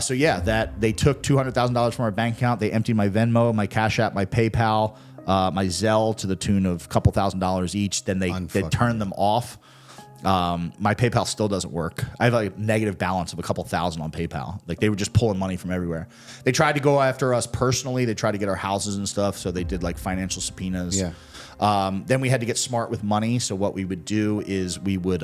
So yeah, that they took $200,000 from our bank account. They emptied my Venmo, my Cash App, my PayPal, my Zelle to the tune of a couple $1,000s each. Then they turned them off. My PayPal still doesn't work. I have a negative balance of a couple thousand on PayPal. Like they were just pulling money from everywhere. They tried to go after us personally. They tried to get our houses and stuff. So they did like financial subpoenas. Yeah. Then we had to get smart with money. So what we would do is we would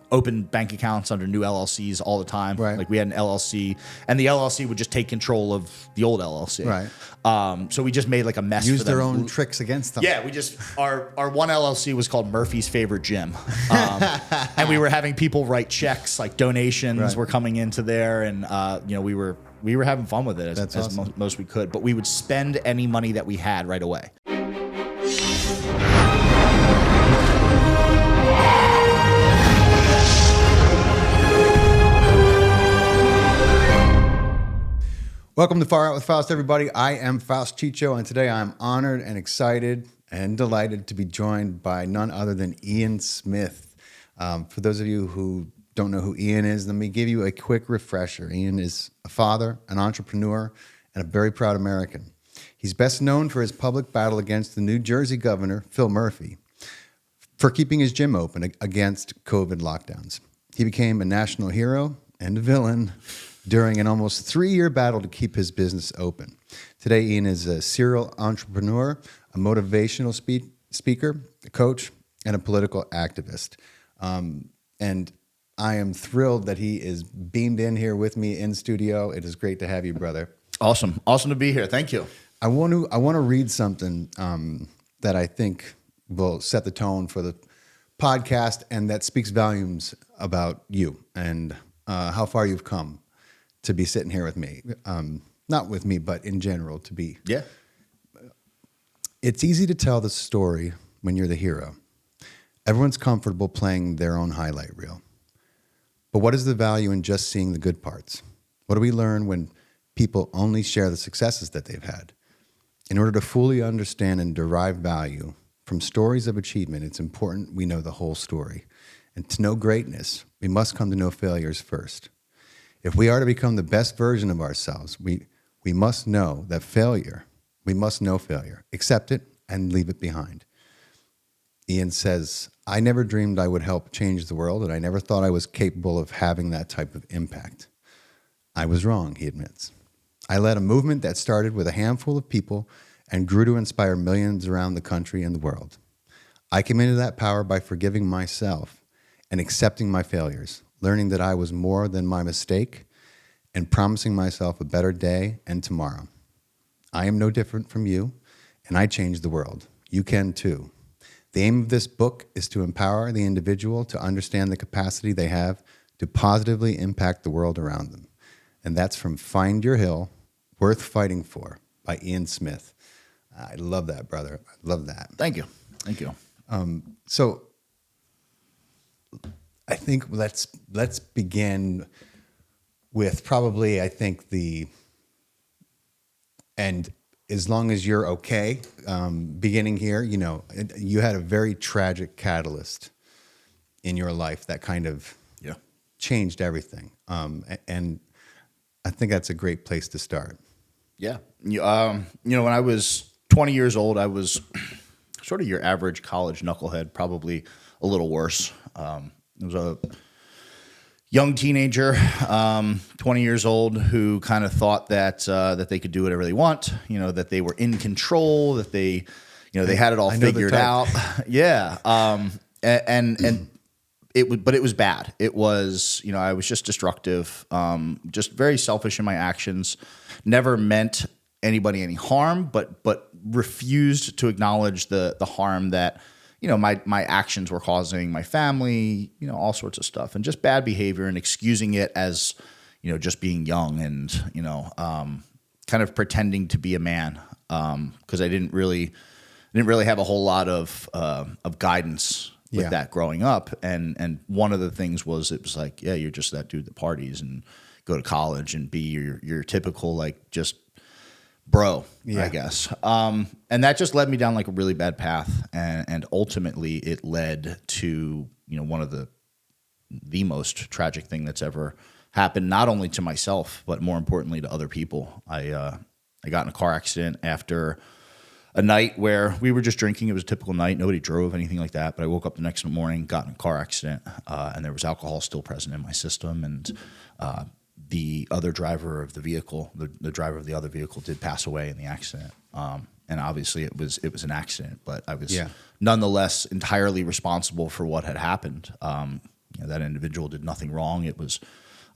open bank accounts under new LLCs all the time. Right. Like we had an LLC, and the LLC would just take control of the old LLC. Right. So we just made like a mess. Use for them. their own tricks against them. Yeah, we just our one LLC was called Murphy's Favorite Gym, and we were having people write checks, like donations were coming into there, and we were having fun with it as awesome. most we could. But we would spend any money that we had right away. Welcome to Far Out with Faust, everybody. I am Faust Chicho, and today I'm honored and excited and delighted to be joined by none other than Ian Smith. For those of you who don't know who Ian is, let me give you a quick refresher. Ian is a father, an entrepreneur, and a very proud American. He's best known for his public battle against the New Jersey governor, Phil Murphy, for keeping his gym open against COVID lockdowns. He became a national hero and a villain during an almost 3-year battle to keep his business open. Today, Ian is a serial entrepreneur, a motivational speaker, a coach, and a political activist. And I am thrilled that he is beamed in here with me in studio. It is great to have you, brother. Awesome to be here. Thank you. I want to read something that I think will set the tone for the podcast, and that speaks volumes about you and how far you've come to be sitting here with me. Not with me, but in general, to be. Yeah. It's easy to tell the story when you're the hero. Everyone's comfortable playing their own highlight reel. But what is the value in just seeing the good parts? What do we learn when people only share the successes that they've had? In order to fully understand and derive value from stories of achievement, it's important we know the whole story. And to know greatness, we must come to know failures first. If we are to become the best version of ourselves, we must know that failure. We must know failure, accept it, and leave it behind. Ian says, I never dreamed I would help change the world, and I never thought I was capable of having that type of impact. I was wrong, he admits. I led a movement that started with a handful of people and grew to inspire millions around the country and the world. I came into that power by forgiving myself and accepting my failures, learning that I was more than my mistake, and promising myself a better day and tomorrow. I am no different from you, and I changed the world. You can too. The aim of this book is to empower the individual to understand the capacity they have to positively impact the world around them. And that's from Find Your Hill, Worth Fighting For, by Ian Smith. I love that, brother. I love that. Thank you. So I think let's begin with probably, I think, and as long as you're okay, beginning here, you had a very tragic catalyst in your life that kind of changed everything. And I think that's a great place to start. Yeah. When I was 20 years old, I was sort of your average college knucklehead, probably a little worse. It was a young teenager, 20 years old, who kind of thought that they could do whatever they want, that they were in control, that they had it all figured out. Yeah. And it was bad. It was, I was just destructive, just very selfish in my actions, never meant anybody any harm, but refused to acknowledge the harm that, my actions were causing my family, all sorts of stuff, and just bad behavior, and excusing it as, just being young and, kind of pretending to be a man. Cause I didn't really have a whole lot of guidance with that growing up. And one of the things was, it was like, yeah, you're just that dude that parties and go to college and be your typical, like, just bro, I guess. And that just led me down like a really bad path. And ultimately it led to, one of the most tragic thing that's ever happened not only to myself, but more importantly to other people. I got in a car accident after a night where we were just drinking. It was a typical night. Nobody drove, anything like that. But I woke up the next morning, got in a car accident, and there was alcohol still present in my system. And the other driver of the vehicle, the driver of the other vehicle, did pass away in the accident. And obviously it was an accident, but I was nonetheless entirely responsible for what had happened. That individual did nothing wrong. It was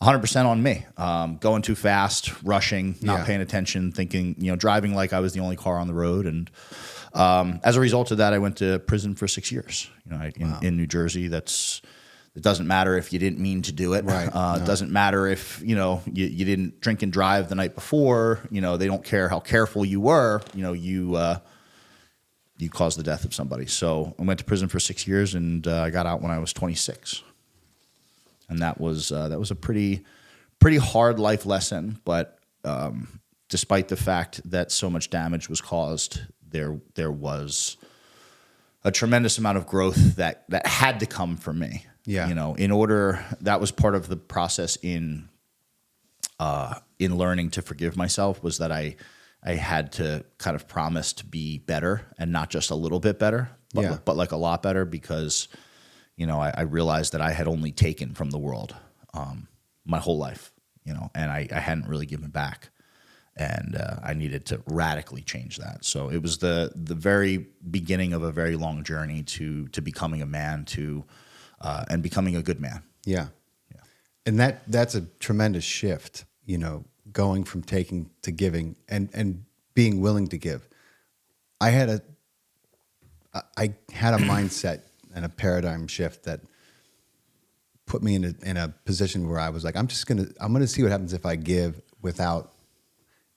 100% on me. Going too fast, rushing, not paying attention, thinking, driving like I was the only car on the road. And as a result of that, I went to prison for 6 years. In New Jersey, it doesn't matter if you didn't mean to do it. Right. It doesn't matter if you didn't drink and drive the night before. They don't care how careful you were. You caused the death of somebody. So I went to prison for 6 years, and I got out when I was 26. And that was a pretty hard life lesson. But despite the fact that so much damage was caused, there was a tremendous amount of growth that had to come from me. Yeah. In order, that was part of the process in learning to forgive myself, was that I had to kind of promise to be better, and not just a little bit better, but like a lot better, because I realized that I had only taken from the world my whole life, and I hadn't really given back, and I needed to radically change that. So it was the very beginning of a very long journey to becoming a man, and becoming a good man. Yeah. And that's a tremendous shift, going from taking to giving and being willing to give. I had a mindset and a paradigm shift that put me in a position where I was like, I'm gonna see what happens if I give without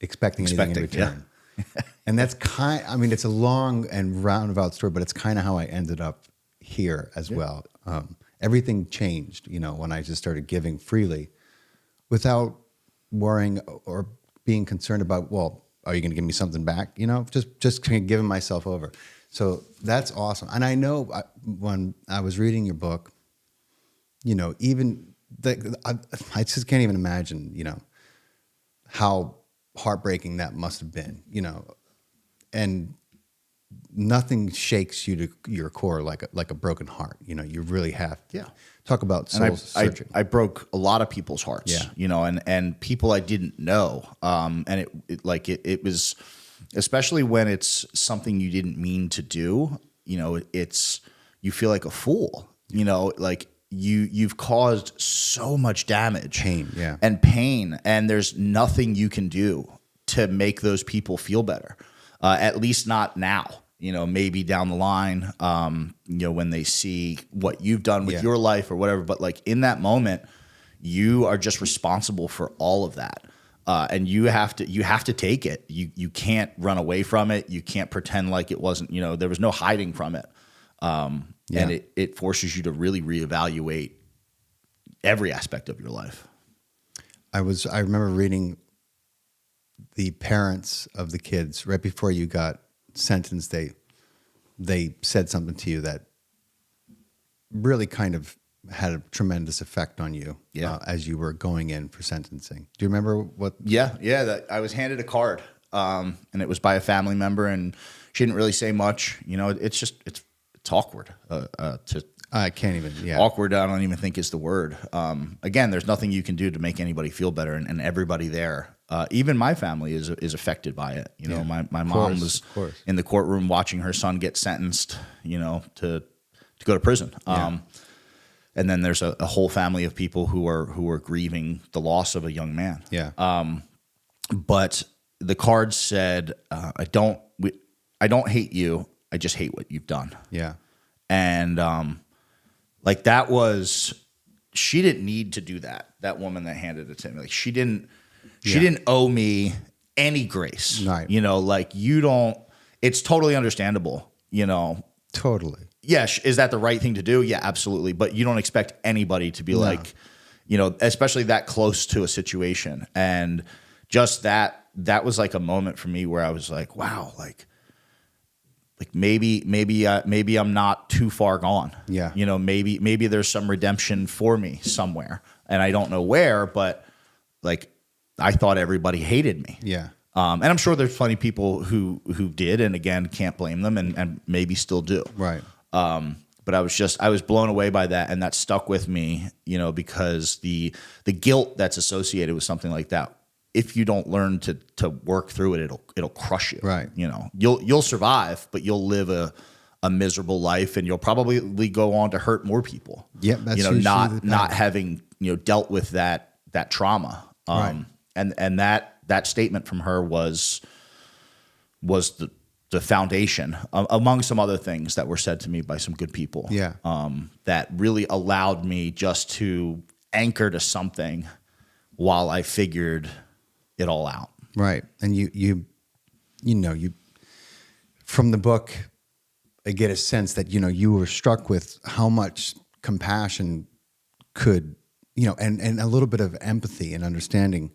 expecting anything in return. Yeah. And that's it's a long and roundabout story, but it's kind of how I ended up here as well. Everything changed, when I just started giving freely without worrying or being concerned about, well, are you going to give me something back? Just kind of giving myself over. So that's awesome. And I know when I was reading your book, even I just can't even imagine, how heartbreaking that must have been, and nothing shakes you to your core like a broken heart. You really have to talk about soul searching. I broke a lot of people's hearts, and people I didn't know. And it was, especially when it's something you didn't mean to do, you feel like a fool, like you've caused so much damage, pain, and there's nothing you can do to make those people feel better. At least not now. Maybe down the line, when they see what you've done with your life or whatever. But like in that moment, you are just responsible for all of that, and you have to take it. You can't run away from it. You can't pretend like it wasn't. There was no hiding from it, and it forces you to really reevaluate every aspect of your life. I remember reading the parents of the kids right before you got sentenced. They said something to you that really kind of had a tremendous effect on you as you were going in for sentencing. Do you remember what? That I was handed a card, and it was by a family member, and she didn't really say much. It's awkward. I can't even. Yeah, awkward. I don't even think is the word. Again, there's nothing you can do to make anybody feel better, and everybody there. Even my family is affected by it. My mom was in the courtroom watching her son get sentenced, to go to prison. And then there's a whole family of people who are grieving the loss of a young man. Yeah. But the card said, I don't hate you. I just hate what you've done. Yeah. And that was, she didn't need to do that. That woman that handed it to me, she didn't owe me any grace. Right. You don't, it's totally understandable, Totally. Yeah. Is that the right thing to do? Yeah, absolutely. But you don't expect anybody to be especially that close to a situation. And just that was like a moment for me where I was like, wow, like maybe I'm not too far gone. Yeah. You know, maybe there's some redemption for me somewhere, and I don't know where, but like I thought everybody hated me. Yeah. And I'm sure there's plenty of people who did, and again, can't blame them, and maybe still do. Right. But I was blown away by that, and that stuck with me, you know, because the guilt that's associated with something like that, if you don't learn to work through it, it'll crush you. Right. You know, you'll survive, but you'll live a miserable life, and you'll probably go on to hurt more people. Yep. That's you know, usually not having, you know, dealt with that trauma. Right. And that statement from her was the foundation, among some other things that were said to me by some good people. Yeah. That really allowed me just to anchor to something while I figured it all out. Right. And you from the book, I get a sense that, you know, you were struck with how much compassion could, you know, and a little bit of empathy and understanding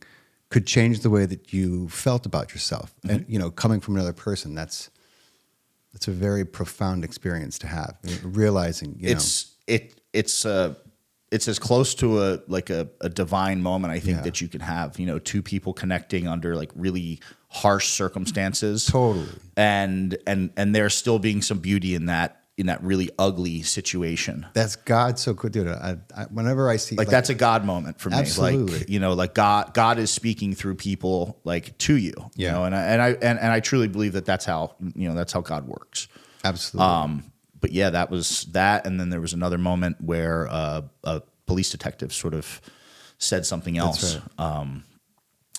could change the way that you felt about yourself. Mm-hmm. And, you know, coming from another person, that's a very profound experience to have. Realizing, it's as close to a divine moment, I think, that you can have, you know, two people connecting under like really harsh circumstances. Totally. And there still being some beauty in that really ugly situation. That's God so good, dude. I whenever I see like that's a God moment for me. Absolutely. Like, you know, like God is speaking through people like to you. Yeah. You know, and I truly believe that's how God works. Absolutely. But yeah, that was that, and then there was another moment where a police detective sort of said something else. That's right.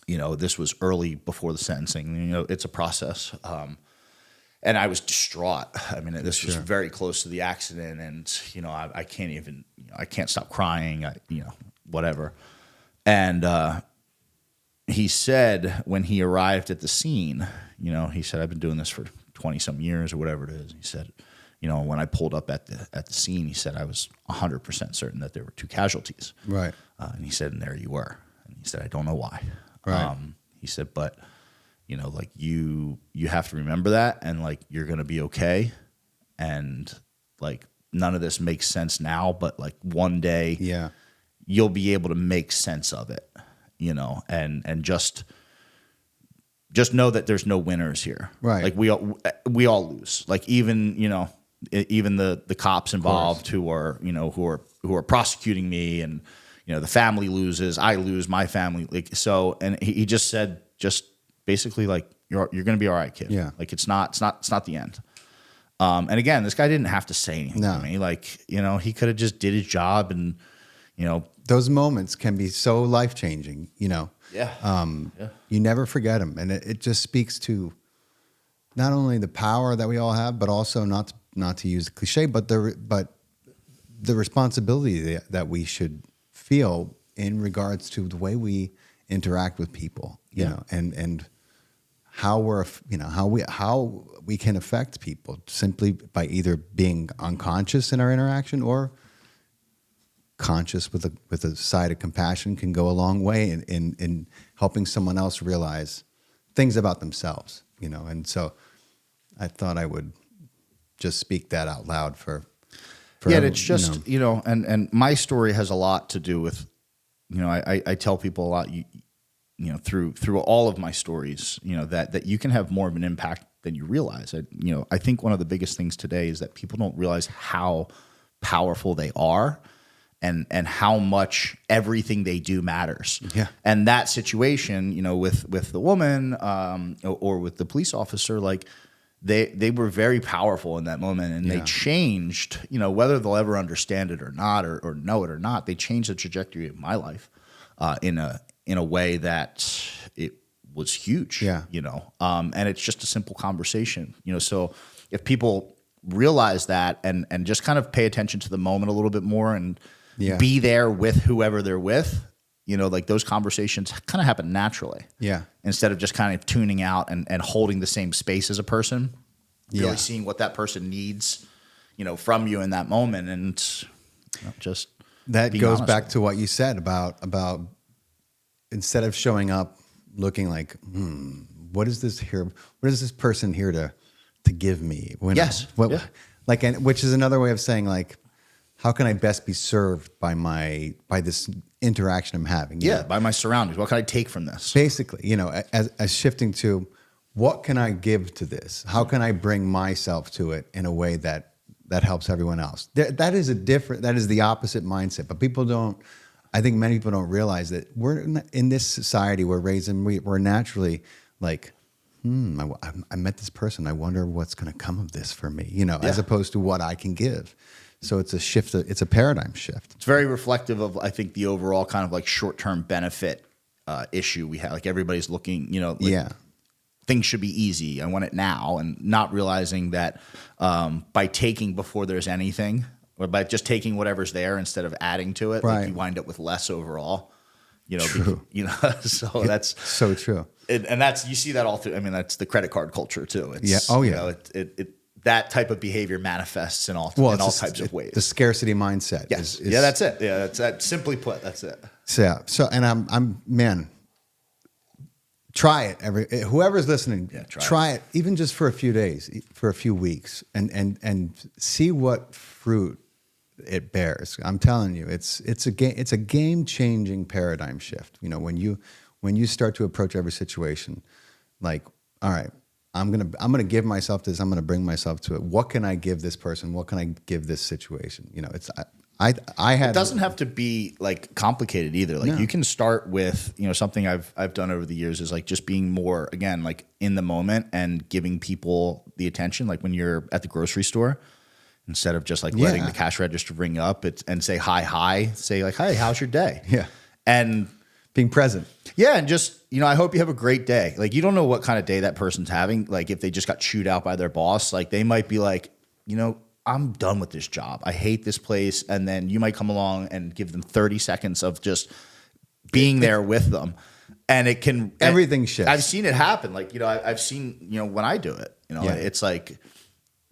You know, this was early before the sentencing. You know, it's a process. And I was distraught. I mean, this was very close to the accident, and you know, I can't even, I can't stop crying. Whatever. And he said when he arrived at the scene, you know, he said, I've been doing this for 20 some years or whatever it is. He said, you know, when I pulled up at the scene, he said I was 100% certain that there were two casualties. Right. And he said, and there you were. And he said, I don't know why. Right. He said, but you know, like you have to remember that, and like you're gonna be okay, and like none of this makes sense now, but like one day, you'll be able to make sense of it, you know, and just know that there's no winners here, right? Like we all lose, like even the cops involved who are prosecuting me, and you know the family loses, I lose, my family, like so, and he just said basically like you're going to be all right, kid. Yeah. Like it's not the end. And again, this guy didn't have to say anything to me. Like, you know, he could have just did his job, and you know, those moments can be so life-changing, you know. Yeah. You never forget them, and it just speaks to not only the power that we all have, but also not to use a cliche, but the responsibility that we should feel in regards to the way we interact with people, you know, and how we can affect people simply by either being unconscious in our interaction or conscious with a side of compassion can go a long way in helping someone else realize things about themselves, you know. And so I thought I would just speak that out loud for and it's just, you know, and my story has a lot to do with, you know, I tell people a lot, you know, through all of my stories, you know, that you can have more of an impact than you realize. I think one of the biggest things today is that people don't realize how powerful they are, and how much everything they do matters. Yeah. And that situation, you know, with the woman or with the police officer, like they were very powerful in that moment, and they changed, you know, whether they'll ever understand it or not, or know it or not, they changed the trajectory of my life in a way that it was huge, you know, and it's just a simple conversation, you know. So if people realize that and just kind of pay attention to the moment a little bit more, and be there with whoever they're with, you know, like those conversations kind of happen naturally. Yeah. Instead of just kind of tuning out and holding the same space as a person, really seeing what that person needs, you know, from you in that moment, and you know, just that goes back to what you said about instead of showing up looking like, what is this here? What is this person here to give me. Yes. Yeah. Like, and which is another way of saying like, how can I best be served by this interaction I'm having? You know? By my surroundings. What can I take from this? Basically, you know, as shifting to what can I give to this? How can I bring myself to it in a way that helps everyone else? That is the opposite mindset. But I think many people don't realize that we're in this society we're raised in, we're naturally like, I met this person. I wonder what's going to come of this for me, you know, as opposed to what I can give. So it's a shift. It's a paradigm shift. It's very reflective of, I think, the overall kind of like short-term benefit issue we have. Like everybody's looking, you know, like things should be easy. I want it now, and not realizing that by taking before there's anything, or by just taking whatever's there instead of adding to it, like you wind up with less overall. You know, true. So that's so true. And that's, you see that all through. I mean, that's the credit card culture too. It's, Oh, you yeah. know, it that type of behavior manifests in all types of ways. The scarcity mindset. Yes. That's it. Yeah, that's that. Simply put, that's it. So, and I'm man. Try it. Whoever's listening, try it. Even just for a few days, for a few weeks, and see what fruit it bears. I'm telling you, it's a game changing paradigm shift. You know, when you start to approach every situation, like, all right, I'm gonna give myself this. I'm gonna bring myself to it. What can I give this person? What can I give this situation? You know, it doesn't have to be like complicated either. Like you can start with, you know, something I've done over the years is like just being more, again, like in the moment and giving people the attention. Like when you're at the grocery store, instead of just like letting the cash register ring up and say hi, say like, "Hi, how's your day?" Yeah. And being present. Yeah. And just, you know, I hope you have a great day. Like, you don't know what kind of day that person's having. Like if they just got chewed out by their boss, like they might be like, you know, I'm done with this job. I hate this place. And then you might come along and give them 30 seconds of just being there with them. And it can, everything shifts. I've seen it happen. Like, you know, I've seen, you know, when I do it, you know, it's like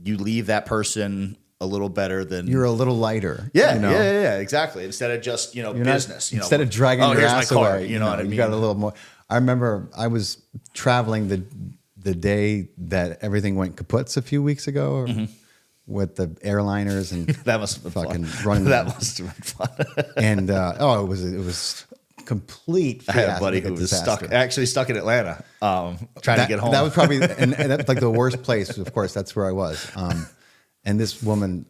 you leave that person a little better than, you're a little lighter. Yeah, you know? yeah, exactly. Instead of just, you know, business. Instead of dragging your ass away, you know what I mean? You got a little more. I remember I was traveling the day that everything went kaputs a few weeks ago, with the airliners and that must have been fucking fun. running. That must have been fun. And it was complete. I had a buddy who was stuck in Atlanta, trying to get home. That was probably and that's like the worst place. Of course, that's where I was. And this woman,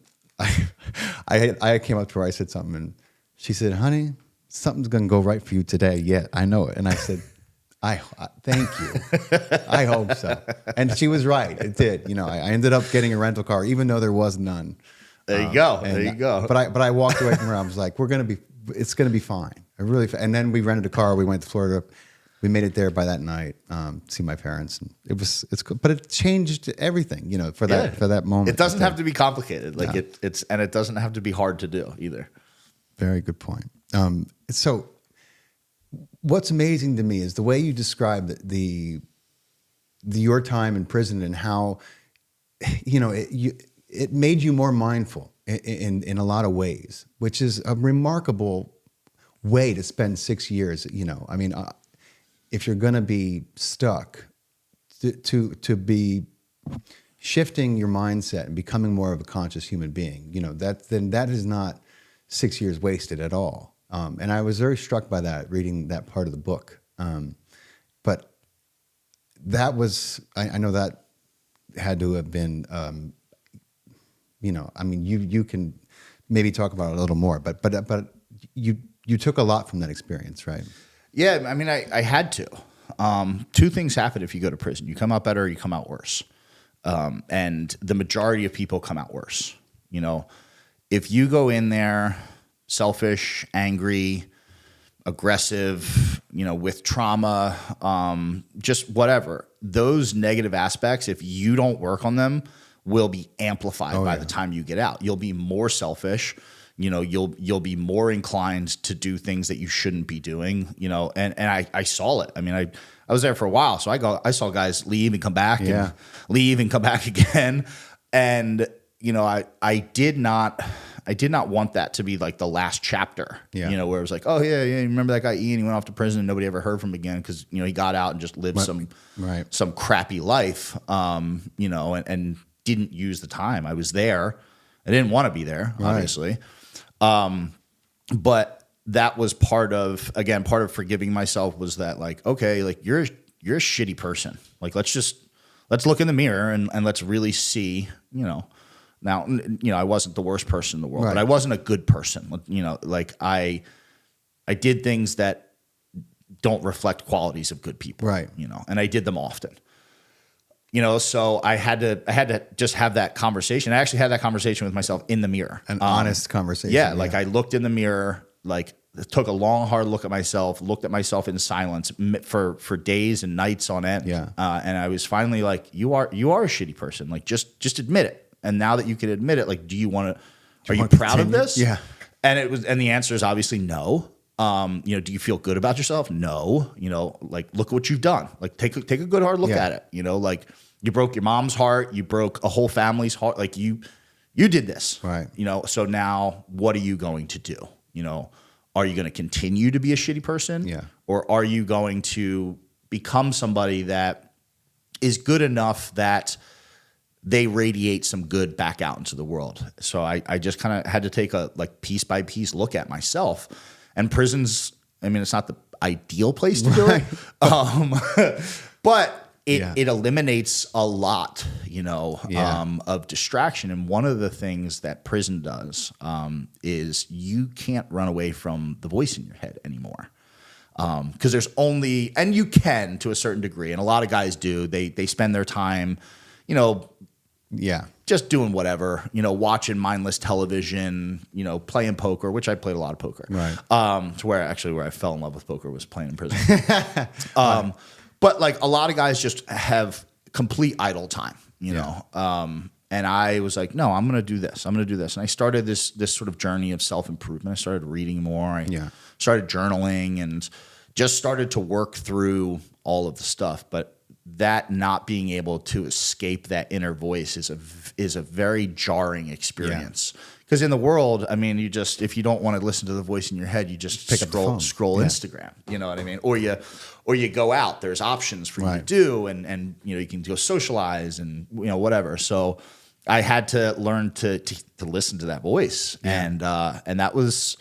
I came up to her. I said something, and she said, "Honey, something's gonna go right for you today. Yeah, I know it." And I said, I thank you. I hope so. And she was right. It did. You know, I ended up getting a rental car, even though there was none. There you go. There you go. But I walked away from her. I was like, it's gonna be fine. And then we rented a car. We went to Florida. We made it there by that night. See my parents. And it's cool. But it changed everything. You know, for that moment. It doesn't have to be complicated. Like it doesn't have to be hard to do either. Very good point. So what's amazing to me is the way you describe your time in prison and how, you know, it made you more mindful in a lot of ways, which is a remarkable way to spend 6 years. You know, I mean, if you're going to be stuck, to be shifting your mindset and becoming more of a conscious human being, you know, that is not 6 years wasted at all. And I was very struck by that, reading that part of the book. But that was, I know that had to have been, you know, I mean, you can maybe talk about it a little more, but you took a lot from that experience, right? Yeah, I mean, I had to. Two things happen if you go to prison. You come out better or you come out worse. And the majority of people come out worse. You know, if you go in there selfish, angry, aggressive, you know, with trauma, just whatever, those negative aspects, if you don't work on them, will be amplified by the time you get out. You'll be more selfish. You know, you'll be more inclined to do things that you shouldn't be doing, you know, and I saw it. I mean, I was there for a while, so I saw guys leave and come back and leave and come back again. And, you know, I did not, did not want that to be like the last chapter, Yeah. you know, where it was like, oh yeah, you remember that guy Ian? He went off to prison and nobody ever heard from him again because, you know, he got out and just lived some crappy life, you know, and didn't use the time. I was there. I didn't want to be there, obviously. But that was part of forgiving myself was that like, okay, like you're a shitty person. Like, let's look in the mirror and let's really see, you know. Now, you know, I wasn't the worst person in the world, but I wasn't a good person. You know, like I did things that don't reflect qualities of good people, right? You know, and I did them often. You know, so I had to just have that conversation. I actually had that conversation with myself in the mirror, an honest conversation. Yeah, like I looked in the mirror, like took a long, hard look at myself, looked at myself in silence for days and nights on end. Yeah, and I was finally like, you are a shitty person. Like just admit it. And now that you can admit it, like, are you proud of this? Yeah. And the answer is obviously no. You know, do you feel good about yourself? No. You know, like, look what you've done. Like, take a good hard look at it. You know, like you broke your mom's heart, you broke a whole family's heart. Like you did this. Right. You know, so now what are you going to do? You know, are you going to continue to be a shitty person? Yeah. Or are you going to become somebody that is good enough that they radiate some good back out into the world? So I just kind of had to take a like piece by piece look at myself. And prisons, I mean, it's not the ideal place to do it, but it eliminates a lot, you know, of distraction. And one of the things that prison does is you can't run away from the voice in your head anymore. Because there's only, and you can to a certain degree, and a lot of guys do. They spend their time, you know, just doing whatever, you know, watching mindless television, you know, playing poker, which I played a lot of poker. Right. To where I fell in love with poker was playing in prison. But like a lot of guys just have complete idle time, you know. And I was like, no, I'm going to do this. I'm going to do this. And I started this sort of journey of self-improvement. I started reading more. I started journaling and just started to work through all of the stuff. But that not being able to escape that inner voice is a very jarring experience. Because in the world, I mean, if you don't want to listen to the voice in your head, you just scroll Instagram. You know what I mean? Or you go out. There's options for you to do, and you know, you can go socialize and, you know, whatever. So I had to learn to listen to that voice, and that was.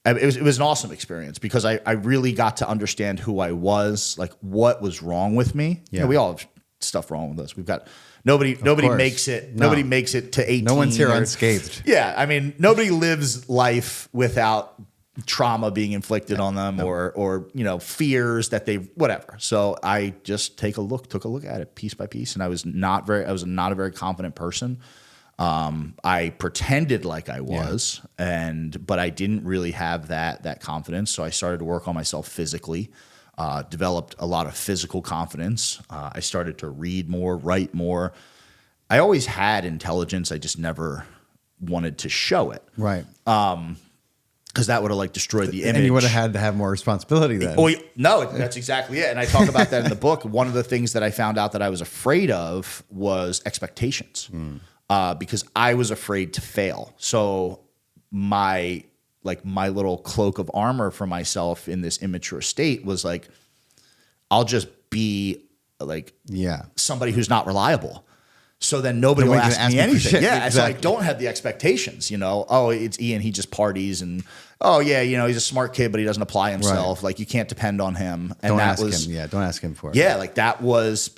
It was an awesome experience because I really got to understand who I was, like what was wrong with me. Yeah. You know, we all have stuff wrong with us. We've got nobody makes it. No. Nobody makes it to 18. No one's here unscathed. Yeah, I mean, nobody lives life without trauma being inflicted on them or you know, fears that they whatever. So I just took a look at it piece by piece, and I was not a very confident person. I pretended like I was, but I didn't really have that confidence. So I started to work on myself physically, developed a lot of physical confidence. I started to read more, write more. I always had intelligence. I just never wanted to show it. Right. Because that would have like destroyed the image. And you would have had to have more responsibility then. No, that's exactly it. And I talk about that in the book. One of the things that I found out that I was afraid of was expectations. Because I was afraid to fail. So my little cloak of armor for myself in this immature state was like, I'll just be like somebody who's not reliable. So then nobody will ask me anything. Yeah, exactly. So I don't have the expectations, you know. Oh, it's Ian, he just parties, and oh yeah, you know, he's a smart kid, but he doesn't apply himself. Right. Like you can't depend on him. And don't ask him. Yeah, don't ask him for it. Yeah, like that was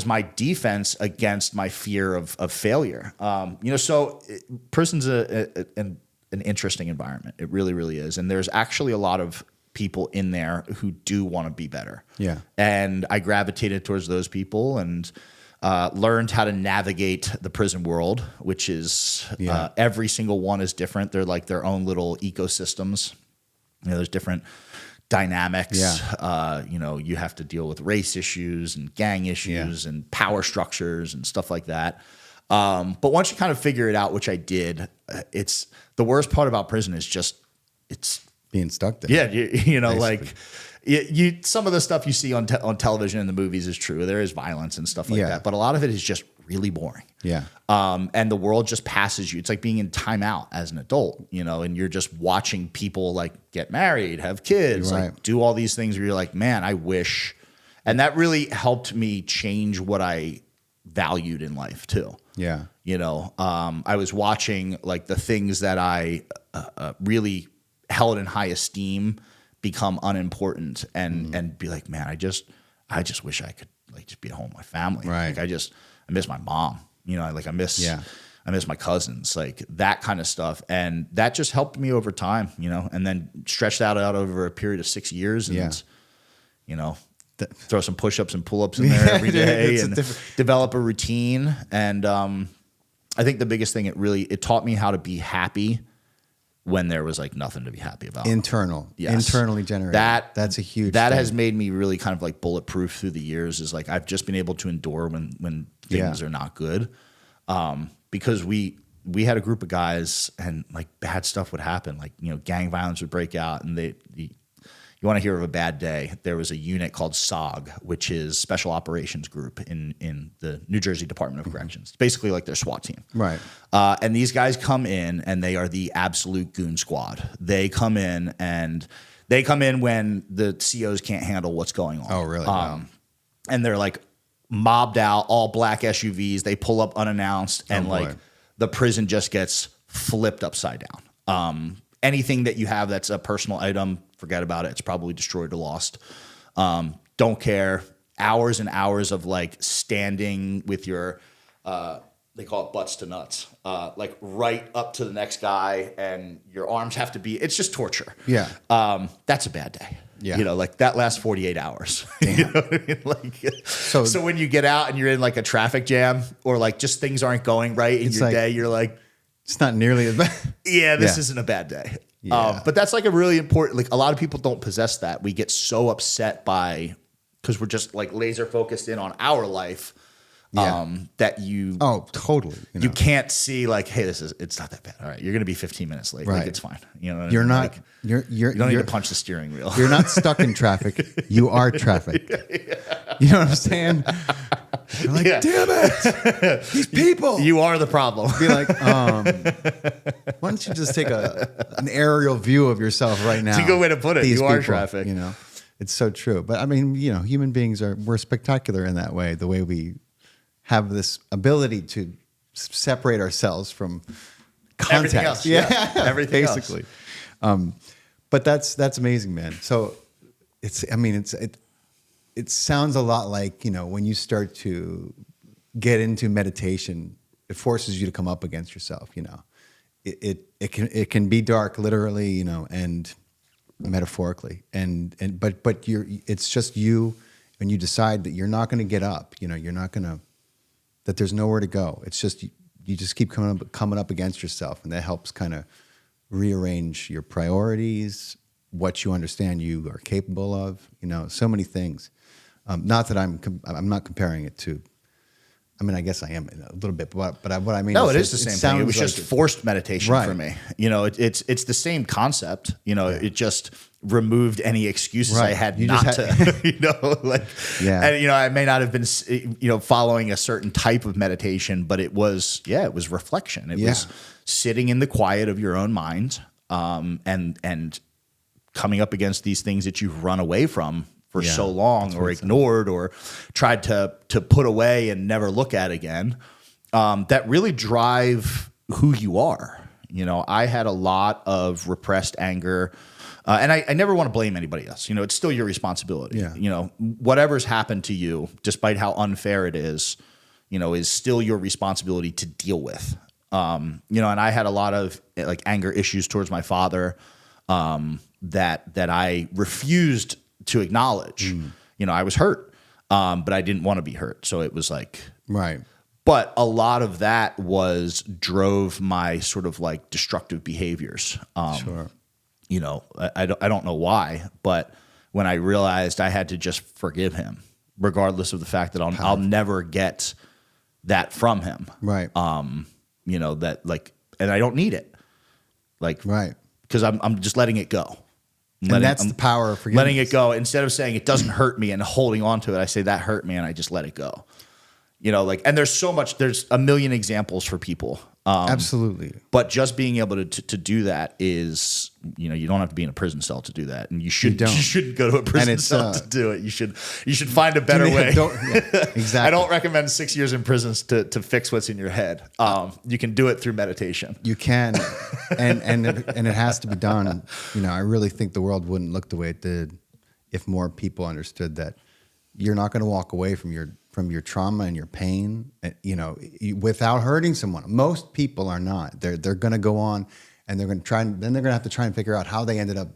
my defense against my fear of failure. You know, so prison's an interesting environment. It really, really is, and there's actually a lot of people in there who do want to be better. Yeah, and I gravitated towards those people and. Learned how to navigate the prison world, which is every single one is different. They're like their own little ecosystems. You know, there's different dynamics. Yeah. You know, you have to deal with race issues and gang issues and power structures and stuff like that. But once you kind of figure it out, which I did, it's the worst part about prison is just it's being stuck there. Yeah, you know, basically. Like. You some of the stuff you see on television and the movies is true. There is violence and stuff like that, but a lot of it is just really boring. Yeah. And the world just passes you. It's like being in timeout as an adult, you know, and you're just watching people like get married, have kids, Right. like do all these things where you're like, man, I wish. And that really helped me change what I valued in life too. Yeah. You know, I was watching like the things that I really held in high esteem become unimportant and be like, man, I just wish I could like just be at home with my family. Right. Like I miss my mom, you know, I miss my cousins, like that kind of stuff. And that just helped me over time, you know, and then stretched that out over a period of 6 years and, you know, throw some push-ups and pull-ups in there every day and develop a routine. And I think the biggest thing, it taught me how to be happy when there was like nothing to be happy about. Internally generated. That's a huge that thing. has made me really kind of like bulletproof through the years, is like I've just been able to endure when things are not good. Because we had a group of guys and like bad stuff would happen. Like, you know, gang violence would break out and you want to hear of a bad day. There was a unit called SOG, which is Special Operations Group in the New Jersey Department of Corrections. It's basically like their SWAT team. Right. And these guys come in and they are the absolute Goon Squad. They come in when the COs can't handle what's going on. Oh, really? Wow. And they're like mobbed out, all black SUVs. They pull up unannounced and like the prison just gets flipped upside down. Anything that you have that's a personal item, forget about it. It's probably destroyed or lost. Don't care. Hours and hours of like standing with your, they call it butts to nuts, like right up to the next guy, and your arms have to be, it's just torture. Yeah. That's a bad day. Yeah. You know, like that lasts 48 hours. Damn. You know what I mean? Like, so when you get out and you're in like a traffic jam or like just things aren't going right in your day, you're like, it's not nearly as bad. Yeah, this isn't a bad day. Yeah. But that's like a really important, like a lot of people don't possess that. We get so upset because we're just like laser focused in on our life that you. Oh, totally. You can't see like, hey, it's not that bad. All right, you're going to be 15 minutes late. Right. Like it's fine. You know what you're I mean? not, like, you don't need to punch the steering wheel. You're not stuck in traffic. You are traffic. You know what I'm saying? You're like, damn it, these people. You are the problem. Be like, why don't you just take an aerial view of yourself right now? It's a good way to put it. These you are people, traffic. You know, it's so true. But I mean, you know, human beings we're spectacular in that way. The way we have this ability to separate ourselves from context. Everything else. Yeah. Everything basically. But that's amazing, man. So it sounds a lot like, you know, when you start to get into meditation, it forces you to come up against yourself, you know. It can be dark literally, you know, and metaphorically. But it's just you, and you decide that you're not going to get up, you know, that there's nowhere to go. It's just you just keep coming up against yourself, and that helps kind of rearrange your priorities, what you understand you are capable of, you know, so many things. Not that I'm not comparing it to, I mean, I guess I am a little bit, but what I mean no, is it is the same thing. It was just forced meditation for me. You know, it's the same concept. You know, it just removed any excuses I had to, you know, like, and, you know, I may not have been, you know, following a certain type of meditation, but it was reflection. It was sitting in the quiet of your own mind, and coming up against these things that you've run away from for so long, or ignored, or tried to put away and never look at again, that really drive who you are. You know, I had a lot of repressed anger, and I never want to blame anybody else. You know, it's still your responsibility. Yeah. You know, whatever's happened to you, despite how unfair it is, you know, is still your responsibility to deal with. You know, and I had a lot of like anger issues towards my father, that I refused to acknowledge. You know, I was hurt, but I didn't want to be hurt. So it was like, right. But a lot of that drove my sort of like destructive behaviors. Sure. You know, I don't know why, but when I realized I had to just forgive him, regardless of the fact that I'll never get that from him. Right. You know, that like, and I don't need it. Like, right. Because I'm just letting it go. That's the power of forgiveness. Letting it go. Instead of saying it doesn't hurt me and holding on to it, I say that hurt me and I just let it go. like, and there's a million examples for people. Absolutely. But just being able to do that is, you don't have to be in a prison cell to do that, and you shouldn't go to a prison cell to do it. You should find a better way. Exactly. I don't recommend 6 years in prison to fix what's in your head. You can do it through meditation. You can, and it has to be done. I really think the world wouldn't look the way it did if more people understood that you're not going to walk away from your trauma and your pain, without hurting someone. Most people are not. They're going to go on, and they're going to try, and then they're going to have to try and figure out how they ended up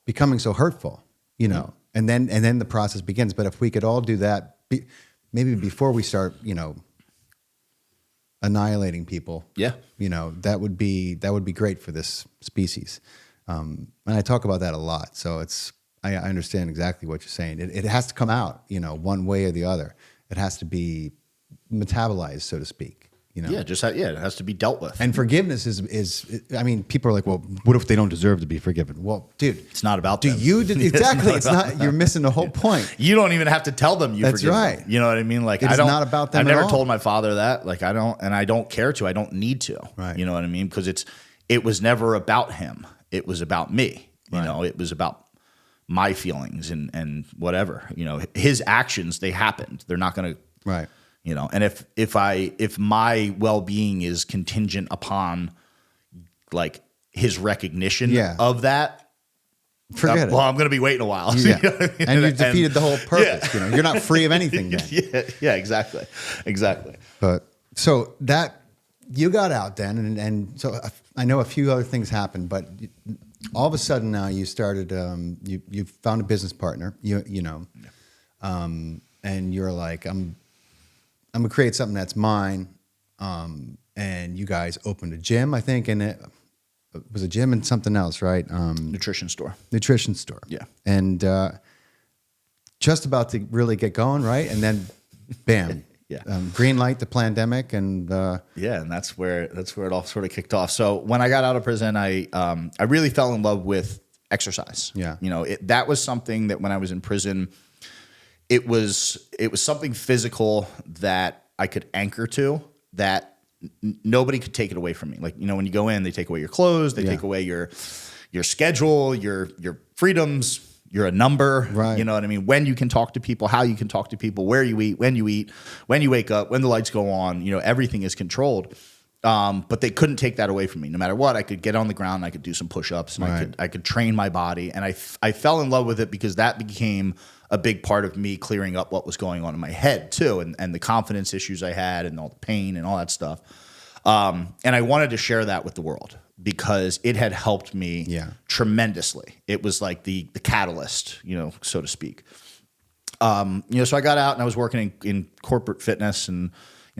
becoming so hurtful, and then the process begins. But if we could all do that, maybe before we start, annihilating people, that would be great for this species. And I talk about that a lot. So I understand exactly what you're saying. It has to come out, one way or the other. It has to be metabolized, so to speak. It has to be dealt with. And forgiveness is people are like, well, what if they don't deserve to be forgiven? Well, dude, it's not about them. Exactly. It's not. You're missing the whole point. You don't even have to tell them you forgive right. them. You know what I mean? Like, it's not about them. I've never told my father that. Like, I don't care to. I don't need to. Right. You know what I mean? Because it was never about him. It was about me. Right. It was about my feelings and whatever. His actions, they happened. They're not going to. Right. And if my well-being is contingent upon like his recognition of that, forget it. Well, I'm going to be waiting a while. Yeah. And you've defeated the whole purpose. You're not free of anything then. Yeah, exactly. But so that you got out then, and so I know a few other things happened, but all of a sudden now you started. You found a business partner. And you're like, I'm gonna create something that's mine. And you guys opened a gym, I think, and it was a gym and something else, right? Nutrition store. Yeah. And just about to really get going, right? And then, bam. Yeah. Green light, the pandemic, and and that's where it all sort of kicked off. So when I got out of prison, I really fell in love with exercise. Yeah. That was something that when I was in prison, it was something physical that I could anchor to that nobody could take it away from me. Like, when you go in, they take away your clothes, they take away your schedule, your freedoms. You're a number, right? You know what I mean? When you can talk to people, how you can talk to people, where you eat, when you wake up, when the lights go on, everything is controlled. But they couldn't take that away from me. No matter what, I could get on the ground, I could do some push-ups, and I could train my body. And I fell in love with it because that became a big part of me clearing up what was going on in my head too, and the confidence issues I had and all the pain and all that stuff. And I wanted to share that with the world because it had helped me tremendously. It was like the catalyst, so to speak. So I got out and I was working in corporate fitness and,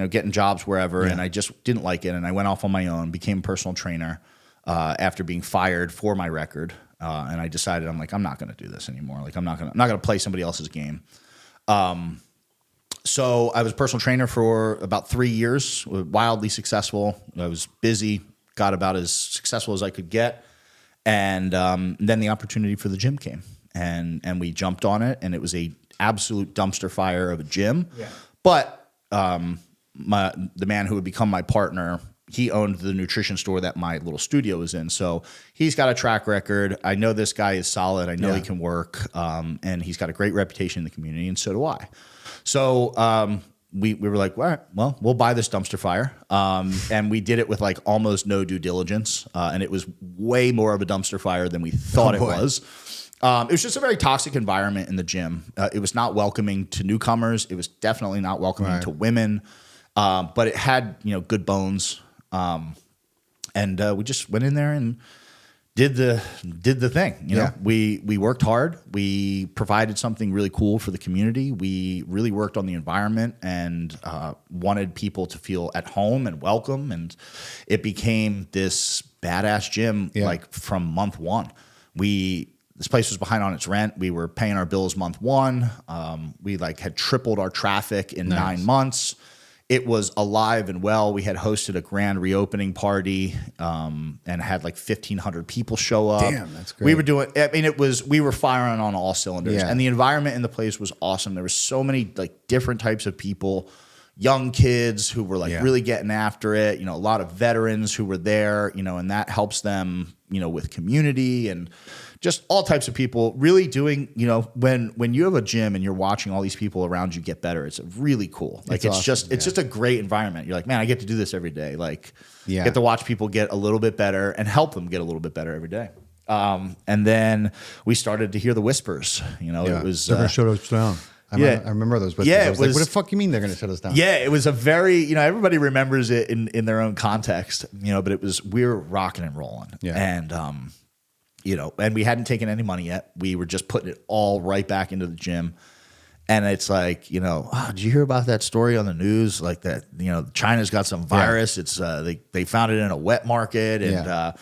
getting jobs wherever. And I just didn't like it. And I went off on my own, became a personal trainer after being fired for my record. And I decided, I'm like, I'm not going to do this anymore. Like, I'm not going to play somebody else's game. So I was a personal trainer for about 3 years, wildly successful. I was busy, got about as successful as I could get. And then the opportunity for the gym came, and we jumped on it, and it was a absolute dumpster fire of a gym. Yeah. But the man who would become my partner, he owned the nutrition store that my little studio was in. So he's got a track record. I know this guy is solid. I know he can work, and he's got a great reputation in the community, and so do I. So we were like, all right, well, we'll buy this dumpster fire. And we did it with like almost no due diligence. And it was way more of a dumpster fire than we thought it was. It was just a very toxic environment in the gym. It was not welcoming to newcomers. It was definitely not welcoming to women. But it had, good bones. And we just went in there and did the thing. We worked hard. We provided something really cool for the community. We really worked on the environment and wanted people to feel at home and welcome. And it became this badass gym like from month one. This place was behind on its rent. We were paying our bills month one. We had tripled our traffic in 9 months. It was alive and well. We had hosted a grand reopening party and had 1,500 people show up. Damn, that's great. We were firing on all cylinders. And the environment in the place was awesome. There were so many different types of people, young kids who were like Yeah. really getting after it, a lot of veterans who were there, and that helps them, with community and just all types of people really doing, when you have a gym and you're watching all these people around you get better, it's really cool. Like it's awesome, just a great environment. You're like, man, I get to do this every day. Like Yeah. get to watch people get a little bit better and help them get a little bit better every day. And then we started to hear the whispers, it was, They're gonna shut us down. I remember those whispers. Yeah, I was like, what the fuck you mean they're going to shut us down? yeah, it was a very, everybody remembers it in their own context, but we were rocking and rolling. Yeah. And, and we hadn't taken any money yet. We were just putting it all right back into the gym. And it's like, oh, did you hear about that story on the news? Like that, China's got some virus. It's, they found it in a wet market. And,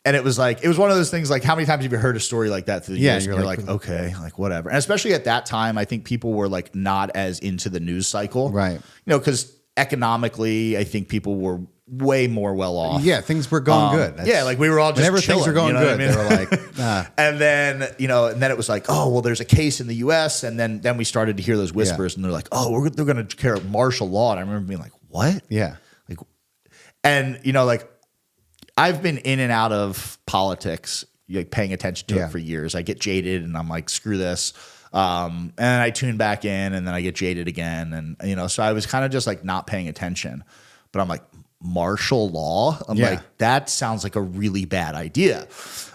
and it was one of those things like, how many times have you heard a story like that through the years? And you're like, okay, like whatever. And especially at that time, I think people were like not as into the news cycle. Right. Because economically, I think people were way more well off. Yeah, things were going good. Like we were all just whenever chilling, things were going good, I mean? they were like, nah. And then, it was like, oh, well, there's a case in the U.S. And then we started to hear those whispers and they're like, oh, they're going to carry martial law. And I remember being like, what? Yeah. Like, and, I've been in and out of politics, like paying attention to it for years. I get jaded and I'm like, screw this. And I tune back in and then I get jaded again. And, so I was kind of just like not paying attention, but I'm like, martial law? I'm like, that sounds like a really bad idea.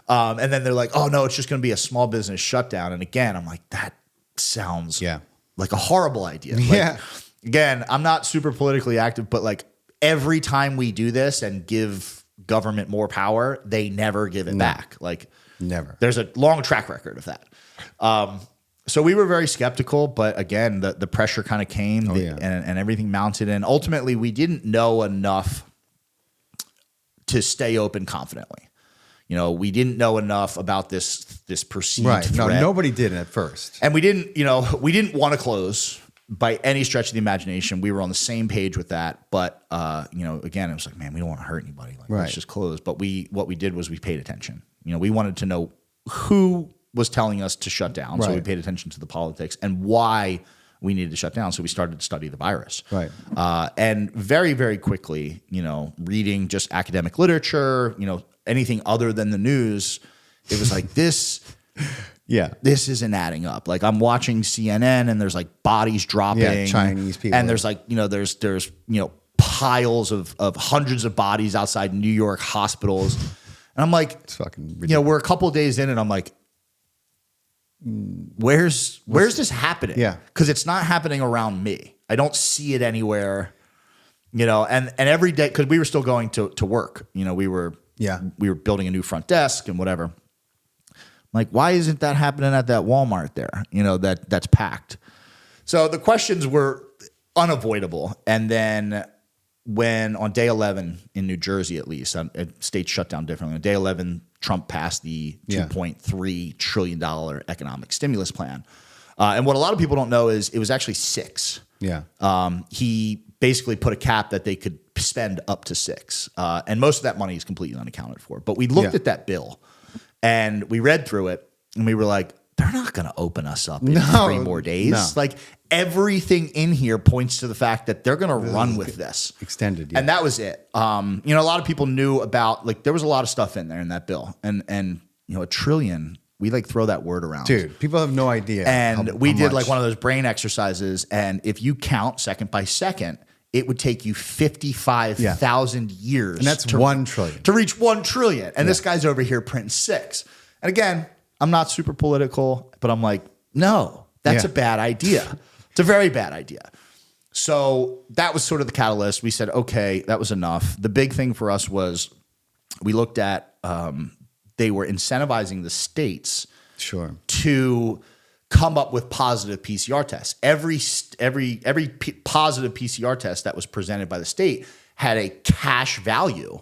And then they're like, oh no, it's just going to be a small business shutdown. And again, I'm like, that sounds like a horrible idea. Like, again, I'm not super politically active, but like every time we do this and give government more power, they never give it back. Like never. There's a long track record of that. So we were very skeptical, but again, the pressure kind of came and everything mounted. And ultimately we didn't know enough to stay open confidently. We didn't know enough about this perceived threat. No, nobody did at first. And we didn't want to close by any stretch of the imagination. We were on the same page with that. But, again, it was like, man, we don't want to hurt anybody. Like, let's just close. But what we did was we paid attention. We wanted to know who was telling us to shut down. So we paid attention to the politics and why we needed to shut down. So we started to study the virus. Right. And very, very quickly, reading just academic literature, anything other than the news, it was like this... Yeah, this isn't adding up. Like I'm watching CNN and there's like bodies dropping, Chinese people, and there's like there's piles of hundreds of bodies outside New York hospitals, and I'm like, it's fucking ridiculous. we're a couple of days in, and I'm like, where's this happening? Yeah, because it's not happening around me. I don't see it anywhere. And every day because we were still going to work. We were building a new front desk and whatever. Like, why isn't that happening at that Walmart there? That's packed. So the questions were unavoidable. And then when on day 11 in New Jersey, at least, states shut down differently. On day 11, Trump passed the $2.3 trillion economic stimulus plan. And what a lot of people don't know is it was actually 6. Yeah. He basically put a cap that they could spend up to 6. And most of that money is completely unaccounted for. But we looked at that bill. And we read through it and we were like, they're not going to open us up in 3 more days. No. Like everything in here points to the fact that they're going to run with this. Extended. And that was it. A lot of people knew about, like, there was a lot of stuff in there in that bill. And $1 trillion, we like throw that word around. Dude, people have no idea. And we did like one of those brain exercises. And if you count second by second, it would take you 55,000 years. And that's 1 trillion. To reach 1 trillion. And this guy's over here printing 6. And again, I'm not super political, but I'm like, no, that's a bad idea. It's a very bad idea. So that was sort of the catalyst. We said, okay, that was enough. The big thing for us was we looked at, they were incentivizing the states to come up with positive PCR tests. Every positive PCR test that was presented by the state had a cash value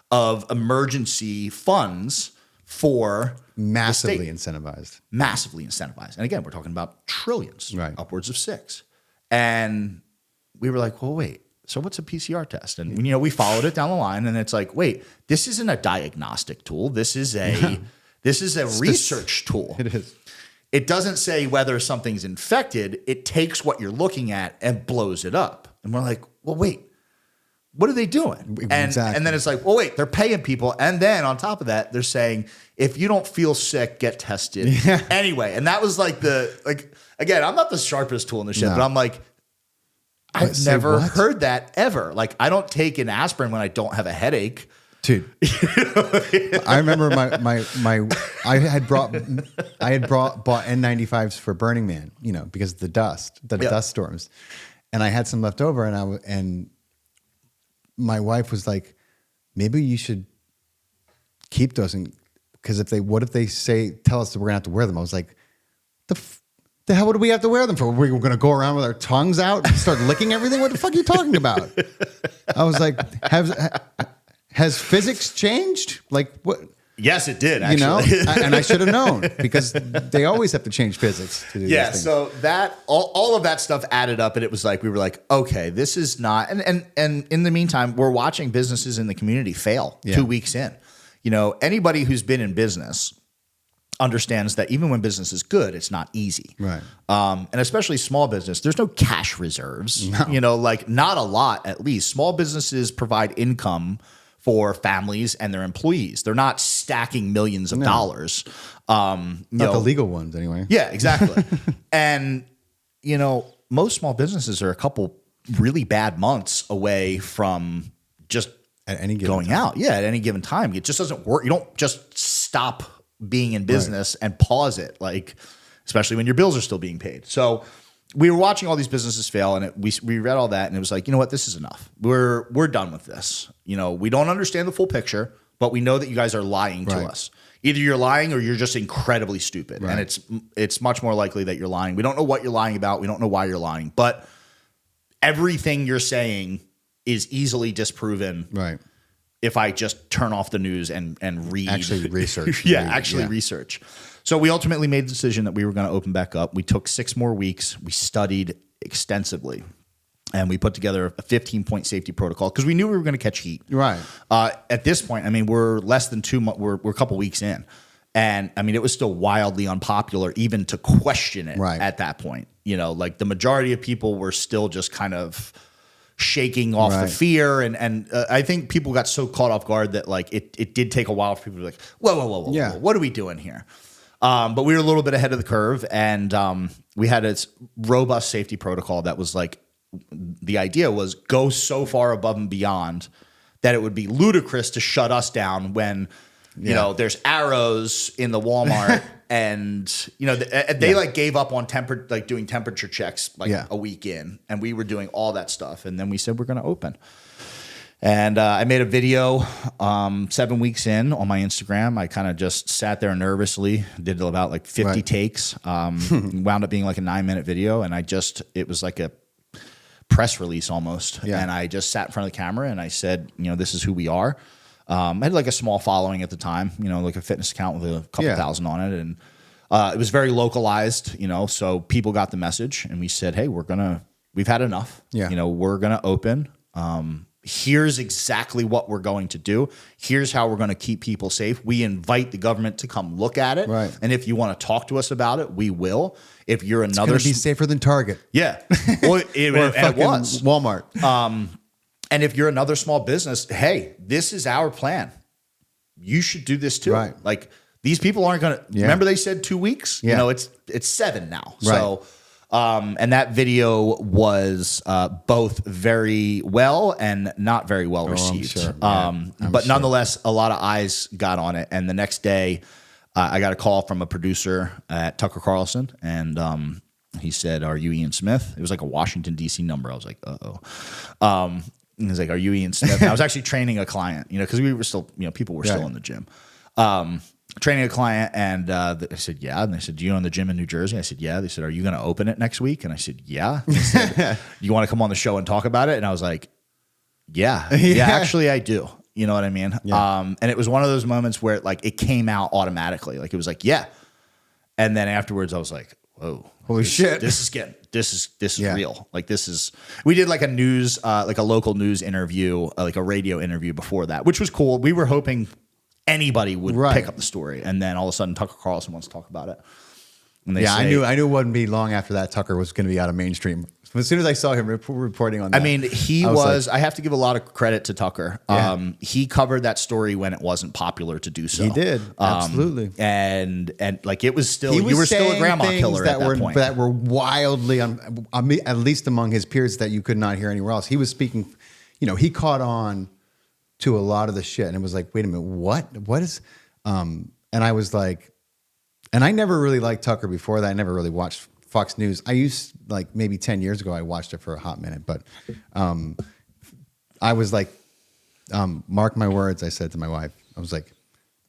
of emergency funds for massively incentivized. Massively incentivized. And again, we're talking about trillions, upwards of 6. And we were like, well, wait, so what's a PCR test? And we followed it down the line and it's like, wait, this isn't a diagnostic tool. This is a research tool. It is. It doesn't say whether something's infected. It takes what you're looking at and blows it up. And we're like, well, wait, what are they doing? Exactly. And then it's like, well, wait, they're paying people. And then on top of that, they're saying, if you don't feel sick, get tested. Yeah. Anyway, and that was like again, I'm not the sharpest tool in the shit, but I'm like, I've never heard that ever. Like, I don't take an aspirin when I don't have a headache. Dude, I remember I had bought N95s for Burning Man, because of the dust storms, and I had some left over, and my wife was like, maybe you should keep those, because what if they tell us that we're gonna have to wear them? I was like, the hell do we have to wear them for? We're going to go around with our tongues out and start licking everything? What the fuck are you talking about? I was like, has physics changed? Like what? Yes, it did, actually. And I should have known, because they always have to change physics to do this thing. So that all of that stuff added up, and it was like we were like, okay, this is not. And in the meantime, we're watching businesses in the community fail 2 weeks in. Anybody who's been in business understands that even when business is good, it's not easy. Right. And especially small business, there's no cash reserves. No. Like not a lot, at least. Small businesses provide income for families and their employees. They're not stacking millions of dollars. Not the legal ones, anyway. Yeah, exactly. And, most small businesses are a couple really bad months away from just at any given going time. out. Yeah, at any given time. It just doesn't work. You don't just stop being in business and pause it, like, especially when your bills are still being paid. So we were watching all these businesses fail, and we read all that, and it was like, you know what, this is enough. We're done with this. We don't understand the full picture, but we know that you guys are lying to us. Either you're lying or you're just incredibly stupid. Right. And it's much more likely that you're lying. We don't know what you're lying about. We don't know why you're lying, but everything you're saying is easily disproven. Right. If I just turn off the news and read. Actually research. Research. So we ultimately made the decision that we were going to open back up. We took 6 more weeks. We studied extensively. And we put together a 15-point safety protocol because we knew we were going to catch heat. Right. At this point, we're less than 2 months. We're a couple weeks in. And, it was still wildly unpopular even to question it at that point. Like the majority of people were still just kind of shaking off the fear, and I think people got so caught off guard that like it did take a while for people to be like, whoa, what are we doing here? But we were a little bit ahead of the curve, and we had a robust safety protocol that was like, the idea was go so far above and beyond that it would be ludicrous to shut us down when there's arrows in the Walmart. And they like gave up on doing temperature checks a week in, and we were doing all that stuff, and then we said we're going to open. And I made a video 7 weeks in on my Instagram. I kind of just sat there nervously, did about like 50 takes, wound up being like a 9-minute video, and it was like a press release almost. Yeah. And I just sat in front of the camera and I said, this is who we are. I had like a small following at the time, like a fitness account with a couple thousand on it. And it was very localized, so people got the message, and we said, hey, we've had enough. Yeah. We're going to open. Here's exactly what we're going to do. Here's how we're going to keep people safe. We invite the government to come look at it. Right. And if you want to talk to us about it, we will. If you're it's going to be safer than Target. Yeah. Well, it was. Walmart. And if you're another small business, hey, this is our plan. You should do this too. Right. Like these people aren't going to, remember they said 2 weeks? Yeah. It's 7 now. Right. So, and that video was both very well and not very well received. I'm sure. But nonetheless, a lot of eyes got on it. And the next day, I got a call from a producer at Tucker Carlson, and he said, "Are you Ian Smith?" It was like a Washington, D.C. number. I was like, uh-oh. He was like, "Are you Ian Smith?" And I was actually training a client, because we were still, people were still in the gym. Training a client, and I said, yeah. And they said, do you own the gym in New Jersey? I said, yeah. They said, are you going to open it next week? And I said, yeah. They said, you want to come on the show and talk about it? And I was like, yeah, actually I do. You know what I mean? Yeah. And it was one of those moments where it came out automatically. Like it was like, yeah. And then afterwards I was like, whoa, holy shit. This is real. Like we did like a news, like a local news interview, like a radio interview before that, which was cool. We were hoping anybody would pick up the story, and then all of a sudden Tucker Carlson wants to talk about it. And they say, I knew it wouldn't be long after that Tucker was going to be out of mainstream As soon as I saw him reporting on that, I mean, I have to give a lot of credit to Tucker. Yeah. He covered that story when it wasn't popular to do so. he did. Absolutely. And like it was still, you were still a grandma killer at that point. That were wildly, at least among his peers, that you could not hear anywhere else. He was speaking, he caught on to a lot of the shit. And it was like, wait a minute, what is, and I was like, and I never really liked Tucker before that. I never really watched Fox News. I used, like, maybe 10 years ago, I watched it for a hot minute, but I was like, mark my words, I said to my wife, I was like,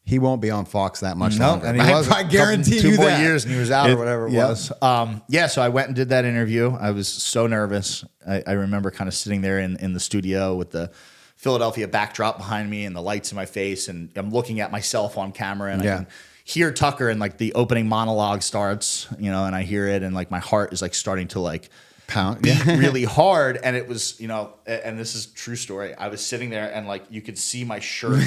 he won't be on Fox that much longer. And I guarantee you 2 more years and he was out or whatever it was. So I went and did that interview. I was so nervous. I remember kind of sitting there in the studio with the Philadelphia backdrop behind me and the lights in my face, and I'm looking at myself on camera, and I can hear Tucker, and like the opening monologue starts, and I hear it, and like my heart is like starting to like pound beat really hard. And it was, and this is a true story. I was sitting there and like you could see my shirt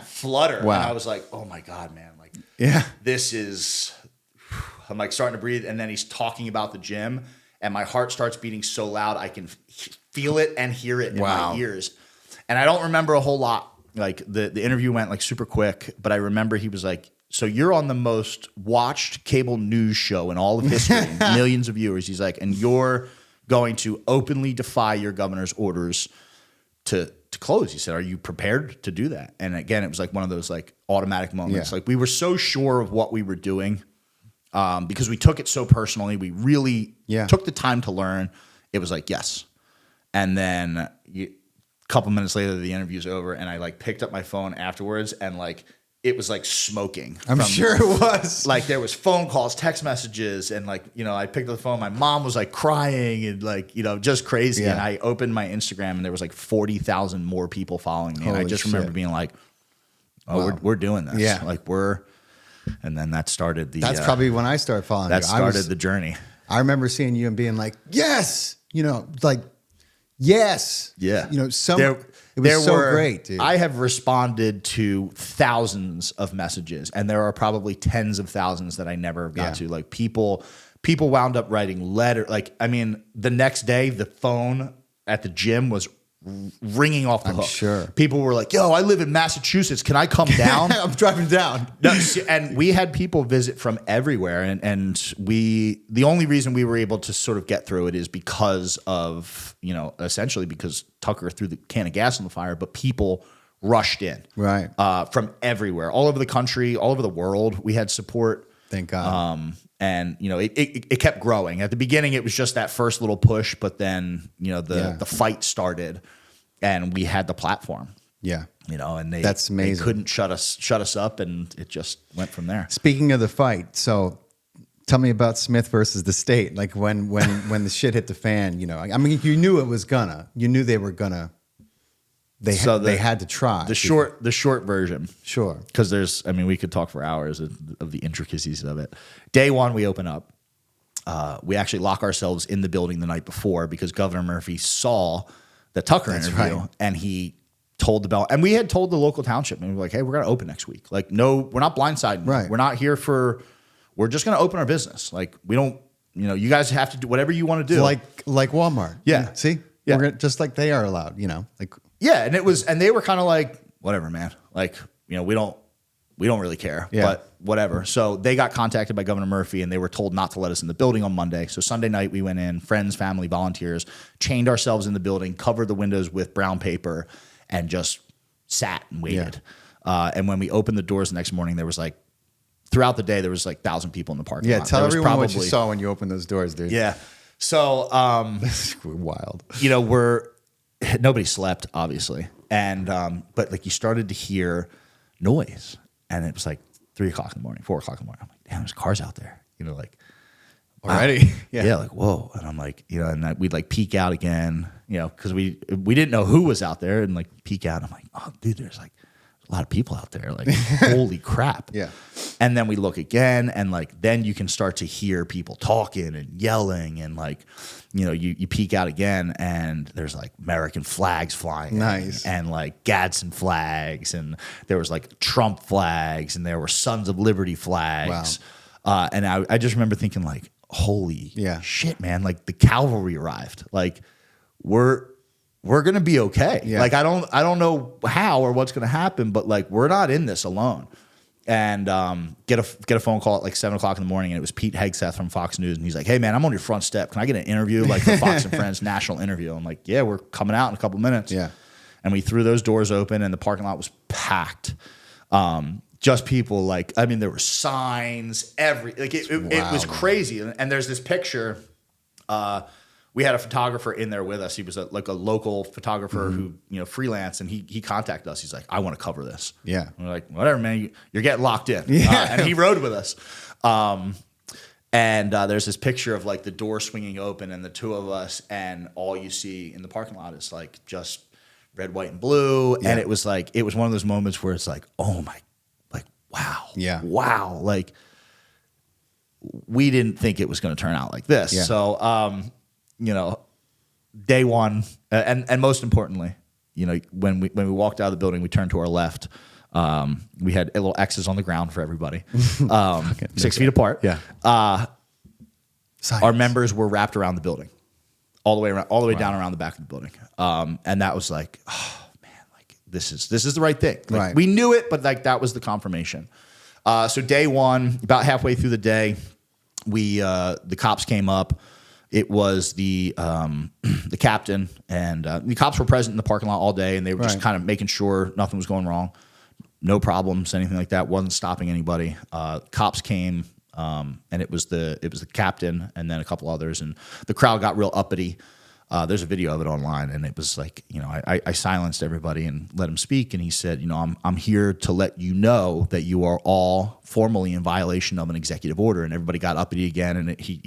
flutter. Wow. And I was like, oh my God, man. Like, this is, I'm like starting to breathe. And then he's talking about the gym, and my heart starts beating so loud I can feel it and hear it in my ears. And I don't remember a whole lot. Like the interview went like super quick, but I remember he was like, so you're on the most watched cable news show in all of history, millions of viewers. He's like, and you're going to openly defy your governor's orders to close. He said, are you prepared to do that? And again, it was like one of those like automatic moments. Like we were so sure of what we were doing because we took it so personally. We really took the time to learn. It was like, yes. And then a couple minutes later, the interview's over, and I like picked up my phone afterwards, and like, it was like smoking. I'm sure it was. Like there was phone calls, text messages, and like, I picked up the phone. My mom was like crying and like, just crazy. And I opened my Instagram, and there was like 40,000 more people following me. Holy and I just remember being like, oh, we're doing this. Yeah. Like and then that started That's probably when I started following you. That started the journey. I remember seeing you and being like, yes, like, yes. Yeah. It was so great, dude. I have responded to thousands of messages, and there are probably tens of thousands that I never got to. Like people wound up writing letter. Like, I mean, the next day, the phone at the gym was ringing off the hook. Sure. People were like, yo, I live in Massachusetts. Can I come down? I'm driving down. No, and we had people visit from everywhere. And the only reason we were able to sort of get through it is because of, essentially because Tucker threw the can of gas on the fire, but people rushed in. Right. From everywhere, all over the country, all over the world. We had support. Thank God. And it kept growing. At the beginning, it was just that first little push, but then the fight started, and we had the platform. Yeah, and that's amazing. They couldn't shut us up, and it just went from there. Speaking of the fight, so tell me about Smith versus the state. Like when the shit hit the fan, I mean, you knew it was you knew they were gonna. They had to try. The short version. Sure. Because we could talk for hours of the intricacies of it. Day one, we open up. We actually lock ourselves in the building the night before because Governor Murphy saw the Tucker interview, and he told the bell. And we had told the local township, and we were like, hey, we're going to open next week. Like, no, we're not blindsiding. Right. We're not here we're just going to open our business. Like, we don't, you guys have to do whatever you want to do. Like Walmart. Yeah. See? Yeah. We're just like they are allowed, like. Yeah, and they were kind of like, whatever, man. Like, we don't really care, but whatever. So they got contacted by Governor Murphy, and they were told not to let us in the building on Monday. So Sunday night we went in, friends, family, volunteers, chained ourselves in the building, covered the windows with brown paper, and just sat and waited. Yeah. And when we opened the doors the next morning, there was like, throughout the day, there was like 1,000 people in the parking lot. Yeah, tell everyone what you saw when you opened those doors, dude. Yeah. So, this is wild. Nobody slept, obviously. And, but like you started to hear noise, and it was like 3 o'clock in the morning, 4 o'clock in the morning. I'm like, damn, there's cars out there, like already. Yeah. Like, whoa. And I'm like, and we'd like peek out again, cause we didn't know who was out there, and like peek out. And I'm like, oh dude, there's like a lot of people out there. Like, holy crap. Yeah. And then we look again, and like, then you can start to hear people talking and yelling, and like, you peek out again, and there's like American flags flying. Nice. And like Gadsden flags, and there was like Trump flags, and there were Sons of Liberty flags. Wow. And I just remember thinking like, holy Yeah. shit, man. Like the cavalry arrived. Like we're going to be okay. Yeah. Like, I don't know how or what's going to happen, but like, we're not in this alone. And get a phone call at like 7:00 in the morning, and it was Pete Hegseth from Fox News, and he's like, "Hey man, I'm on your front step. Can I get an interview, like the Fox and Friends national interview?" I'm like, "Yeah, we're coming out in a couple minutes." Yeah. And we threw those doors open, and the parking lot was packed. Just people like, I mean, there were signs, it was crazy. And there's this picture. We had a photographer in there with us. He was a local photographer who, freelance, and he contacted us. He's like, "I want to cover this." Yeah. And we're like, "Whatever, man, you're getting locked in." Yeah. And he rode with us. And there's this picture of like the door swinging open and the two of us, and all you see in the parking lot is like just red, white, and blue. Yeah. And it was one of those moments where it's like, oh my, like, wow. Yeah. Wow. Like, we didn't think it was going to turn out like this. Yeah. So, day one, and most importantly, when we walked out of the building, we turned to our left. We had little X's on the ground for everybody, 6 feet apart. Yeah. Our members were wrapped around the building, all the way around, all the way down around the back of the building. And that was like, oh man, like this is the right thing. Like, right. We knew it, but like that was the confirmation. So day one, about halfway through the day, the cops came up. It was the captain, and the cops were present in the parking lot all day, and they were just kind of making sure nothing was going wrong, no problems, anything like that. Wasn't stopping anybody. Cops came, and it was the captain, and then a couple others, and the crowd got real uppity. There's a video of it online, and it was like, I silenced everybody and let him speak, and he said, I'm here to let you know that you are all formally in violation of an executive order, and everybody got uppity again, and he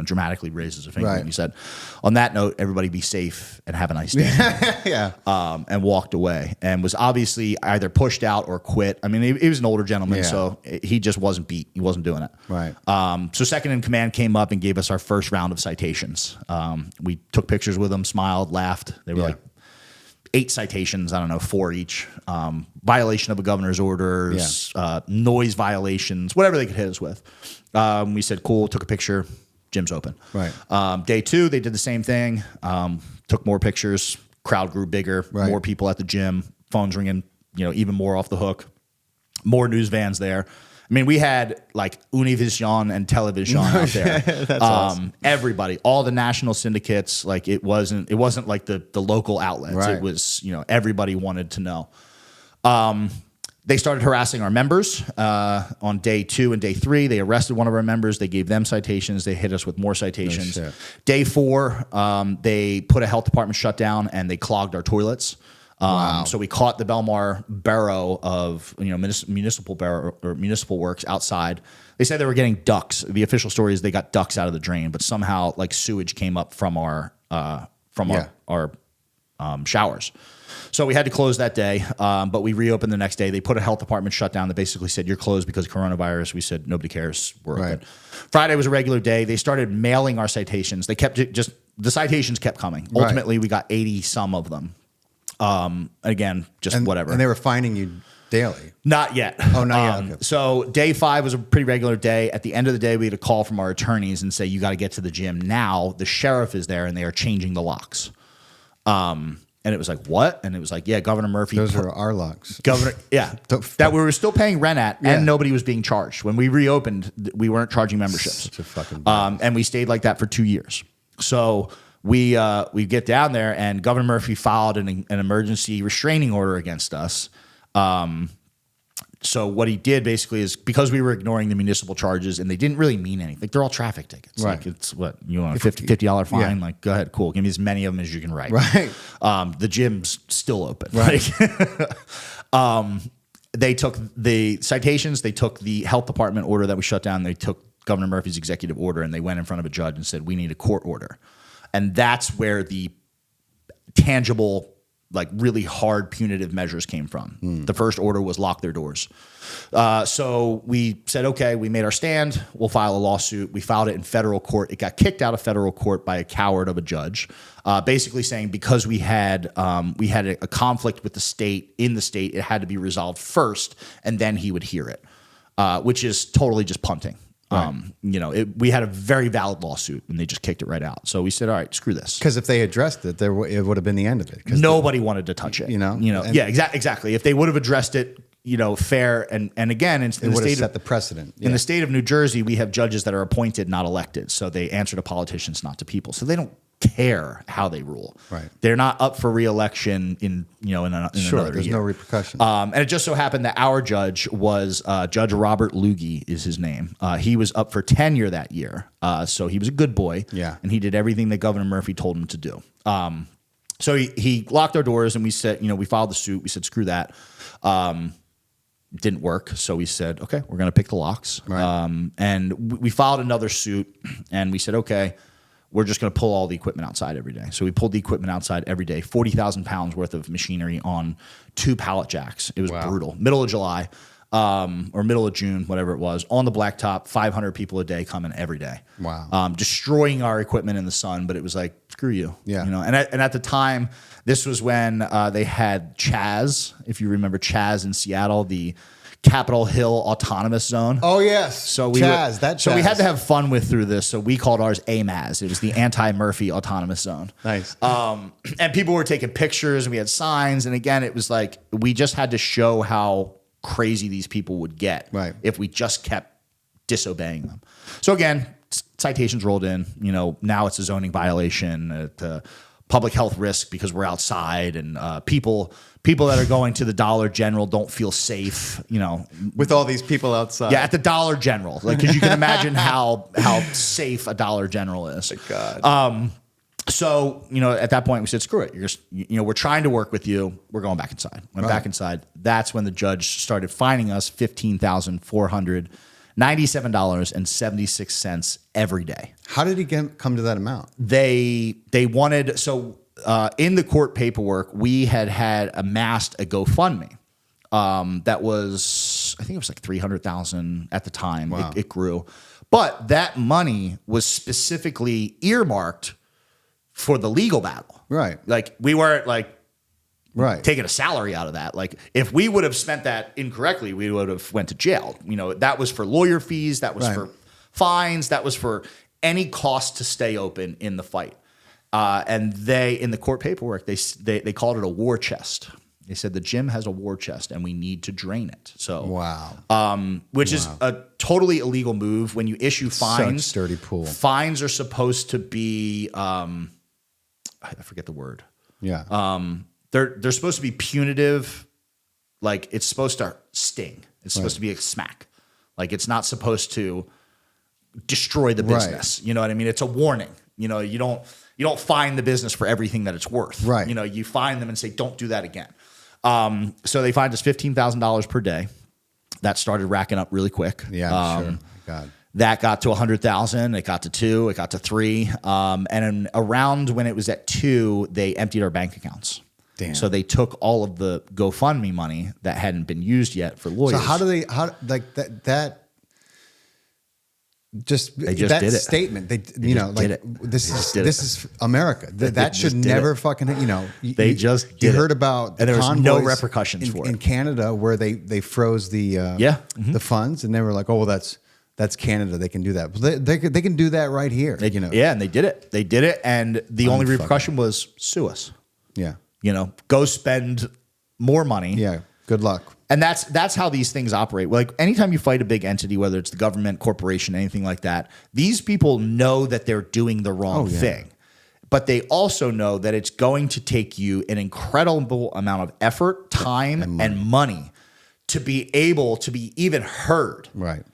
dramatically raises a finger, and he said, on that note, everybody be safe and have a nice day. Yeah. And walked away, and was obviously either pushed out or quit. I mean, he was an older gentleman, so he just wasn't beat. He wasn't doing it. Right. So second in command came up and gave us our first round of citations. We took pictures with them, smiled, laughed. They were like 8 citations, I don't know, 4 each. Violation of a governor's orders, noise violations, whatever they could hit us with. We said, cool, took a picture, gym's open. Right. Day 2, they did the same thing, took more pictures, crowd grew bigger, more people at the gym, phones ringing, even more off the hook, more news vans there. I mean, we had like Univision and Television out there. That's awesome. Everybody, all the national syndicates. Like it wasn't like the local outlets. Right. It was, everybody wanted to know. They started harassing our members on day 2 and day 3. They arrested one of our members. They gave them citations. They hit us with more citations. Oh, shit. Day 4, they put a health department shutdown and they clogged our toilets. So we caught the Belmar Borough of municipal borough or municipal works outside. They said they were getting ducks. The official story is they got ducks out of the drain, but somehow like sewage came up from our showers. So we had to close that day, but we reopened the next day. They put a health department shutdown that basically said you're closed because of coronavirus. We said nobody cares. We're open. Friday was a regular day. They started mailing our citations. They kept the citations kept coming. Ultimately, we got 80 some of them. Again, just whatever. And they were finding you daily? Not yet. Oh, not yet. Okay. So day 5 was a pretty regular day. At the end of the day, we had a call from our attorneys and say, you got to get to the gym now. The sheriff is there and they are changing the locks. And it was like, what? And it was like, yeah, Governor Murphy. Those are our locks. That we were still paying rent at, and nobody was being charged. When we reopened, we weren't charging memberships. Such a fucking and we stayed like that for 2 years. So we get down there, and Governor Murphy filed an emergency restraining order against us. So what he did basically is, because we were ignoring the municipal charges, and they didn't really mean anything. Like, they're all traffic tickets. Right. Like, it's what, you want a $50 fine? Like, go ahead, cool. Give me as many of them as you can write. Right. The gym's still open. Right. Like, they took the citations, they took the health department order that we shut down, they took Governor Murphy's executive order, and they went in front of a judge and said, we need a court order. And that's where the tangible, like really hard punitive measures came from. The first order was lock their doors. So we said, okay, we made our stand. We'll file a lawsuit. We filed it in federal court. It got kicked out of federal court by a coward of a judge, basically saying because we had a conflict with the state, it had to be resolved first, and then he would hear it, which is totally just punting. We had a very valid lawsuit and they just kicked it right out. So we said, all right, screw this. Because if they addressed it, it would have been the end of it. Nobody wanted to touch it. Exactly. If they would have addressed it, fair and again, in the state set the precedent. In the state of New Jersey, we have judges that are appointed, not elected. So they answer to politicians, not to people. So they don't care how they rule. Right. They're not up for re-election in another there's year. No repercussion. And it just so happened that our judge was Judge Robert Lugie is his name. He was up for tenure that year. So he was a good boy. Yeah. And he did everything that Governor Murphy told him to do. So he locked our doors and we said, we filed the suit. We said, screw that. Didn't work. So we said, okay, we're going to pick the locks. Right. And we filed another suit and we said, okay, we're just going to pull all the equipment outside every day. So we pulled the equipment outside every day, 40,000 pounds worth of machinery on 2 pallet jacks. It was brutal. Middle of July or middle of June, whatever it was, on the blacktop, 500 people a day coming every day. Wow. Destroying our equipment in the sun, but it was like, screw you. Yeah. And at the time, this was when they had Chaz, if you remember Chaz in Seattle, the Capitol Hill Autonomous Zone. Oh yes, so we had to have fun through this. So we called ours AMAZ. It was the Anti-Murphy Autonomous Zone. Nice. And people were taking pictures, and we had signs. And again, it was like we just had to show how crazy these people would get if we just kept disobeying them. So again, citations rolled in. Now it's a zoning violation, public health risk because we're outside, and people that are going to the Dollar General don't feel safe, with all these people outside. Yeah, at the Dollar General, because you can imagine how safe a Dollar General is. My God. So at that point we said, screw it. You're just, we're trying to work with you. We're going back inside. Went back inside. That's when the judge started fining us $15,497.76 every day. How did he come to that amount? They wanted in the court paperwork, we had amassed a GoFundMe that was, I think it was like 300,000 at the time. Wow. It grew, but that money was specifically earmarked for the legal battle. Right. Like we weren't taking a salary out of that. Like if we would have spent that incorrectly, we would have went to jail. That was for lawyer fees. That was for fines. That was for any cost to stay open in the fight. And they, in the court paperwork, they called it a war chest. They said the gym has a war chest and we need to drain it. So which is a totally illegal move. When you issue fines, such sturdy pool. Fines are supposed to be, I forget the word. Yeah. They're supposed to be punitive. Like it's supposed to sting. It's supposed to be a smack. Like it's not supposed to destroy the business. You know what I mean? It's a warning. You don't fine the business for everything that it's worth. Right. You fine them and say, don't do that again. So they fined us $15,000 per day. That started racking up really quick. Yeah, sure. God. That got to 100,000. It got to 2. It got to 3. And around when it was at 2, they emptied our bank accounts. Damn. So they took all of the GoFundMe money that hadn't been used yet for lawyers. So that just did it. Statement. This is America. That should did never it. fucking, They just did you it. heard about And there was convoys no repercussions for it. in Canada where they froze the the funds, and they were like, oh, well, that's Canada. They can do that. But they can do that right here. Yeah, and they did it. They did it, and the only repercussion was sue us. Yeah. Go spend more money. Yeah. Good luck. And that's how these things operate. Like anytime you fight a big entity, whether it's the government, corporation, anything like that, these people know that they're doing the wrong thing. But they also know that it's going to take you an incredible amount of effort, time, and money to be able to be even heard. Right.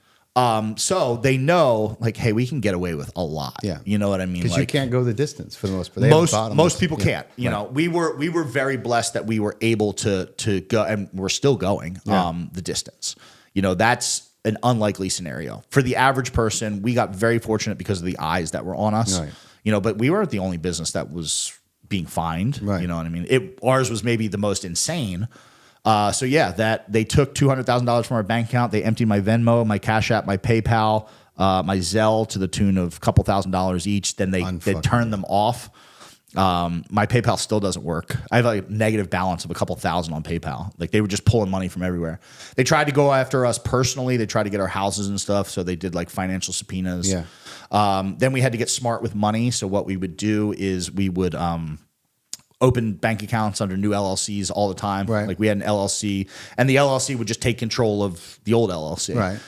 So they know, like, hey, we can get away with a lot. Yeah. You know what I mean? Because you can't go the distance for the most part. Most people can't. You know, we were very blessed that we were able to go, and we're still going the distance. That's an unlikely scenario. For the average person, we got very fortunate because of the eyes that were on us. Right. But we weren't the only business that was being fined. Right. You know what I mean? Ours was maybe the most insane. That they took $200,000 from our bank account. They emptied my Venmo, my Cash App, my PayPal, my Zelle to the tune of a couple $1,000s each. Then they turned them off. My PayPal still doesn't work. I have like a negative balance of a couple thousand on PayPal. Like they were just pulling money from everywhere. They tried to go after us personally. They tried to get our houses and stuff. So they did like financial subpoenas. Yeah. Then we had to get smart with money. So what we would do is we would open bank accounts under new LLCs all the time. Right. Like we had an LLC, and the LLC would just take control of the old LLC. Right.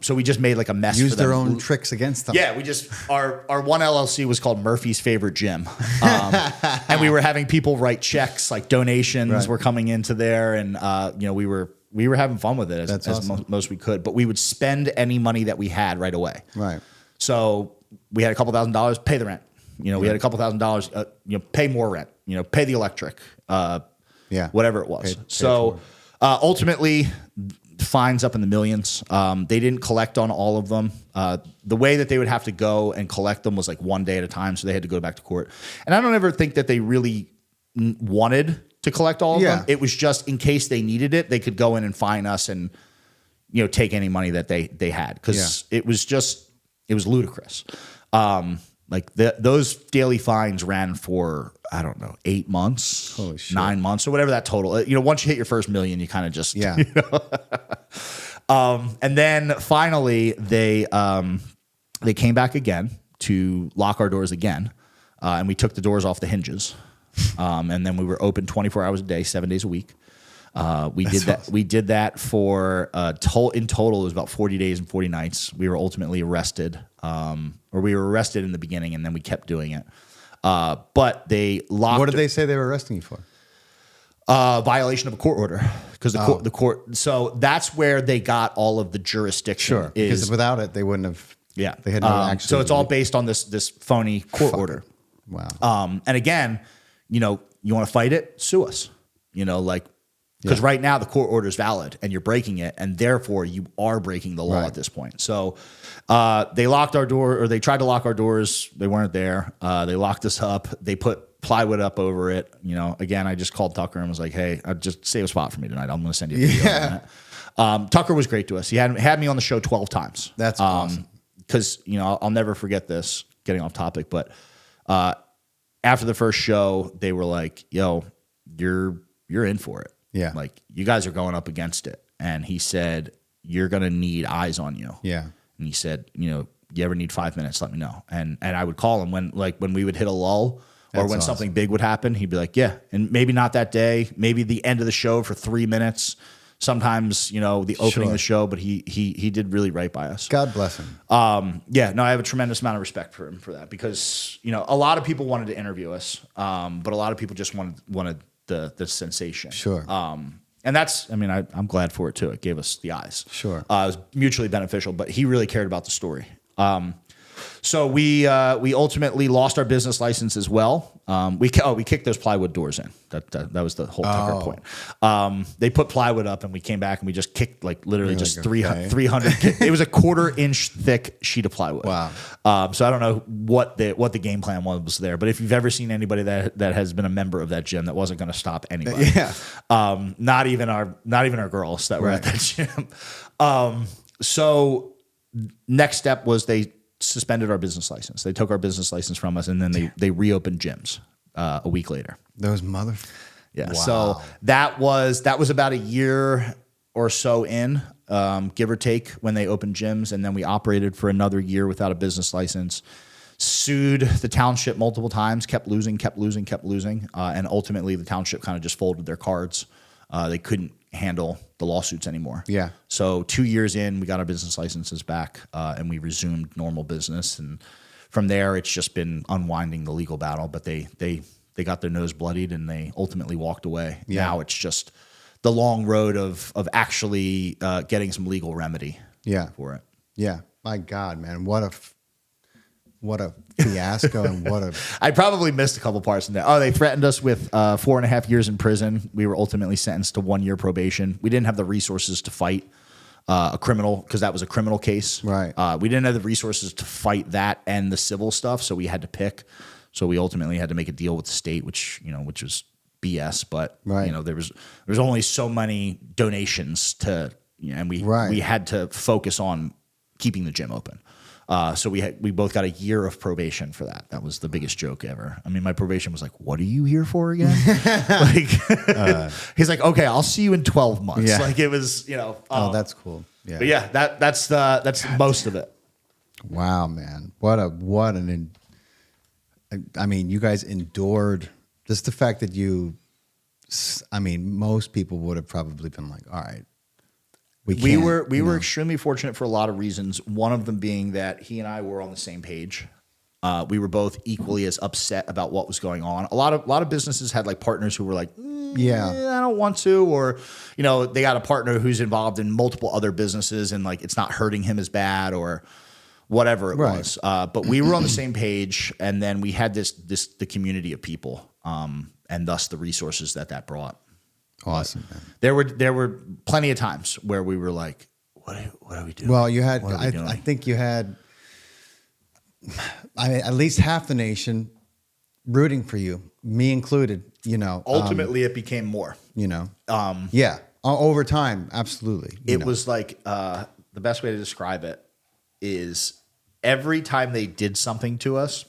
So we just made like a mess. Use for them. their own tricks against them. Yeah, we just our one LLC was called Murphy's Favorite Gym, and we were having people write checks, like donations were coming into there, and we were having fun with it as awesome. most we could. But we would spend any money that we had right away. Right. So we had a couple $1,000s, pay the rent. We had a couple $1,000, pay more rent. Pay the electric. Whatever it was. So ultimately, fines up in the millions. They didn't collect on all of them. The way that they would have to go and collect them was like one day at a time, so they had to go back to court. And I don't ever think that they really wanted to collect all of them. It was just in case they needed it, they could go in and fine us and take any money that they had, because it was ludicrous. Those daily fines ran for, I don't know, 8 months, 9 months, or whatever that total. Once you hit your first million, you kind of just and then finally they came back again to lock our doors again, and we took the doors off the hinges, and then we were open 24 hours a day, 7 days a week. We did that for in total it was about 40 days and 40 nights. We were ultimately arrested, or we were arrested in the beginning, and then we kept doing it. But they locked. What did they say they were arresting you for? Violation of a court order, because the court. So that's where they got all of the jurisdiction. Sure, because without it, they wouldn't have. Yeah, they had no action. So it's all based on this phony court order. Wow. And again, you want to fight it, sue us. Because right now the court order is valid and you're breaking it, and therefore you are breaking the law at this point. So they locked our door, or they tried to lock our doors. They weren't there. They locked us up. They put plywood up over it. Again, I just called Tucker and was like, "Hey, just save a spot for me tonight. I'm going to send you a video." Yeah. Tucker was great to us. He had me on the show 12 times. That's awesome. Because I'll never forget this. Getting off topic, but after the first show, they were like, "Yo, you're in for it." Yeah. Like, you guys are going up against it. And he said, you're going to need eyes on you. Yeah. And he said, you ever need 5 minutes, let me know. And I would call him when we would hit a lull, or when something big would happen, he'd be like, yeah. And maybe not that day, maybe the end of the show for 3 minutes. Sometimes, the opening of the show, but he did really right by us. God bless him. I have a tremendous amount of respect for him for that, because, a lot of people wanted to interview us. But a lot of people just wanted the sensation. Sure. And that's, I'm glad for it too. It gave us the eyes. Sure. It was mutually beneficial, but he really cared about the story. So we ultimately lost our business license as well. We kicked those plywood doors in. That was the whole Tucker point. They put plywood up, and we came back and we just kicked literally just 300. It was a 1/4 inch thick sheet of plywood. Wow. So I don't know what the game plan was there, but if you've ever seen anybody that has been a member of that gym, that wasn't going to stop anybody. Yeah. Not even our girls that were at that gym. So next step was they suspended our business license. They took our business license from us, and then they reopened gyms a week later. Those mother. Yeah. Wow. So that was about a year or so in, give or take, when they opened gyms, and then we operated for another year without a business license. Sued the township multiple times, kept losing, and ultimately the township kind of just folded their cards. They couldn't handle the lawsuits anymore. Yeah. So 2 years in, we got our business licenses back, and we resumed normal business. And from there, it's just been unwinding the legal battle. But they got their nose bloodied, and they ultimately walked away. Yeah. Now it's just the long road of actually getting some legal remedy. For it. Yeah. My God, man, what a fiasco, and what a. I probably missed a couple parts in there. Oh, they threatened us with 4.5 years in prison. We were ultimately sentenced to 1 year probation. We didn't have the resources to fight a criminal, because that was a criminal case. Right. We didn't have the resources to fight that and the civil stuff, so we had to pick. So we ultimately had to make a deal with the state, which was BS. But there was only so many donations to, and we had to focus on keeping the gym open. So we both got a year of probation for that. That was the biggest joke ever. I mean, my probation was like, "What are you here for again?" Like, he's like, "Okay, I'll see you in 12 months." Yeah. Like it was, Oh, that's cool. Yeah. But yeah, that's most of it. Wow, man. I mean, you guys endured just the fact that most people would have probably been like, all right, we were extremely fortunate for a lot of reasons. One of them being that he and I were on the same page. We were both equally as upset about what was going on. A lot of businesses had like partners who were like, I don't want to, or they got a partner who's involved in multiple other businesses and like it's not hurting him as bad or whatever it was. But we were on the same page, and then we had the community of people, and thus the resources that brought. Awesome, man. There were plenty of times where we were like, what are we doing? Well, you had, I think you had at least half the nation rooting for you, me included, Ultimately, it became more. Over time, absolutely. It was like, the best way to describe it is every time they did something to us,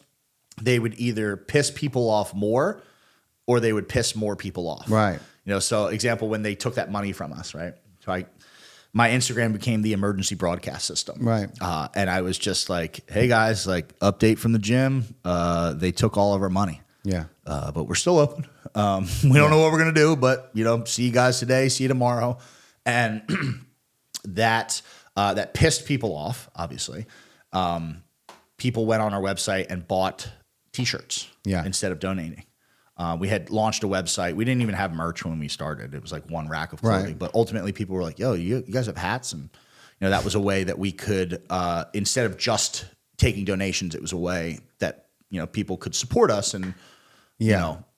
they would either piss people off more or they would piss more people off. Right. So example, when they took that money from us, right? So my Instagram became the emergency broadcast system. Right. And I was just like, hey guys, like update from the gym. They took all of our money. Yeah. But we're still open. We don't know what we're going to do, but see you guys today, see you tomorrow. And that pissed people off, obviously. People went on our website and bought t-shirts instead of donating. We had launched a website. We didn't even have merch when we started. It was like one rack of clothing. Right. But ultimately, people were like, yo, you guys have hats? And that was a way that we could, instead of just taking donations, it was a way that, people could support us. And,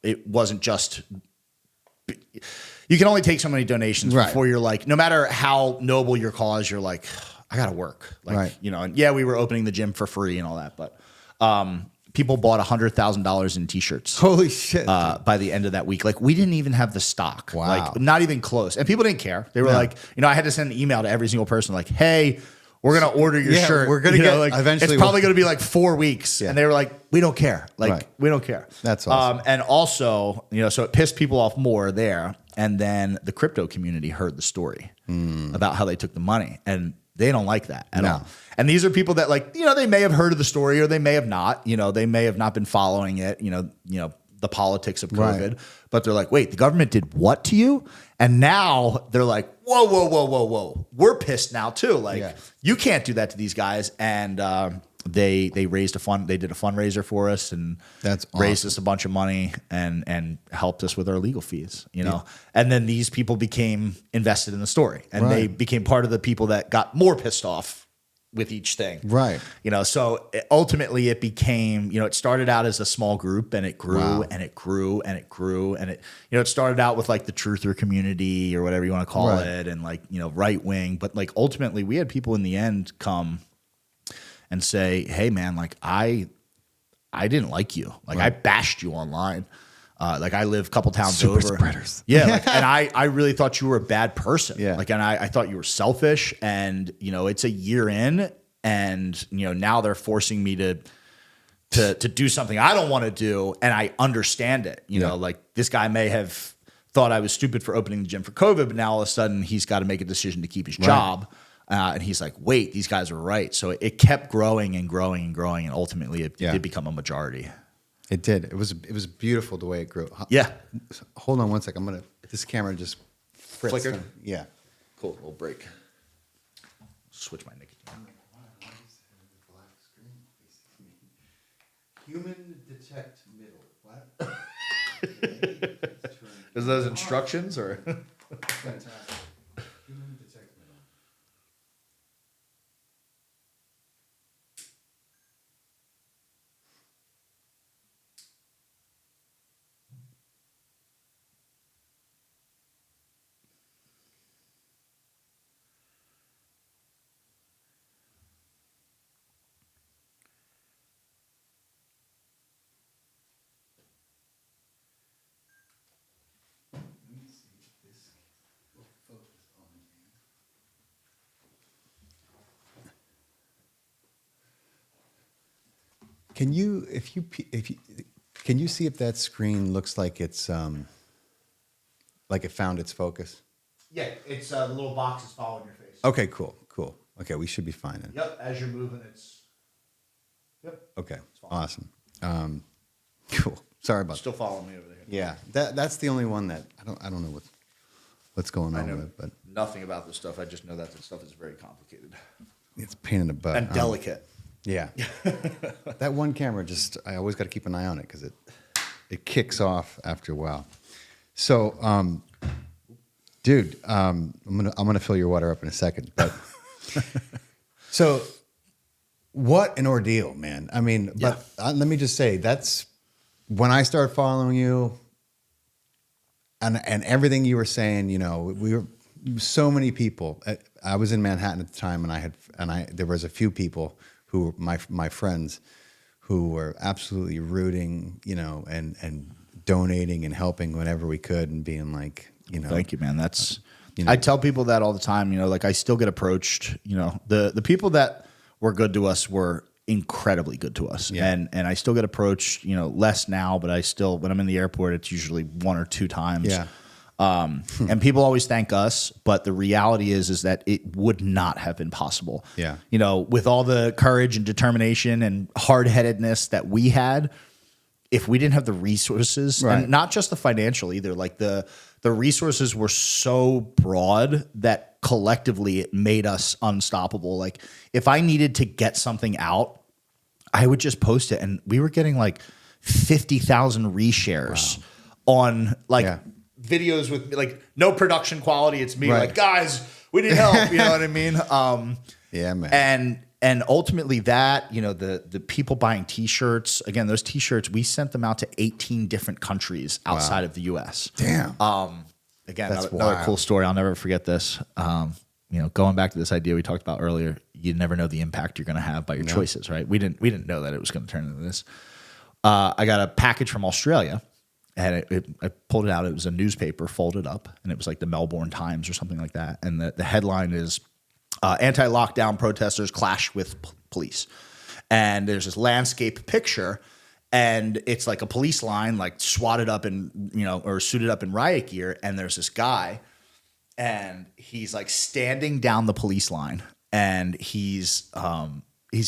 it wasn't just – you can only take so many donations before you're like – no matter how noble your cause, you're like, I got to work. Like, and we were opening the gym for free and all that. But people bought $100,000 in t-shirts. Holy shit. By the end of that week. Like we didn't even have the stock. Wow. Like not even close. And people didn't care. They were like, I had to send an email to every single person like, hey, we're going to order your shirt. We're going to get eventually. It's probably going to be like 4 weeks. Yeah. And they were like, we don't care. Like we don't care. That's awesome. And also, so it pissed people off more there. And then the crypto community heard the story about how they took the money. And they don't like that at all. And these are people that like, they may have heard of the story or they may have not, they may have not been following it, the politics of COVID, but they're like, wait, the government did what to you? And now they're like, whoa. We're pissed now too. Like you can't do that to these guys. And, they raised a fund. They did a fundraiser for us and that's raised us a bunch of money and helped us with our legal fees, and then these people became invested in the story and they became part of the people that got more pissed off with each thing. Right. So ultimately it became, it started out as a small group and it grew and it grew and it grew. And it started out with like the truther community or whatever you want to call it. And like, right wing, but like ultimately we had people in the end come and say, hey man, like I didn't like you. Like I bashed you online. Like I live a couple towns Super over. spreaders. Yeah. Like, and I really thought you were a bad person. Yeah. Like, and I thought you were selfish and, it's a year in and, now they're forcing me to do something I don't want to do. And I understand it, like this guy may have thought I was stupid for opening the gym for COVID, but now all of a sudden he's got to make a decision to keep his job. And he's like, wait, these guys are right. So it kept growing and growing and growing. And ultimately it did become a majority. It did. It was beautiful the way it grew. Yeah. Hold on one second. This camera just flickered. Yeah. Cool. Little break. Switch my nicotine. Human detect middle. What? Is those instructions or? Fantastic. Human detect middle. Can you can you see if that screen looks like it's like it found its focus? Yeah, it's the little box is following your face. Okay, cool. Okay, we should be fine then. Yep, as you're moving, it's. Yep. Okay, awesome. Cool. Sorry about Still following me over there. Yeah, that's the only one that I don't know what's going on with it, but Nothing about this stuff. I just know that this stuff is very complicated it's a pain in the butt. and delicate. Yeah. That one camera I always got to keep an eye on it because it kicks off after a while. So, dude, I'm gonna fill your water up in a second, but so what an ordeal, man. I mean, but let me just say that's when I started following you and everything you were saying, you know, we were so many people. I was in Manhattan at the time and there was a few people who were my friends who were absolutely rooting, you know, and donating and helping whenever we could and being like, you know. Thank you, man. That's, you know, I tell people that all the time, you know, like I still get approached, you know, the people that were good to us were incredibly good to us. Yeah. And I still get approached, you know, less now, but I still, when I'm in the airport, it's usually 1 or 2 times. Yeah. And people always thank us, but the reality is that it would not have been possible. Yeah. You know, with all the courage and determination and hard-headedness that we had, if we didn't have the resources, Right. and not just the financial either, like the resources were so broad that collectively it made us unstoppable. Like if I needed to get something out, I would just post it, and we were getting like 50,000 reshares on like videos with like no production quality. It's me like, guys, we need help. You know what I mean? Yeah, man. And ultimately that, you know, the people buying T-shirts, again, those T-shirts, we sent them out to 18 different countries outside of the U.S. Damn. Again, That's another cool story. I'll never forget this. You know, going back to this idea we talked about earlier, you never know the impact you're going to have by your choices, right? We didn't know that it was going to turn into this. I got a package from Australia, and I pulled it out. It was a newspaper folded up, and it was like the Melbourne Times or something like that. And the headline is anti-lockdown protesters clash with police. And there's this landscape picture, and it's like a police line, like swatted up in, you know, or suited up in riot gear. And there's this guy, and he's like standing down the police line, and he's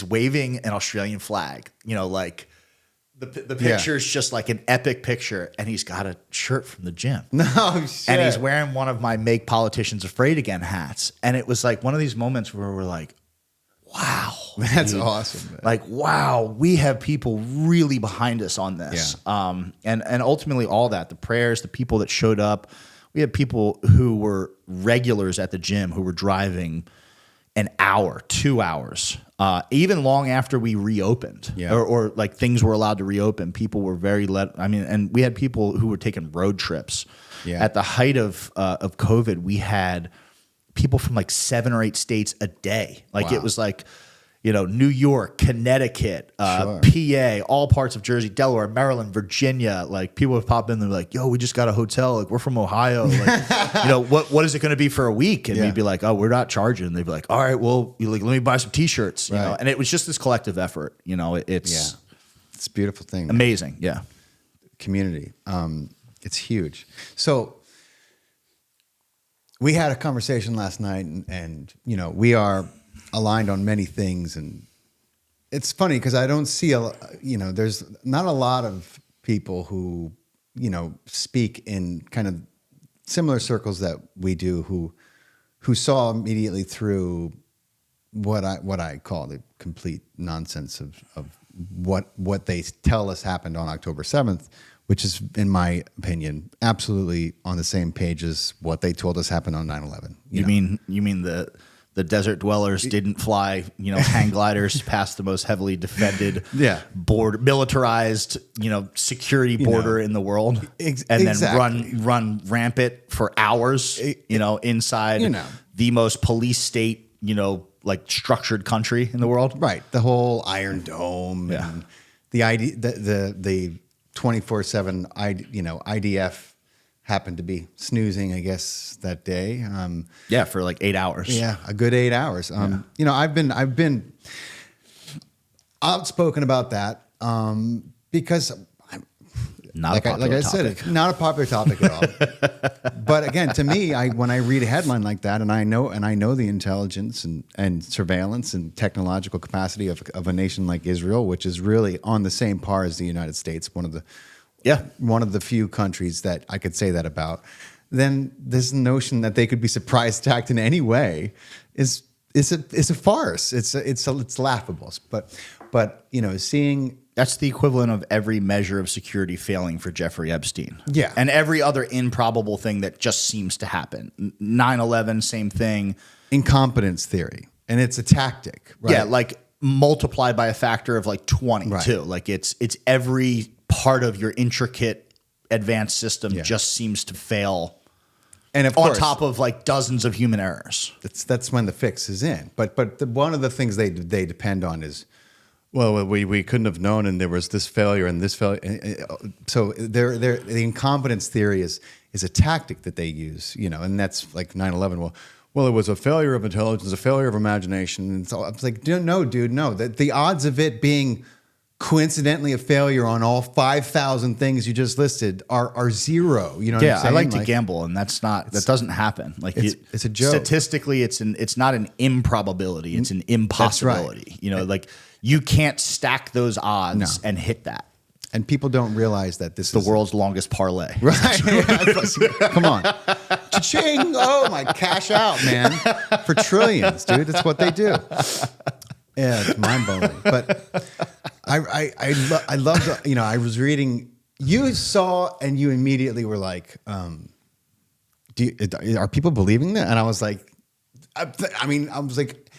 waving an Australian flag, you know, like the picture is just like an epic picture, and he's got a shirt from the gym. No shit. And he's wearing one of my Make Politicians Afraid Again hats. And it was like one of these moments where we're like, wow. That's awesome, man. Like, wow, we have people really behind us on this. Yeah. And ultimately all that, the prayers, the people that showed up, we had people who were regulars at the gym who were driving an hour, 2 hours, even long after we reopened, or like things were allowed to reopen. People were and we had people who were taking road trips. Yeah. At the height of COVID, we had people from like 7 or 8 states a day. Like it was like, you know, New York, Connecticut, PA, all parts of Jersey, Delaware, Maryland, Virginia. Like people would pop in, they're like, yo, we just got a hotel. Like we're from Ohio. Like, you know, what is it going to be for a week? And we'd be like, oh, we're not charging. And they'd be like, all right, well, let me buy some T-shirts. You know? And it was just this collective effort. You know, it's a beautiful thing. Amazing. Yeah. Community. It's huge. So we had a conversation last night, and you know, we are aligned on many things, and it's funny because I don't see there's not a lot of people who, you know, speak in kind of similar circles that we do who saw immediately through what I call the complete nonsense of what they tell us happened on October 7th, which is, in my opinion, absolutely on the same page as what they told us happened on 9/11. You mean the desert dwellers didn't fly, you know, hang gliders past the most heavily defended, militarized, you know, security border in the world, and then run rampant for hours, you know, inside the most police state, you know, like structured country in the world. Right. The whole Iron Dome and the 24/7 IDF happened to be snoozing, I guess, that day. For like 8 hours. Yeah, a good 8 hours. You know, I've been outspoken about that Because Not like a I popular said, topic. it's not a popular topic at all. But again, to me, when I read a headline like that, and I know the intelligence and surveillance and technological capacity of a nation like Israel, which is really on the same par as the United States, one of the few countries that I could say that about. Then this notion that they could be surprise attacked in any way is a farce. It's laughable. But seeing. That's the equivalent of every measure of security failing for Jeffrey Epstein. Yeah. And every other improbable thing that just seems to happen. 9/11, same thing. Incompetence theory. And it's a tactic, right? Yeah, like multiplied by a factor of like 20 Right. too. Like it's every part of your intricate advanced system just seems to fail. And of on course, top of like dozens of human errors. that's when the fix is in. But one of the things they depend on is, well, we couldn't have known, and there was this failure and this failure. So the incompetence theory is a tactic that they use, and that's like 9/11. Well, it was a failure of intelligence, a failure of imagination. And so I was like, no, dude, no. The odds of it being coincidentally a failure on all 5,000 things you just listed are zero. You know what I'm saying? I like to gamble, and that doesn't happen. Like it's a joke. Statistically, it's not an improbability; it's an impossibility. Right. Like you can't stack those odds and hit that. And people don't realize that this The is world's longest parlay. right. Come on, cha-ching! Oh my, cash out, man, for trillions, dude. That's what they do. Yeah, it's mind blowing. But I loved. I was reading. You saw and you immediately were like, "Are people believing that?" And I was like, I was like,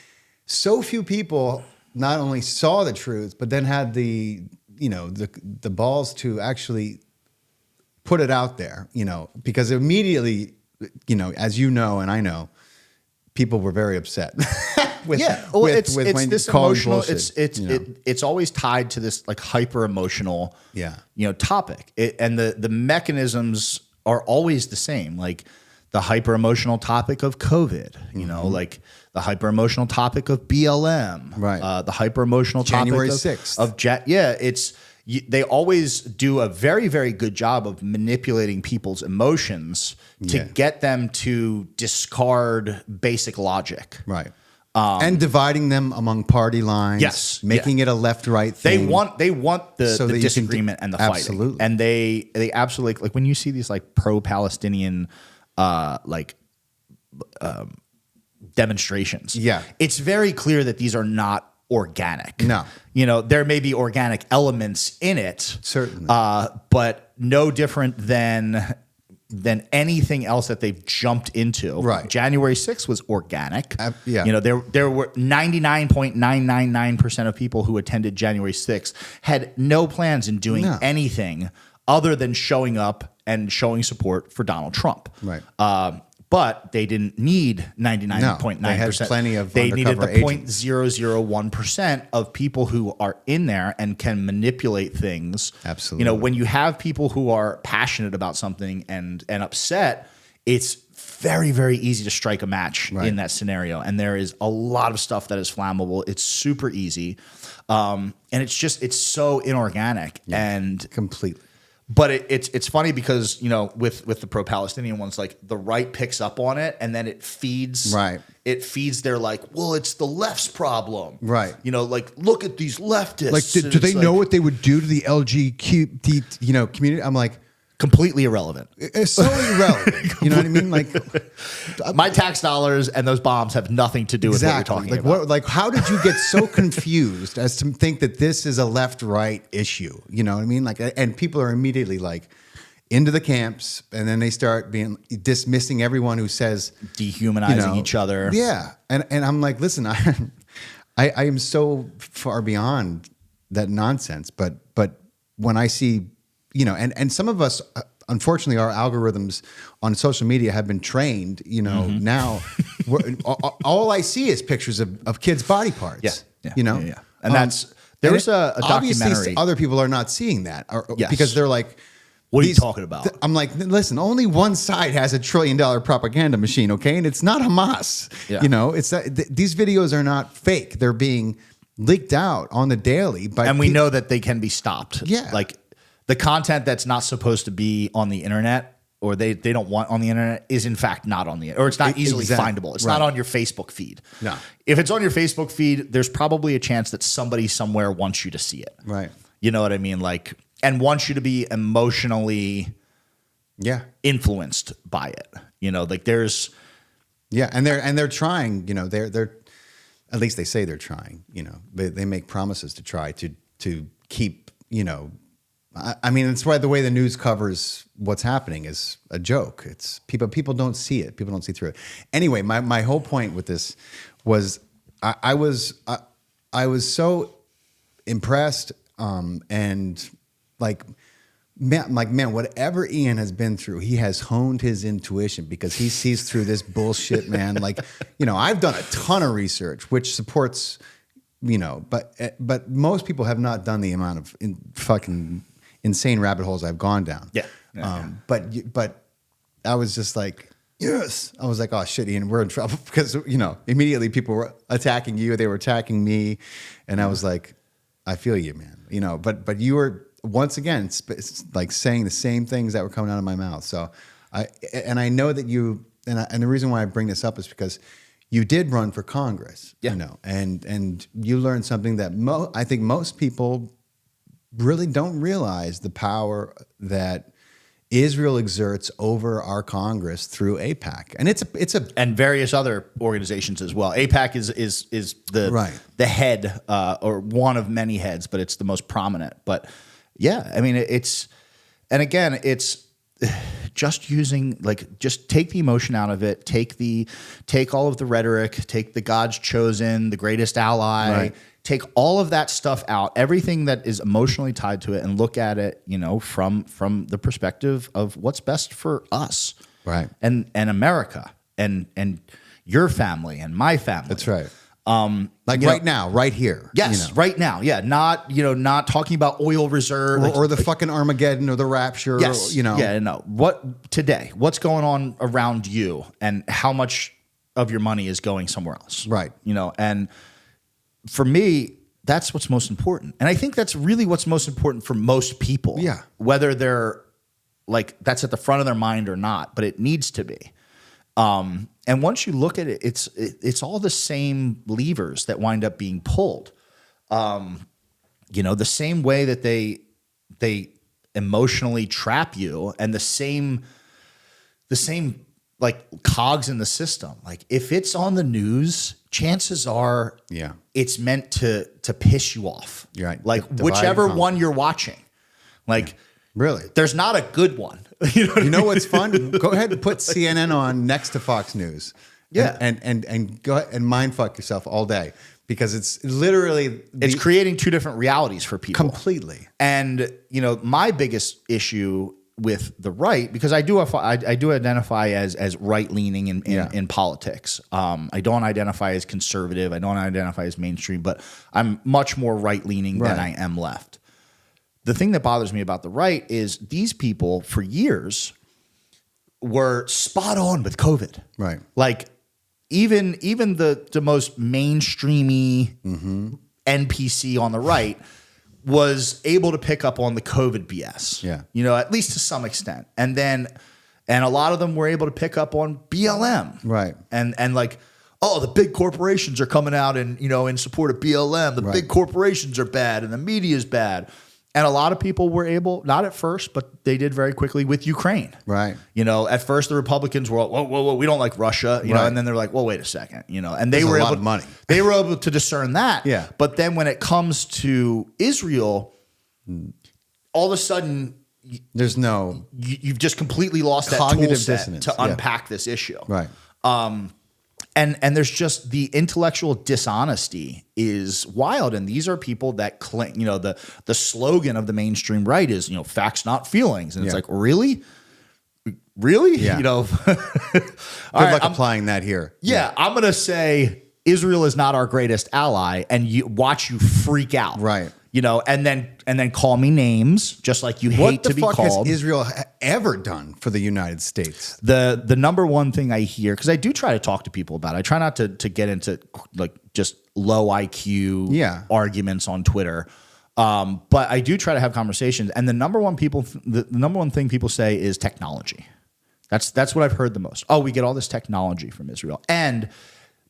so few people not only saw the truth, but then had the balls to actually put it out there. Because immediately, as you know and I know, people were very upset. It's this emotional. Bullshit, It's always tied to this like hyper emotional, topic. And the mechanisms are always the same. Like the hyper emotional topic of COVID, like the hyper emotional topic of BLM, right? The hyper emotional topic January 6th of they always do a very, very good job of manipulating people's emotions to get them to discard basic logic. Right. And dividing them among party lines. Yes. Making it a left-right thing. They want the disagreement and the fighting. Absolutely. And they absolutely, like when you see these like pro-Palestinian demonstrations. Yeah. It's very clear that these are not organic. No. There may be organic elements in it. Certainly. But no different than anything else that they've jumped into. Right. January 6th was organic. Yeah. There were 99.999% of people who attended January 6th had no plans in doing anything other than showing up and showing support for Donald Trump. Right. But they didn't need 99.9%. They had plenty of They needed the undercover agents. 0.001% of people who are in there and can manipulate things. Absolutely. When you have people who are passionate about something and upset, it's very, very easy to strike a match in that scenario. And there is a lot of stuff that is flammable. It's super easy. And it's so inorganic and completely. But it's funny because with the pro-Palestinian ones, like the right picks up on it and then it feeds their like, well, it's the left's problem, right? Like look at these leftists. Like, do they know what they would do to the LGBT community? I'm like, completely irrelevant. It's so irrelevant. You know what I mean? Like my tax dollars and those bombs have nothing to do with what you're talking about. How did you get so confused as to think that this is a left-right issue? You know what I mean? Like, and people are immediately like into the camps, and then they start dismissing everyone who says dehumanizing each other. Yeah, and I'm like, listen, I am so far beyond that nonsense. But when I see. And some of us, unfortunately, our algorithms on social media have been trained, now all I see is pictures of kids' body parts. Yeah. And there was a documentary. Obviously, other people are not seeing that because they're like, what are you talking about? I'm like, listen, only one side has $1 trillion propaganda machine, okay? And it's not Hamas. Yeah. It's that these videos are not fake. They're being leaked out on the daily. And we know that they can be stopped. Yeah. Like the content that's not supposed to be on the internet or they don't want on the internet is in fact not on the, or it's not easily findable. It's not on your Facebook feed. No. If it's on your Facebook feed, there's probably a chance that somebody somewhere wants you to see it. Right. You know what I mean? Like, and wants you to be emotionally influenced by it. You know, like there's. Yeah. And they're trying, you know, they're, at least they say they're trying, you know, they make promises to try to keep, you know, I mean, it's why the way the news covers what's happening is a joke. It's people don't see it. People don't see through it. Anyway, my whole point with this was I was so impressed and like man, whatever Ian has been through, he has honed his intuition because he sees through this bullshit, man. Like, you know, I've done a ton of research which supports, you know, but most people have not done the amount of fucking insane rabbit holes I've gone down. Yeah. But I was just like, yes. I was like, oh shit, Ian, we're in trouble because, you know, immediately people were attacking you. They were attacking me. And I was like, I feel you, man. You know, but you were once again like saying the same things that were coming out of my mouth. So I know that you, and the reason why I bring this up is because you did run for Congress, you know, and you learned something that I think most people really don't realize the power that Israel exerts over our Congress through AIPAC, and it's a and various other organizations as well. AIPAC is the head or one of many heads, but it's the most prominent. But yeah, I mean it's just using just take the emotion out of it, take all of the rhetoric, take the God's chosen, the greatest ally. Right. Take all of that stuff out, everything that is emotionally tied to it, and look at it, you know, from the perspective of what's best for us, right? And America, and your family and my family. That's right. Right now, right here. Yes, you know. Right now. Yeah, not talking about oil reserve or the fucking Armageddon or the rapture. Yes, or, you know. Yeah, no. What's going on around you, and how much of your money is going somewhere else, right? You know, and. For me, that's what's most important. And I think that's really what's most important for most people. Yeah. Whether they're like, that's at the front of their mind or not, but it needs to be. And once you look at it, it's all the same levers that wind up being pulled. You know, the same way that they emotionally trap you, and the same like cogs in the system. Like if it's on the news, chances are it's meant to piss you off. You're right. Like whichever one you're watching. Like really, there's not a good one. You know what's fun? Go ahead and put CNN on next to Fox News. Yeah. And go ahead and mind fuck yourself all day. Because it's literally it's creating two different realities for people. Completely. And you know, my biggest issue with the right, because I do identify as right leaning in politics. I don't identify as conservative. I don't identify as mainstream, but I'm much more right leaning than I am left. The thing that bothers me about the right is these people for years were spot on with COVID. Right. Like even the most mainstreamy NPC on the right was able to pick up on the COVID BS. Yeah. You know, at least to some extent. And a lot of them were able to pick up on BLM. Right. And like, oh, the big corporations are coming out and, you know, in support of BLM. The big corporations are bad and the media is bad. And a lot of people were able, not at first, but they did very quickly with Ukraine. Right. You know, at first the Republicans were, whoa, we don't like Russia, you know, and then they're like, well, wait a second, you know, and they were able, money. They were able to discern that. Yeah. But then when it comes to Israel, all of a sudden, there's no, you've just completely lost that tool set to unpack this issue. Right. And there's just the intellectual dishonesty is wild. And these are people that claim, you know, the slogan of the mainstream right is, you know, facts, not feelings. And it's like, really? Yeah. You know, good luck applying that here. Yeah. I'm going to say Israel is not our greatest ally and watch you freak out. Right. You know, and then call me names, just like you hate to be What the fuck called. has Israel ever done for the United States? The number one thing I hear, because I do try to talk to people about it. I try not to get into like just low IQ arguments on Twitter. But I do try to have conversations. And the number one thing people say is technology. That's what I've heard the most. Oh, we get all this technology from Israel. And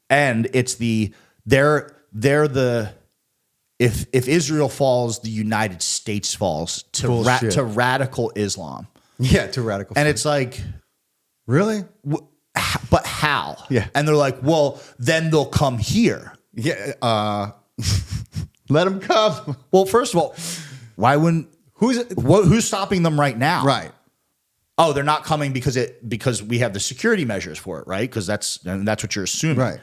it's they're the if Israel falls, the United States falls to radical Islam. Yeah, to radical. And it's like, really? But how? Yeah. And they're like, well, then they'll come here. Yeah. Let them come. Well, first of all, why wouldn't who's stopping them right now? Right. Oh, they're not coming because we have the security measures for it, right? Because that's what you're assuming. Right.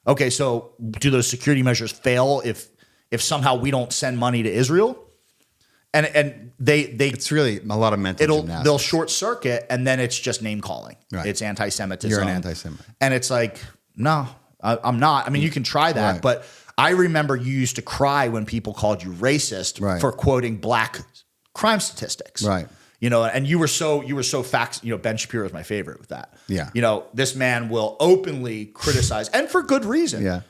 Okay, so do those security measures fail if somehow we don't send money to Israel? And they it's really a lot of mental gymnastics. They'll short circuit, and then it's just name calling. Right. It's anti-Semitism. You're an anti-Semite. And it's like, no, I'm not. I mean, you can try that, Right. but I remember you used to cry when people called you racist for quoting black crime statistics. Right. You know, and you were so facts. You know, Ben Shapiro is my favorite with that. Yeah. You know, this man will openly criticize, and for good reason. Yeah.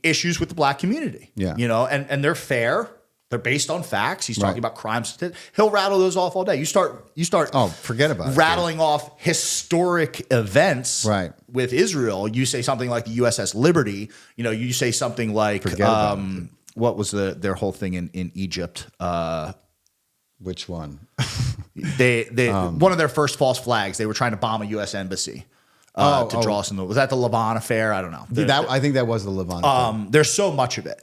Issues with the black community. Yeah. You know, and they're fair. They're based on facts. He's talking about crime statistics. He'll rattle those off all day. You start. Oh, forget about rattling off historic events. Right. With Israel, you say something like the USS Liberty. You know, you say something like what was their whole thing in Egypt? Which one? They one of their first false flags. They were trying to bomb a U.S. embassy to draw us in the. Was that the Levant affair? I don't know. I think that was the Levant affair. There's so much of it.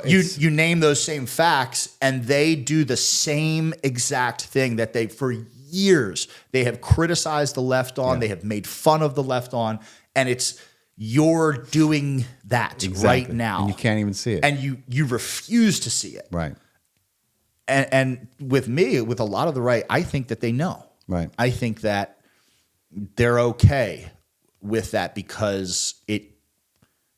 You name those same facts, and they do the same exact thing that they for years they have criticized the left on. They have made fun of the left on, and it's you're doing that right now, and you can't even see it, and you refuse to see it, right? And with me, with a lot of the right, I think that they know. Right. I think that they're okay with that because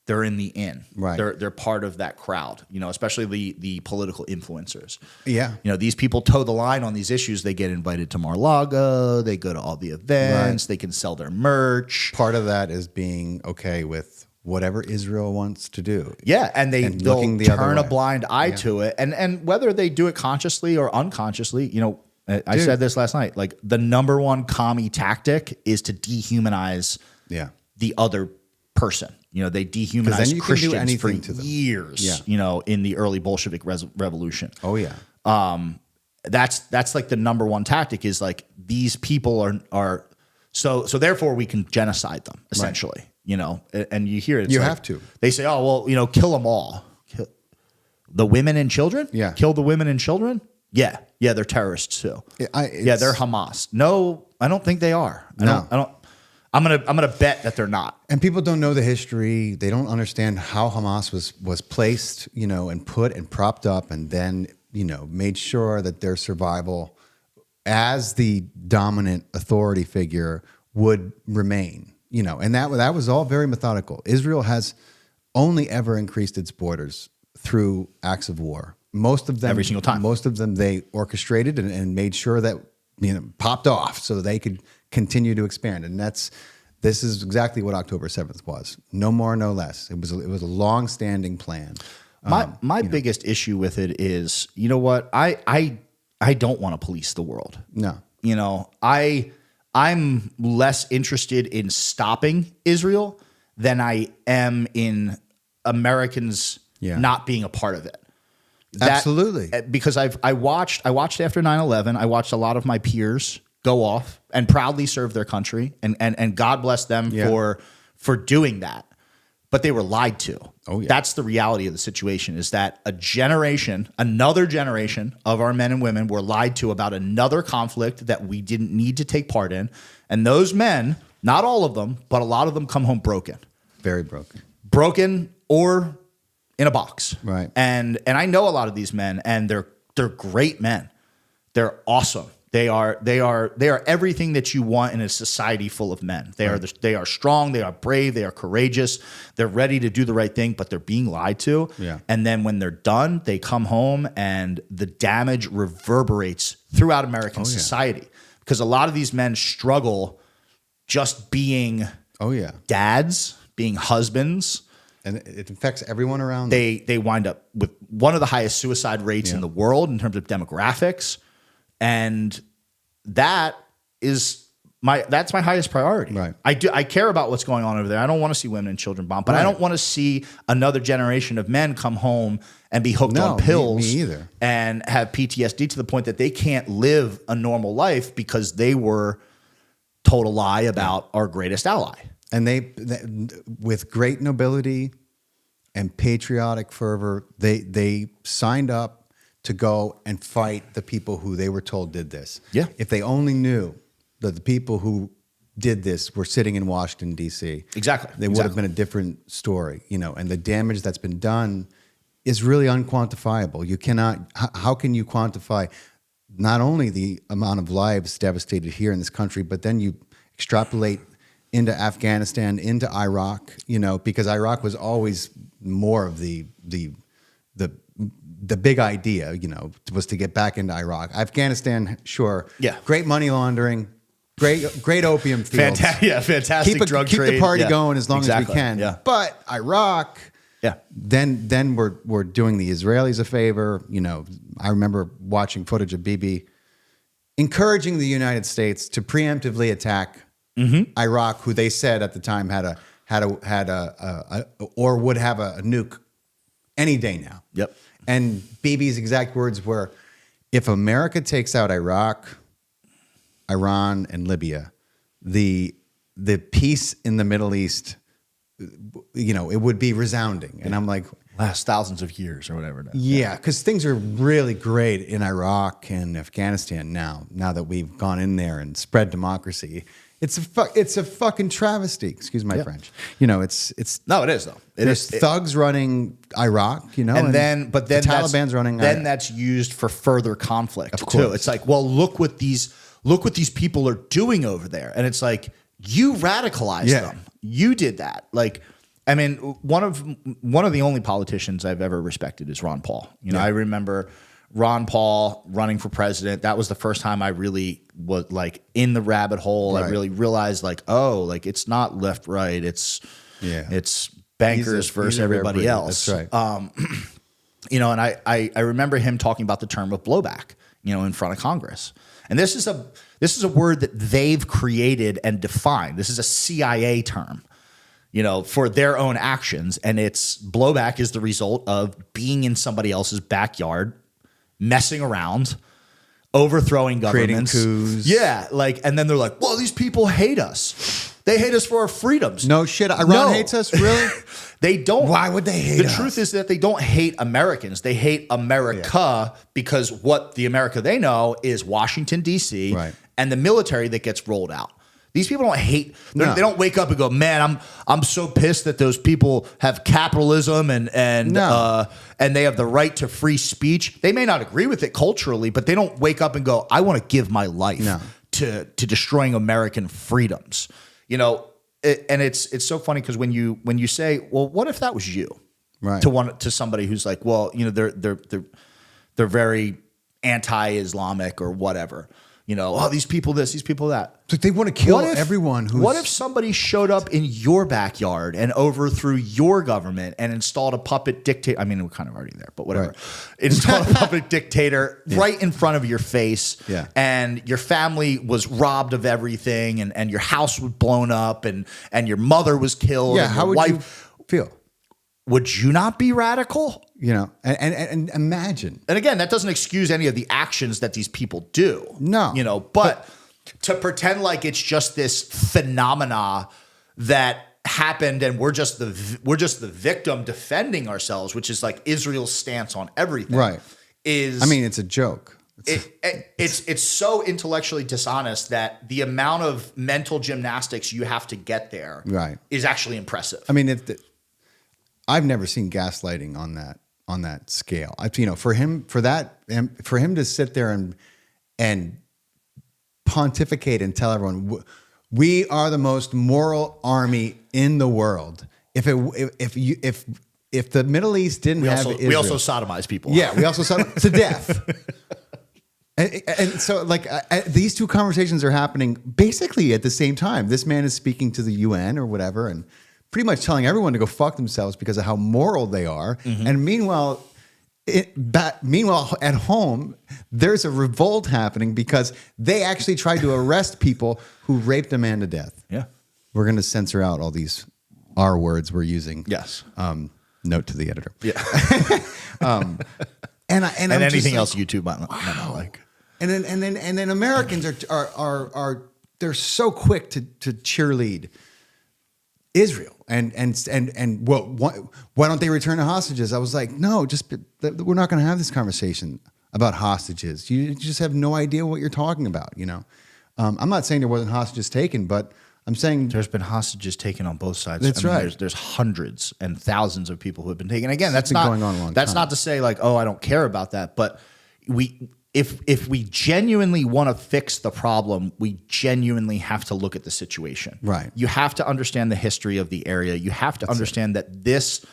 they're in the in. Right. They're part of that crowd, you know, especially the political influencers. Yeah. You know, these people toe the line on these issues. They get invited to Mar-a-Lago. They go to all the events. Right. They can sell their merch. Part of that is being okay with whatever Israel wants to do. Yeah, and they'll turn a blind eye to it. And whether they do it consciously or unconsciously, you know, I said this last night, like the number one commie tactic is to dehumanize the other person. You know, they dehumanized Christians for years, you know, in the early Bolshevik revolution. Oh, yeah. That's like the number one tactic is like these people are so therefore we can genocide them essentially. Right. You know, and you hear it. You have to. They say, oh, well, you know, kill them all. Kill the women and children? Yeah. Kill the women and children? Yeah. Yeah, they're terrorists too. They're Hamas. No, I don't think they are. I don't. I'm gonna bet that they're not. And people don't know the history. They don't understand how Hamas was placed, you know, and put and propped up, and then, you know, made sure that their survival as the dominant authority figure would remain. You know, and that was all very methodical. Israel has only ever increased its borders through acts of war. Most of them, every single time. Most of them they orchestrated and made sure that, you know, popped off so that they could continue to expand. And this is exactly what October 7th was. No more, no less. It was a long-standing plan. My biggest issue with it is, you know what? I don't want to police the world. No. You know, I'm less interested in stopping Israel than I am in Americans not being a part of it. Absolutely. Because I watched after 9/11, I watched a lot of my peers go off and proudly serve their country, and God bless them for doing that. But they were lied to. Oh, yeah. That's the reality of the situation, is that another generation of our men and women were lied to about another conflict that we didn't need to take part in. And those men, not all of them, but a lot of them come home broken. Very broken. Broken or in a box. Right. And I know a lot of these men, and they're great men. They're awesome. They are everything that you want in a society full of men. They are strong, they are brave, they are courageous, they're ready to do the right thing, but they're being lied to. Yeah. And then when they're done, they come home and the damage reverberates throughout American society. Because a lot of these men struggle just being dads, being husbands. And it affects everyone around them. They wind up with one of the highest suicide rates in the world in terms of demographics. And that's my highest priority. Right. I care about what's going on over there. I don't want to see women and children bombed, but I don't want to see another generation of men come home and be hooked on pills me either. And have PTSD to the point that they can't live a normal life because they were told a lie about our greatest ally. And they with great nobility and patriotic fervor, they signed up to go and fight the people who they were told did this. Yeah. If they only knew that the people who did this were sitting in Washington, D.C. Exactly. They would have been a different story, and the damage that's been done is really unquantifiable. You cannot, how can you quantify not only the amount of lives devastated here in this country, but then you extrapolate into Afghanistan, into Iraq, because Iraq was always more of the big idea, was to get back into Iraq. Afghanistan, sure. Yeah. Great money laundering, great opium fields. Fantastic drug trade. Keep the party going as long as we can. Yeah. But Iraq, then we're doing the Israelis a favor. I remember watching footage of Bibi encouraging the United States to preemptively attack Iraq, who they said at the time had a or would have a nuke any day now. Yep. And Bibi's exact words were, if America takes out Iraq, Iran, and Libya, the peace in the Middle East, it would be resounding. And I'm like, last thousands of years or whatever. Yeah, because things are really great in Iraq and Afghanistan now that we've gone in there and spread democracy. It's a fucking travesty. Excuse my French. It's no, it is though. There's thugs running Iraq, and then the Taliban's running. Then that's used for further conflict of course. too. It's like, well, look what these people are doing over there, and it's like you radicalized them. You did that. Like, I mean, one of the only politicians I've ever respected is Ron Paul. I remember Ron Paul running for president. That was the first time I really was like in the rabbit hole. Right. I really realized it's not left, right. It's bankers versus everybody else. That's right. And I remember him talking about the term of blowback, in front of Congress. And this is a word that they've created and defined. This is a CIA term, for their own actions. And it's blowback is the result of being in somebody else's backyard, messing around, overthrowing governments, creating coups. Yeah, and then they're like, "Well, these people hate us. They hate us for our freedoms." No shit. Iran hates us, really? They don't. Why would they hate us? The truth is that they don't hate Americans. They hate America because what the America they know is Washington, D.C. Right. and the military that gets rolled out. These people don't hate. They don't wake up and go, "Man, I'm so pissed that those people have capitalism and they have the right to free speech." They may not agree with it culturally, but they don't wake up and go, "I want to give my life to destroying American freedoms." And it's so funny because when you say, "Well, what if that was you?" Right. To somebody who's like, "Well, they're very anti-Islamic or whatever." These people this, these people that. It's like they want to kill everyone. What if somebody showed up in your backyard and overthrew your government and installed a puppet dictator? I mean, we're kind of already there, but whatever. Right. Installed a puppet dictator right in front of your face. Yeah. And your family was robbed of everything and your house was blown up and your mother was killed. Yeah, and how would you feel? Would you not be radical? And imagine. And again, that doesn't excuse any of the actions that these people do. No. But to pretend like it's just this phenomena that happened and we're just the victim defending ourselves, which is like Israel's stance on everything. Right. It's a joke. It's so intellectually dishonest that the amount of mental gymnastics you have to get there is actually impressive. I mean, I've never seen gaslighting on that scale. For him to sit there and pontificate and tell everyone we are the most moral army in the world. If the Middle East didn't have Israel, we also sodomize people. Yeah, we also sodomize to death. And so, like, these two conversations are happening basically at the same time. This man is speaking to the UN or whatever, and pretty much telling everyone to go fuck themselves because of how moral they are. Mm-hmm. And meanwhile, at home, there's a revolt happening because they actually tried to arrest people who raped a man to death. Yeah, we're going to censor out all these R words we're using. Yes. Note to the editor. Yeah. And anything else YouTube might not like. And then Americans are they're so quick to cheerlead Israel and well, why don't they return the hostages? I was like, no, we're not going to have this conversation about hostages. You just have no idea what you're talking about. You know, I'm not saying there wasn't hostages taken, but I'm saying there's been hostages taken on both sides. That's right. There's hundreds and thousands of people who have been taken. Again, that's been not going on a long that's time. not to say like, oh, I don't care about that, but if we genuinely want to fix the problem, we genuinely have to look at the situation. Right. You have to understand the history of the area. You have to understand that this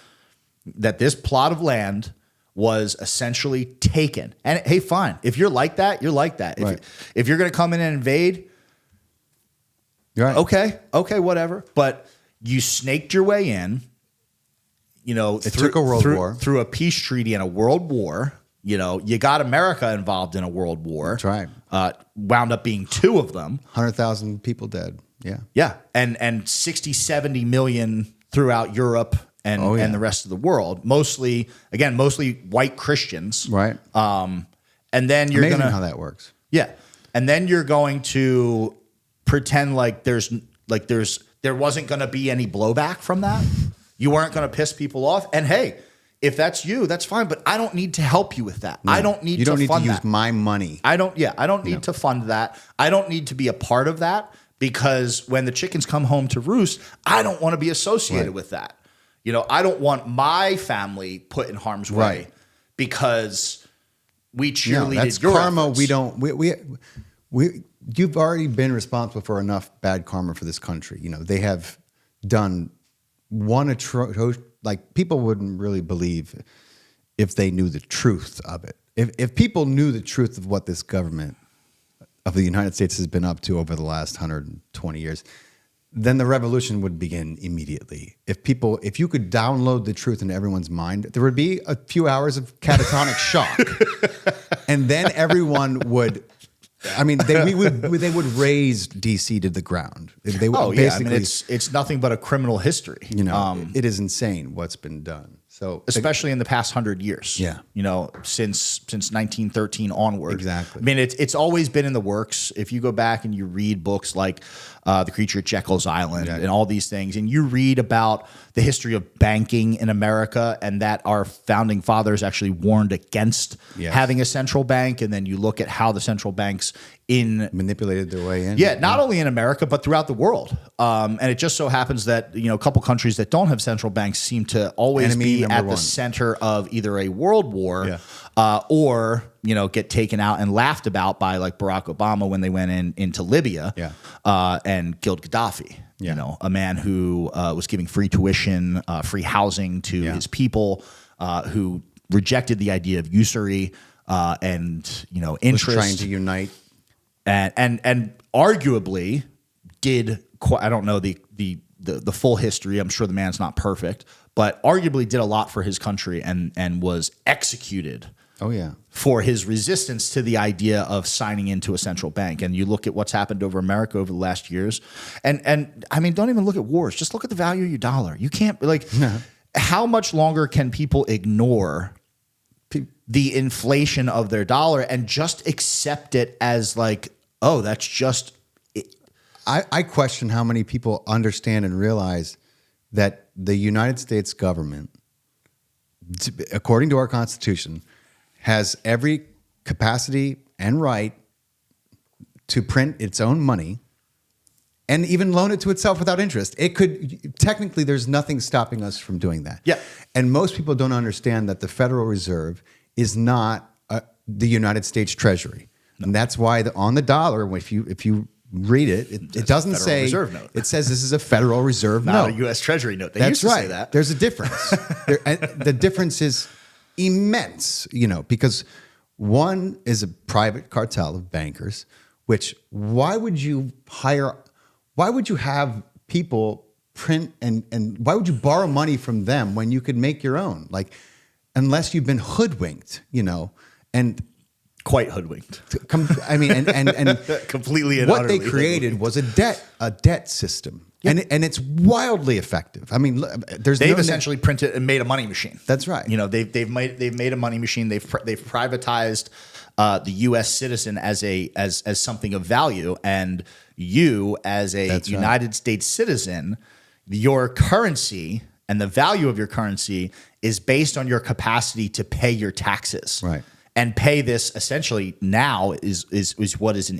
plot of land was essentially taken. And hey, fine. If you're like that, you're like that. Right. If you're going to come in and invade, right. Okay, whatever. But you snaked your way in. You know, it took a world war through a peace treaty and a world war. You know, you got America involved in a world war. That's right. Wound up being two of them. 100,000 people dead. Yeah. Yeah. And 60, 70 million throughout Europe and the rest of the world. Mostly white Christians. Right. And then you're Amazing gonna how that works. Yeah. And then you're going to pretend like there wasn't going to be any blowback from that. You weren't going to piss people off. And hey, if that's you, that's fine. But I don't need to help you with that. No, I don't need to fund that. You don't need to use my money. I don't need to fund that. I don't need to be a part of that because when the chickens come home to roost, I don't want to be associated with that. You know, I don't want my family put in harm's way because we cheerleaded that's your karma. efforts. We don't. You've already been responsible for enough bad karma for this country. You know, they have done like people wouldn't really believe if they knew the truth of it. If people knew the truth of what this government of the United States has been up to over the last 120 years, then the revolution would begin immediately. If you could download the truth into everyone's mind, there would be a few hours of catatonic shock, and then everyone would. I mean, they would raise DC to the ground. They would basically. I mean, it's nothing but a criminal history. You know, it is insane what's been done. So, especially in the past 100 years. Yeah. You know, since 1913 onward. Exactly. I mean, it's always been in the works. If you go back and you read books like The Creature at Jekyll's Island and all these things, and you read about the history of banking in America and that our founding fathers actually warned against having a central bank, and then you look at how the central banks manipulated their way in. Yeah, not only in America, but throughout the world. And it just so happens that, you know, a couple countries that don't have central banks seem to always be at the center of either a world war or, you know, get taken out and laughed about by like Barack Obama when they went into Libya and killed Gaddafi. Yeah. You know, a man who was giving free tuition, free housing to his people, who rejected the idea of usury and, you know, interest. Was trying to unite. And arguably did I don't know the full history. I'm sure the man's not perfect, but arguably did a lot for his country and was executed. Oh yeah, for his resistance to the idea of signing into a central bank. And you look at what's happened over America over the last years, and I mean, don't even look at wars. Just look at the value of your dollar. You can't how much longer can people ignore the inflation of their dollar and just accept it as like, oh, that's just it. I question how many people understand and realize that the United States government, according to our Constitution, has every capacity and right to print its own money and even loan it to itself without interest. It could, technically, there's nothing stopping us from doing that. Yeah. And most people don't understand that the Federal Reserve is not the United States Treasury. And that's why on the dollar, if you read it, it doesn't Federal say Reserve note. It says this is a Federal Reserve Not note. a U.S. Treasury note. They That's used to right. say that. There's a difference. And the difference is immense, because one is a private cartel of bankers, which why would you have people print and why would you borrow money from them when you could make your own? Like, unless you've been hoodwinked, and Quite hoodwinked. and Completely and what they utterly created was a debt system. Yeah. And it's wildly effective. I mean, They've essentially printed and made a money machine. That's right. They've made a money machine. They've privatized the U.S. citizen as something of value, and you as a That's right. United States citizen, your currency and the value of your currency is based on your capacity to pay your taxes. Right. And pay this essentially now is what is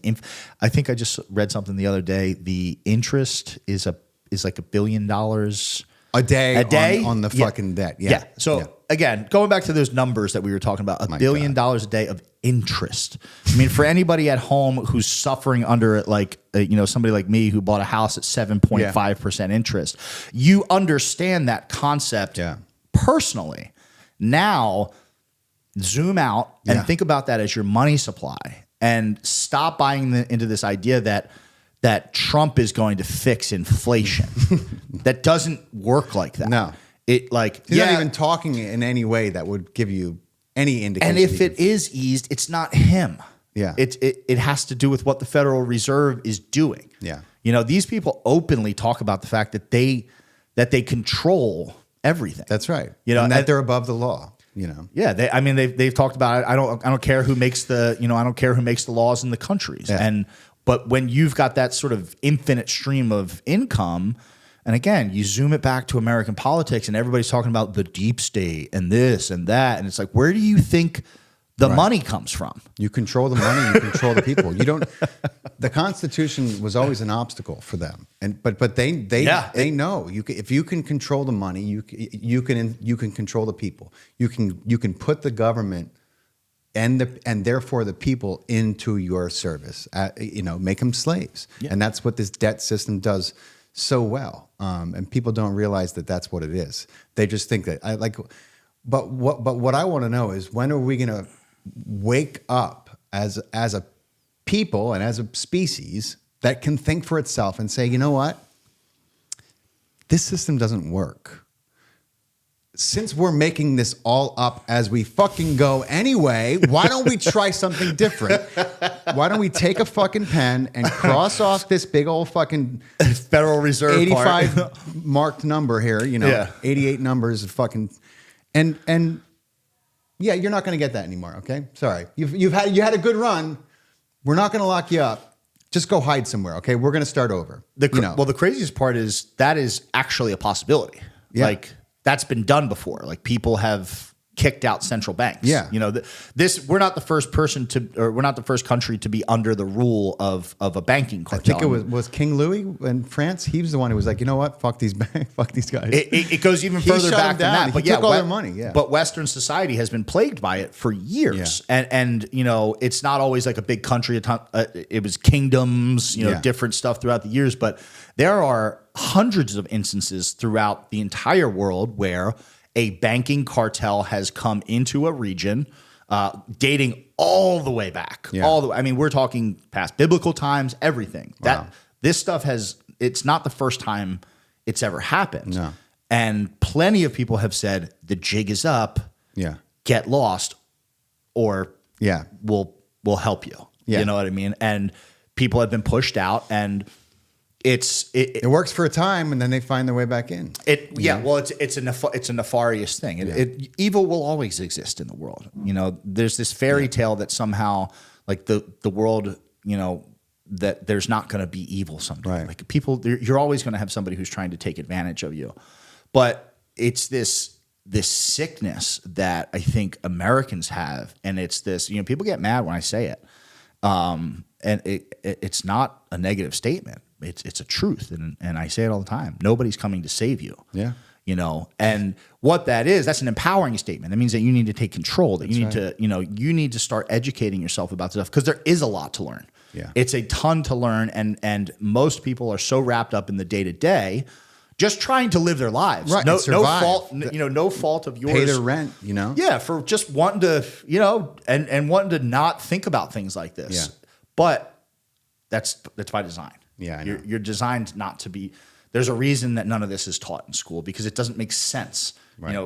I think I just read something the other day. The interest is like $1 billion a day on the fucking debt. Yeah. So again, going back to those numbers that we were talking about, $1 billion a day of interest. I mean, for anybody at home who's suffering under it, like somebody like me who bought a house at 7.5% interest, you understand that concept personally. Now, zoom out and think about that as your money supply, and stop buying into this idea that Trump is going to fix inflation. That doesn't work like that. No. He's not even talking in any way that would give you any indication. And if it is eased, it's not him. Yeah. It has to do with what the Federal Reserve is doing. Yeah. These people openly talk about the fact that they control everything. That's right. And that they're above the law. Yeah, they've talked about it. I don't care who makes the I don't care who makes the laws in the countries. Yeah. But when you've got that sort of infinite stream of income, and again, you zoom it back to American politics, and everybody's talking about the deep state and this and that, and it's like, where do you think the money comes from? You control the money, you control the people. You don't. The Constitution was always an obstacle for them, but they know if you can control the money, you can control the people. You can put the government and therefore the people into your service. Make them slaves, and that's what this debt system does so well. And people don't realize that that's what it is. They just think that But what I want to know is, when are we going to wake up as a people and as a species that can think for itself and say, you know what? This system doesn't work. Since we're making this all up as we fucking go anyway, why don't we try something different? Why don't we take a fucking pen and cross off this big old fucking Federal Reserve 85 marked number here, 88 numbers of fucking, and yeah, you're not going to get that anymore. Okay, sorry, you had a good run. We're not going to lock you up. Just go hide somewhere. Okay, we're going to start over. Well, the craziest part is that is actually a possibility. Yeah. Like, that's been done before. Like, people have kicked out central banks. Yeah. We're not the first we're not the first country to be under the rule of a banking cartel. I think it was King Louis in France. He was the one who was like, you know what? Fuck these banks. Fuck these guys. It goes even further shut back them than down. that. But He took all their money. Yeah. But Western society has been plagued by it for years. Yeah. And it's not always like a big country. It was kingdoms, different stuff throughout the years. But there are hundreds of instances throughout the entire world where a banking cartel has come into a region, dating all the way back. Yeah. We're talking past biblical times, everything. Wow. This stuff it's not the first time it's ever happened. No. And plenty of people have said, the jig is up. Yeah. Get lost, or we'll help you. Yeah. You know what I mean? And people have been pushed out, and it works for a time, and then they find their way back in. Well, it's a nefarious thing. Evil will always exist in the world. There's this fairy tale that somehow, like, the world, that there's not going to be evil someday. Right. Like, people, you're always going to have somebody who's trying to take advantage of you. But it's this sickness that I think Americans have, and it's this. People get mad when I say it, and it's not a negative statement. It's a truth, and I say it all the time. Nobody's coming to save you. Yeah. And what that is, that's an empowering statement. That means that you need to take control, that you need to, you need to start educating yourself about stuff, because there is a lot to learn. Yeah. It's a ton to learn. And most people are so wrapped up in the day to day, just trying to live their lives. Right. No fault, no fault of yours. Pay their rent, Yeah. For just wanting to, and wanting to not think about things like this. Yeah. But that's by design. Yeah. I know. You're designed not to be. There's a reason that none of this is taught in school, because it doesn't make sense,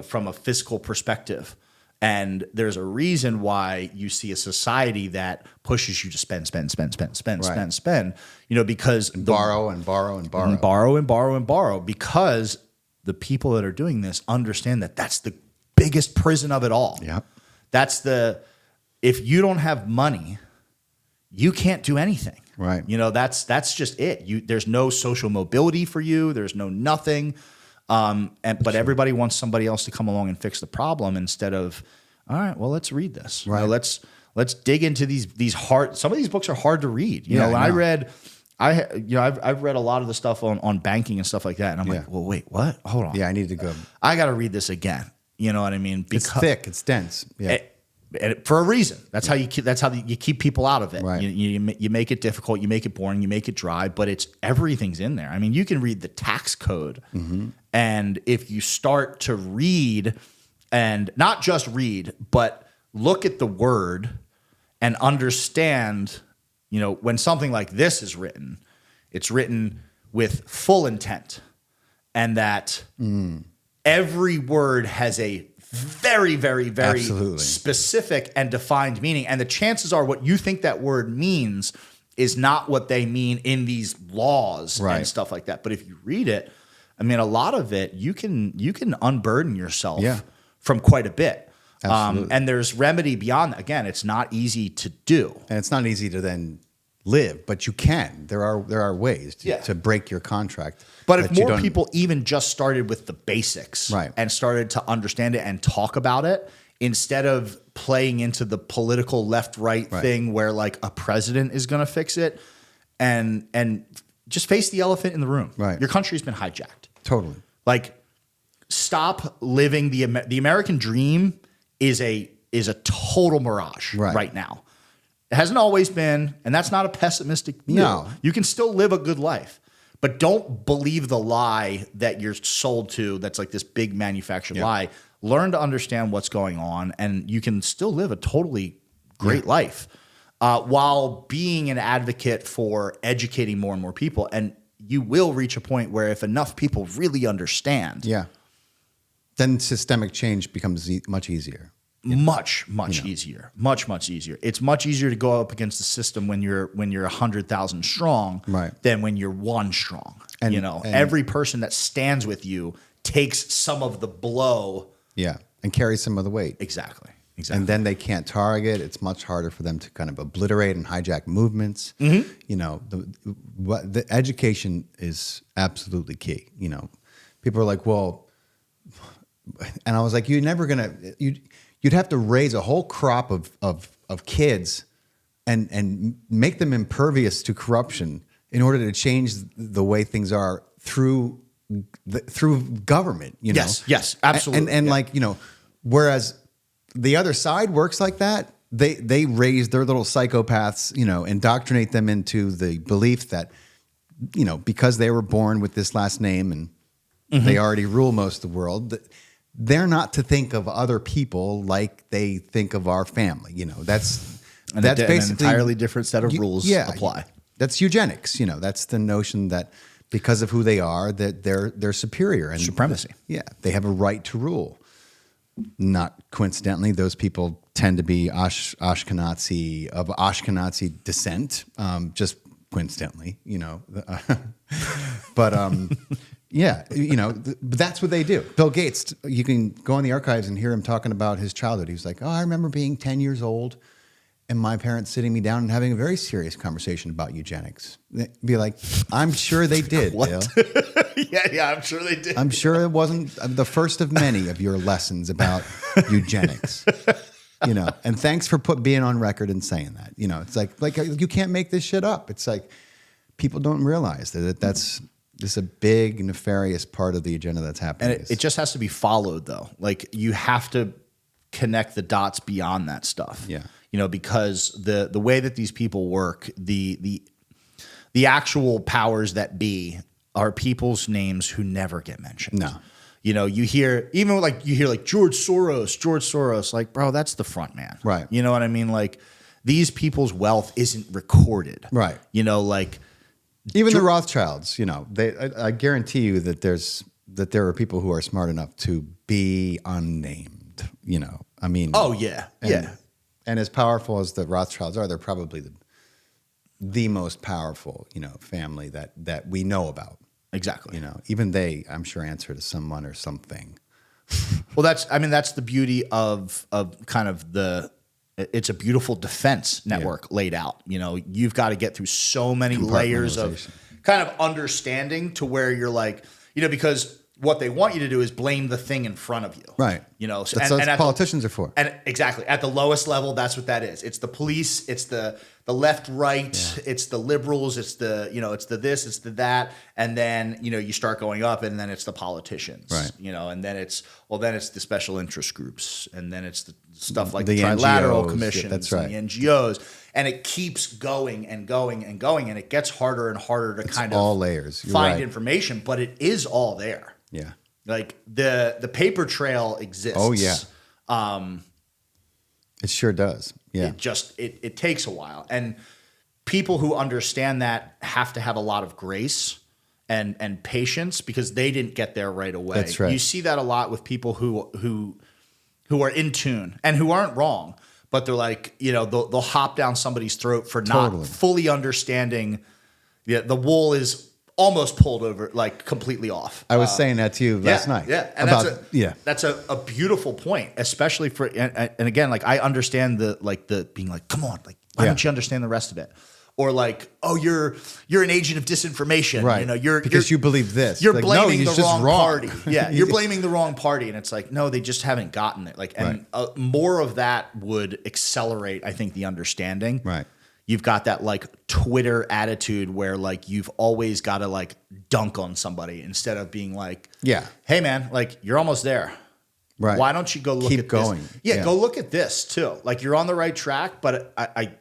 from a fiscal perspective. And there's a reason why you see a society that pushes you to spend, because borrow and borrow, because the people that are doing this understand that that's the biggest prison of it all. Yep. If you don't have money, you can't do anything. Right. That's just it. There's no social mobility for you. There's no nothing. But everybody wants somebody else to come along and fix the problem, instead of, all right, well, let's read this. Right. Let's dig into these hard. Some of these books are hard to read. I've read a lot of the stuff on banking and stuff like that, and I'm like, well, wait, what? Hold on. Yeah, I need to go. I got to read this again. You know what I mean? Because it's thick. It's dense. Yeah. And for a reason. That's how you keep people out of it. Right. You make it difficult, you make it boring, you make it dry, but everything's in there. I mean, you can read the tax code, and if you start to read, and not just read, but look at the word and understand, when something like this is written, it's written with full intent, and that every word has a very, very, very Absolutely. specific and defined meaning. And the chances are what you think that word means is not what they mean in these laws and stuff like that. But if you read it, I mean, a lot of it, you can unburden yourself from quite a bit. And there's remedy beyond that. Again, it's not easy to do. And it's not easy to then live, but you can. There are ways to break your contract. But if more people even just started with the basics and started to understand it and talk about it, instead of playing into the political left-right thing where like a president is going to fix it, and just face the elephant in the room. Right. Your country's been hijacked. Totally. Like, stop living the American dream is a total mirage right now. It hasn't always been, and that's not a pessimistic view. No. You can still live a good life. But don't believe the lie that you're sold to, that's like this big manufactured lie. Learn to understand what's going on, and you can still live a totally great life while being an advocate for educating more and more people. And you will reach a point where if enough people really understand, then systemic change becomes much easier. Much easier. Much easier. It's much easier to go up against the system when you're 100,000 strong than when you're one strong. And every person that stands with you takes some of the blow. Yeah, and carries some of the weight. Exactly. And then they can't target. It's much harder for them to kind of obliterate and hijack movements. The education is absolutely key. People are like, well, and I was like, you're never gonna You'd have to raise a whole crop of kids and make them impervious to corruption in order to change the way things are through government. Yes, absolutely. And whereas the other side works like that, they raise their little psychopaths, indoctrinate them into the belief that, because they were born with this last name and they already rule most of the world, they're not to think of other people like they think of our family. That's basically an entirely different set of rules apply. That's eugenics. That's the notion that because of who they are, that they're superior and supremacy. They have a right to rule. Not coincidentally, those people tend to be Ashkenazi of Ashkenazi descent. Just coincidentally, but. But that's what they do. Bill Gates, you can go in the archives and hear him talking about his childhood. He was like, I remember being 10 years old and my parents sitting me down and having a very serious conversation about eugenics. They'd be like, I'm sure they did, Bill. Yeah, I'm sure they did. I'm sure it wasn't the first of many of your lessons about eugenics. And thanks for being on record and saying that. It's like you can't make this shit up. It's like people don't realize that's This is a big nefarious part of the agenda that's happening. And it just has to be followed, though. Like, you have to connect the dots beyond that stuff. Yeah. Because the way that these people work, the actual powers that be are people's names who never get mentioned. No. You hear George Soros, like, bro, that's the front man. Right. You know what I mean? Like, these people's wealth isn't recorded. Right. Like even the Rothschilds, I guarantee you that there are people who are smart enough to be unnamed, I mean. Oh, yeah. And as powerful as the Rothschilds are, they're probably the most powerful, family that we know about. Exactly. Even they, I'm sure, answer to someone or something. Well, that's the beauty of kind of it's a beautiful defense network laid out. You've got to get through so many layers of kind of understanding to where you're like, because what they want you to do is blame the thing in front of you. Right. That's what politicians are for. And exactly. At the lowest level, that's what that is. It's the police, it's the left, right, it's the liberals, it's the, it's the this, it's the that. And then, you start going up and then it's the politicians. Right. And then it's the special interest groups. And then it's the stuff like the trilateral NGOs, commissions that's right. and the NGOs. And it keeps going and going and going. And it gets harder and harder to kind of all layers. You're find right. information, but it is all there. Yeah. Like the paper trail exists. Oh yeah. It sure does. Yeah. It takes a while. And people who understand that have to have a lot of grace and patience because they didn't get there right away. That's right. You see that a lot with people who are in tune and who aren't wrong, but they're like, they'll hop down somebody's throat for not fully understanding the wool is almost pulled over, like completely off. I was saying that to you last night. Yeah, and that's a beautiful point, especially for and again, like I understand the being like, come on, like why don't you understand the rest of it? Or like, oh, you're an agent of disinformation, right? You're you believe this. You're like, blaming no, the wrong party. Yeah, you're blaming the wrong party, and it's like, no, they just haven't gotten it. Like, and more of that would accelerate, I think, the understanding. Right. You've got that like Twitter attitude where like you've always got to like dunk on somebody instead of being like, hey man, like you're almost there. Right. Why don't you go look Keep going. This? Yeah, go look at this too. Like you're on the right track, but I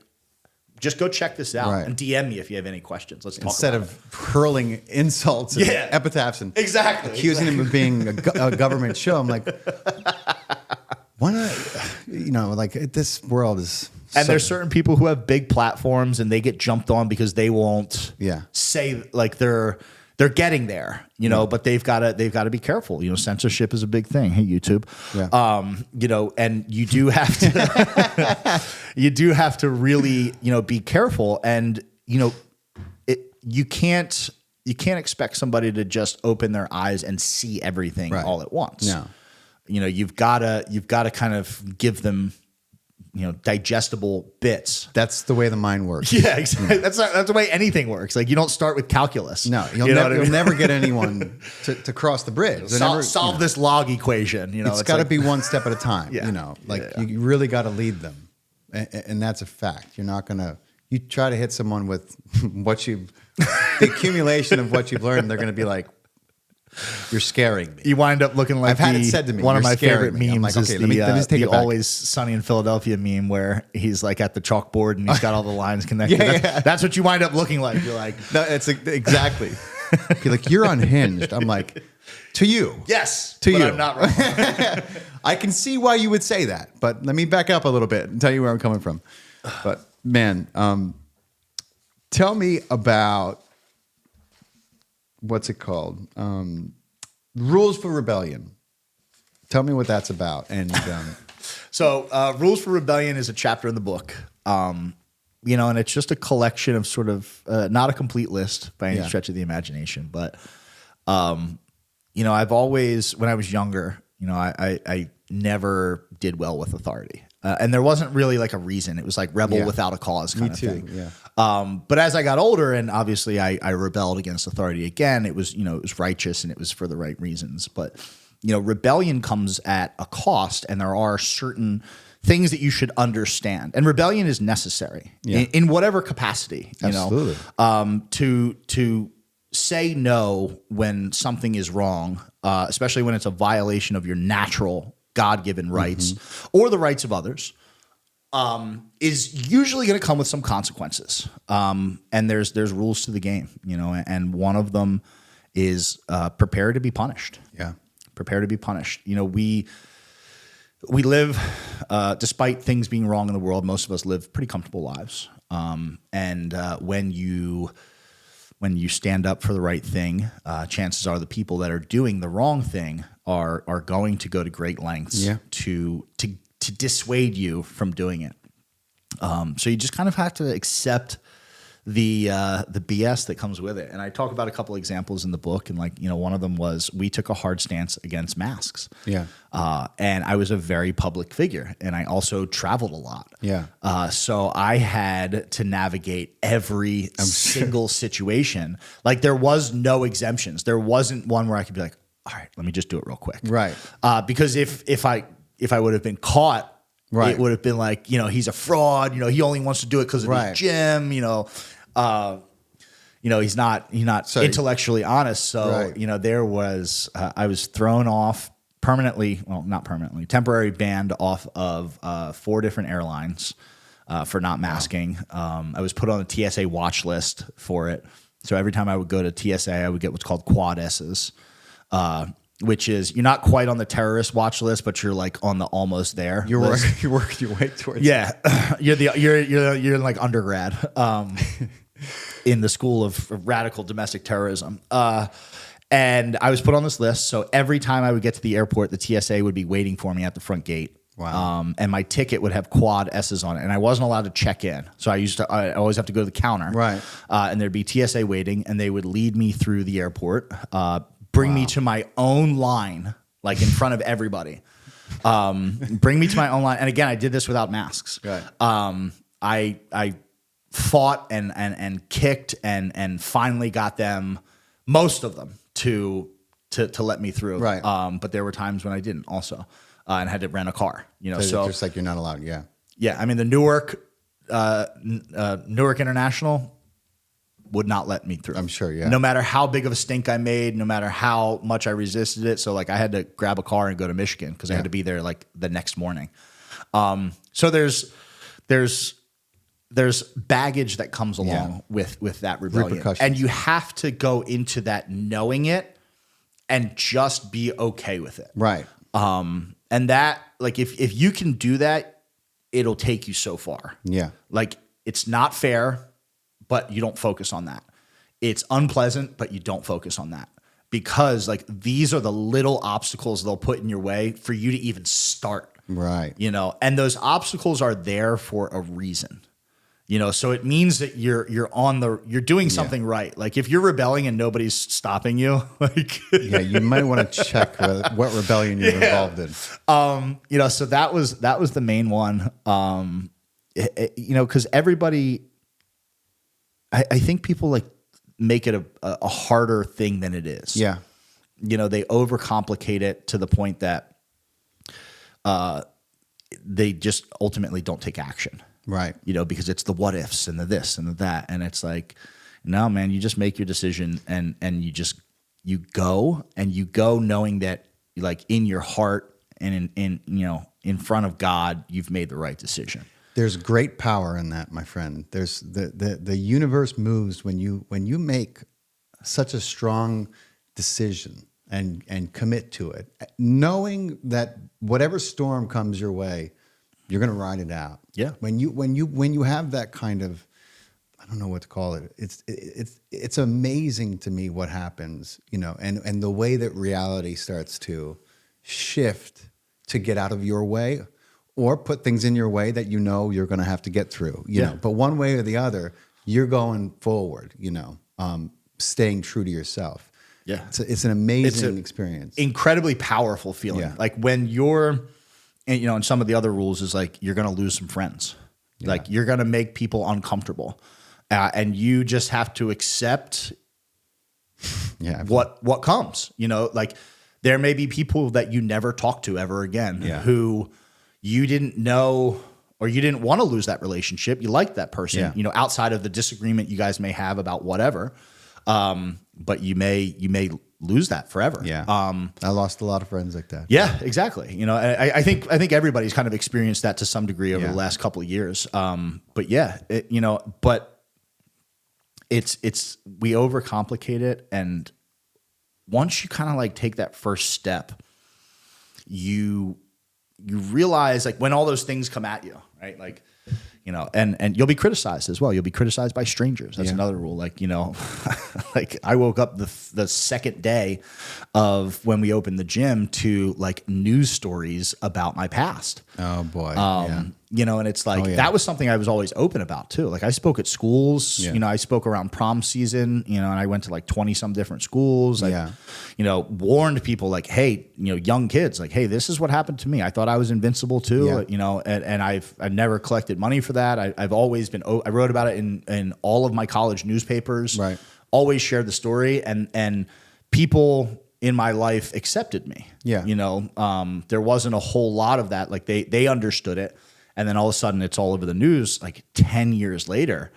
just go check this out and DM me if you have any questions. Let's talk instead about of hurling insults and epitaphs and accusing him of being a government show. I'm like, why not? Like this world is. And there's certain people who have big platforms and they get jumped on because they won't say like they're getting there, but they've got to be careful. Censorship is a big thing. Hey, YouTube. Yeah. And you do have to you have to really, be careful. And, you can't expect somebody to just open their eyes and see everything all at once. No. You've got to kind of give them digestible bits. That's the way the mind works. Yeah, exactly. That's the way anything works. Like you don't start with calculus. No, you'll never get anyone to cross the bridge. Solve this log equation. It's got to be one step at a time. You really got to lead them, and that's a fact. You're not gonna. You try to hit someone with the accumulation of what you've learned. They're gonna be like, you're scaring me. You wind up looking like I've had it said to me. One of my favorite me. memes like, okay, is let me just take the it back. Always Sunny in Philadelphia meme where he's like at the chalkboard and he's got all the lines connected. That's what you wind up looking like. You're like, no, it's exactly. You're like, you're unhinged. I'm like, to you. Yes. To you. I'm not wrong. I can see why you would say that, but let me back up a little bit and tell you where I'm coming from. But man, tell me about what's it called? Rules for Rebellion. Tell me what that's about. And so, Rules for Rebellion is a chapter in the book. And it's just a collection of sort of not a complete list by any stretch of the imagination, but I've always, when I was younger, I never did well with authority. And there wasn't really like a reason. It was like rebel without a cause kind of thing. Yeah. But as I got older and obviously I rebelled against authority again, it was righteous and it was for the right reasons. But, rebellion comes at a cost and there are certain things that you should understand. And rebellion is necessary in whatever capacity, Absolutely. To say no when something is wrong, especially when it's a violation of your natural God-given rights or the rights of others, is usually going to come with some consequences. And there's rules to the game, and one of them is prepare to be punished. Yeah. Prepare to be punished. We live, despite things being wrong in the world, most of us live pretty comfortable lives. And when you stand up for the right thing, chances are the people that are doing the wrong thing are going to go to great lengths to dissuade you from doing it. So you just kind of have to accept the BS that comes with it. And I talk about a couple of examples in the book, and one of them was we took a hard stance against masks. Yeah. And I was a very public figure, and I also traveled a lot. Yeah. So I had to navigate every single situation. Like there was no exemptions. There wasn't one where I could be like, all right, let me just do it real quick. Right. Because if I would have been caught, it would have been like, he's a fraud. He only wants to do it because of his gym. He's not intellectually honest. So there was I was thrown off permanently. Well, not permanently, temporary banned off of 4 different airlines for not masking. I was put on a TSA watch list for it. So every time I would go to TSA, I would get what's called quad S's. Which is you're not quite on the terrorist watch list, but you're like on the almost there. You're working your way towards. Yeah, you're like undergrad in the school of radical domestic terrorism. And I was put on this list, so every time I would get to the airport, the TSA would be waiting for me at the front gate. Wow. And my ticket would have quad S's on it, and I wasn't allowed to check in. So I always have to go to the counter. Right. And there'd be TSA waiting, and they would lead me through the airport. Bring me to my own line, like in front of everybody. Bring me to my own line. And again, I did this without masks. Right. I fought and kicked and finally got them, most of them, to let me through. Right. But there were times when I didn't also, and had to rent a car. So just like you're not allowed. Yeah. Yeah. I mean, the Newark International would not let me through. I'm sure, yeah. No matter how big of a stink I made, no matter how much I resisted it. So like I had to grab a car and go to Michigan because I had to be there like the next morning. So there's baggage that comes along with that rebellion. Repercussions. And you have to go into that knowing it and just be okay with it. Right. And that, like, if you can do that, it'll take you so far. Yeah. Like, it's not fair, but you don't focus on that. It's unpleasant, but you don't focus on that. Because, like, these are the little obstacles they'll put in your way for you to even start. Right. And those obstacles are there for a reason. So it means that you're doing something right. Like if you're rebelling and nobody's stopping you, like you might want to check what rebellion you're involved in. So that was the main one. Because everybody, I think people like make it a harder thing than it is. Yeah. They overcomplicate it to the point that they just ultimately don't take action. Right. Because it's the what ifs and the this and the that. And it's like, no, man, you just make your decision and you go knowing that, like, in your heart and in front of God, you've made the right decision. There's great power in that, my friend. There's the universe moves when you make such a strong decision and commit to it, knowing that whatever storm comes your way, you're going to ride it out. Yeah. When you have that kind of, I don't know what to call it. It's amazing to me what happens, and the way that reality starts to shift to get out of your way or put things in your way that you're going to have to get through. You know, but one way or the other, you're going forward. Staying true to yourself. Yeah, it's an amazing experience. Incredibly powerful feeling. Yeah. Like when you're. And some of the other rules is like you're going to lose some friends. Yeah. Like you're going to make people uncomfortable. And you just have to accept what comes. Like there may be people that you never talk to ever again who you didn't know or you didn't want to lose that relationship. You liked that person, outside of the disagreement you guys may have about whatever. But you may lose that forever. Yeah. I lost a lot of friends like that. Yeah, exactly. You know, I think everybody's kind of experienced that to some degree over Yeah. the last couple of years. But yeah, but it's we overcomplicate it, and once you kind of like take that first step, you realize like when all those things come at you, right? Like, and you'll be criticized as well. You'll be criticized by strangers. That's another rule. Like, like I woke up the second day of when we opened the gym to like news stories about my past. Oh boy. And it's like, that was something I was always open about too. Like I spoke at schools, I spoke around prom season, and I went to like 20 some different schools. Like, warned people like, hey, young kids, like, hey, this is what happened to me. I thought I was invincible too, and I've never collected money for that. I've always been, I wrote about it in all of my college newspapers, Right. Always shared the story, and people in my life accepted me. Yeah. There wasn't a whole lot of that. Like they understood it. And then all of a sudden it's all over the news like 10 years later.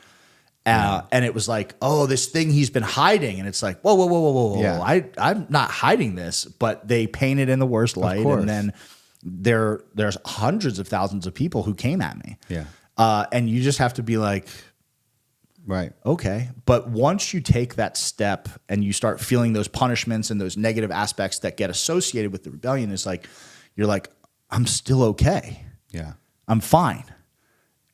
And it was like, oh, this thing he's been hiding. And it's like, whoa. Yeah. I'm not hiding this, but they paint it in the worst light. course. And then there's hundreds of thousands of people who came at me. Yeah. And you just have to be like, Right. okay. But once you take that step and you start feeling those punishments and those negative aspects that get associated with the rebellion, it's like, you're like, I'm still okay. Yeah. I'm fine.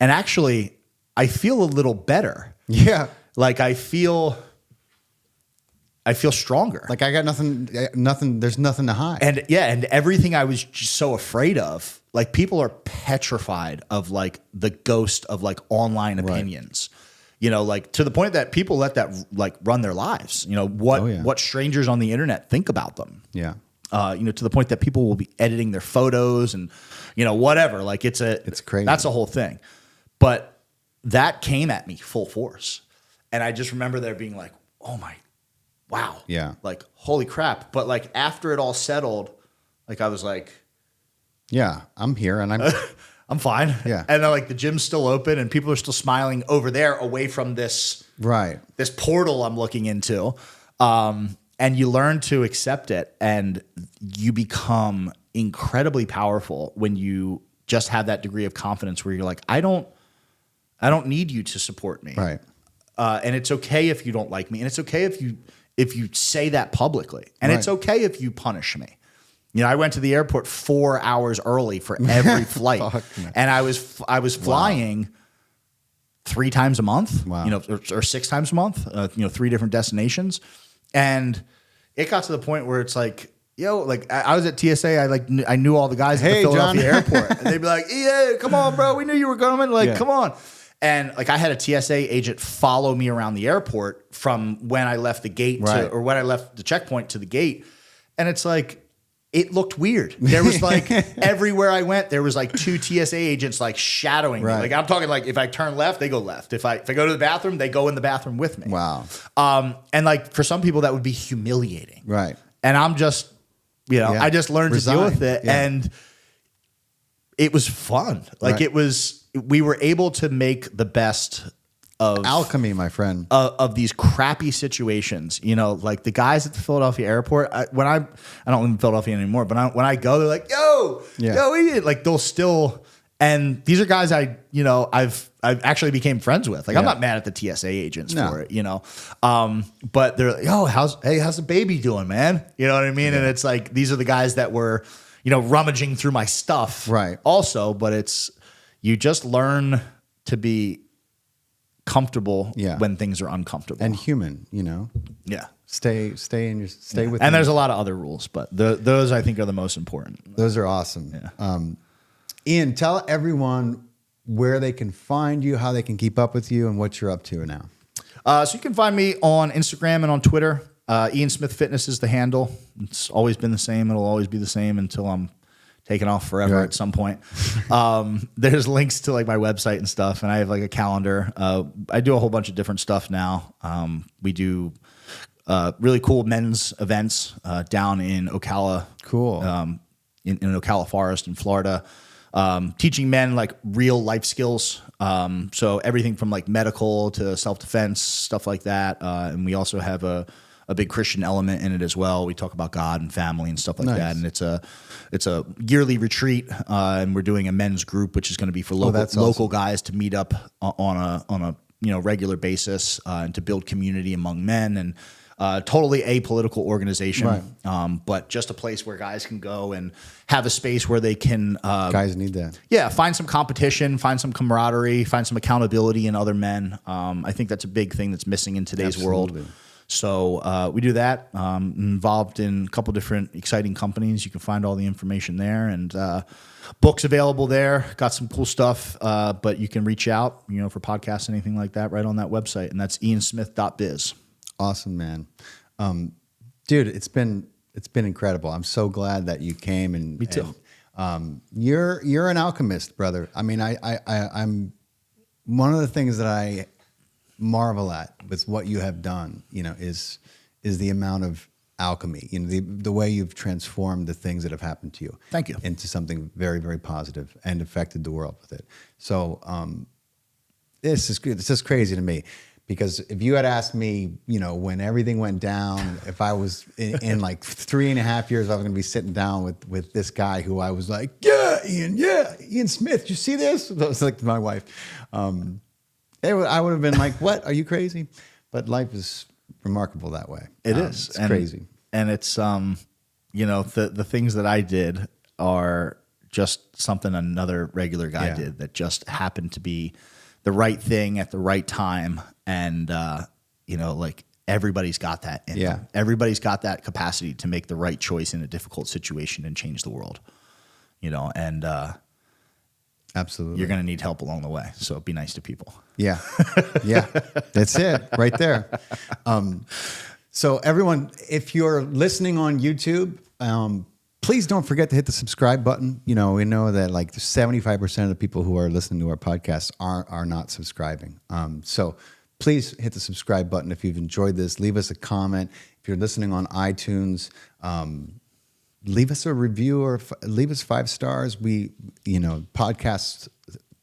And actually, I feel a little better. Yeah. Like I feel stronger. Like I got nothing, there's nothing to hide. And everything I was just so afraid of, like people are petrified of like the ghost of like online opinions. Like to the point that people let that like run their lives. What strangers on the internet think about them. Yeah. To the point that people will be editing their photos and, whatever. Like it's crazy. That's a whole thing. But that came at me full force. And I just remember there being like, oh my, wow. Yeah. Like, holy crap. But like after it all settled, like I was like, yeah, I'm here and I'm I'm fine. Yeah. And then like the gym's still open and people are still smiling over there away from this portal I'm looking into. And you learn to accept it, and you become incredibly powerful when you just have that degree of confidence where you're like, I don't need you to support me. Right. And it's okay if you don't like me. And it's okay if you say that publicly. And it's okay if you punish me. I went to the airport 4 hours early for every flight. And I was flying 3 times a month, Wow. Or 6 times a month, 3 different destinations. And it got to the point where it's like, like I was at TSA. I knew all the guys at the Philadelphia airport. And they'd be like, yeah, come on, bro. We knew you were coming. Like, come on. And like I had a TSA agent follow me around the airport from when I left the gate or when I left the checkpoint to the gate. And it's like, it looked weird. There was like everywhere I went, there was like 2 TSA agents like shadowing me. Like I'm talking like if I turn left, they go left. If I go to the bathroom, they go in the bathroom with me. Wow. And like for some people that would be humiliating. Right. And I'm just, I just learned to deal with it. Yeah. And it was fun. Like we were able to make the best of alchemy, my friend, of these crappy situations. Like the guys at the Philadelphia airport, I don't live in Philadelphia anymore, but when I go, they're like, yo, Ian. Like they'll still, and these are guys I've actually became friends with. Like I'm not mad at the TSA agents for it, but they're like, yo, how's the baby doing, man? You know what I mean? And it's like, these are the guys that were, rummaging through my stuff also, but you just learn to be comfortable when things are uncomfortable and human, stay with and there's a lot of other rules, but those I think are the most important. Those are awesome. Ian, tell everyone where they can find you, how they can keep up with you, and what you're up to now. So you can find me on Instagram and on Twitter. Ian Smith Fitness is the handle. It's always been the same. It'll always be the same until I'm taken off forever at some point. There's links to like my website and stuff, and I have like a calendar. I do a whole bunch of different stuff now. We do really cool men's events down in Ocala. Cool. In Ocala Forest in Florida. teaching men like real life skills. So everything from like medical to self-defense, stuff like that. And we also have a big Christian element in it as well. We talk about God and family and stuff like Nice. that. And it's a yearly retreat, and we're doing a men's group, which is going to be for local guys to meet up on a regular basis, and to build community among men, and totally apolitical organization, Right. but just a place where guys can go and have a space where they can Guys need that. yeah, find some competition, find some camaraderie, find some accountability in other men. I think that's a big thing that's missing in today's Absolutely. world. So we do that. Involved in a couple different exciting companies. You can find all the information there, and books available there. Got some cool stuff, but you can reach out, for podcasts, anything like that, right on that website, and that's iansmith.biz. Awesome, man. Dude, it's been incredible. I'm so glad that you came, and Me too. And, you're an alchemist, brother. I mean, I'm one of the things that I marvel at with what you have done, is the amount of alchemy, the way you've transformed the things that have happened to you. Thank you. Into something very, very positive and affected the world with it. So this is good. It's just crazy to me, because if you had asked me, when everything went down, if I was in like 3.5 years, I was going to be sitting down with this guy who I was like, Ian Smith, you see this? That was like my wife. I would have been like, what? Are you crazy? But life is remarkable that way. It is. It's crazy. And it's, the things that I did are just something another regular guy did that just happened to be the right thing at the right time. And, like everybody's got that in them. Everybody's got that capacity to make the right choice in a difficult situation and change the world, and Absolutely. you're going to need help along the way. So be nice to people. Yeah. Yeah. That's it right there. So everyone, if you're listening on YouTube, please don't forget to hit the subscribe button. We know that like 75% of the people who are listening to our podcast are not subscribing. So please hit the subscribe button if you've enjoyed this. Leave us a comment. If you're listening on iTunes, leave us a review or leave us 5 stars. We, podcasts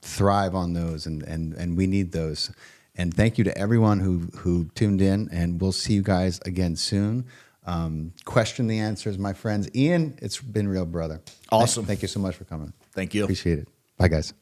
thrive on those, and we need those. And thank you to everyone who tuned in, and we'll see you guys again soon. Question the answers, my friends. Ian, it's been real, brother. Awesome. Thank you so much for coming. Thank you. Appreciate it. Bye, guys.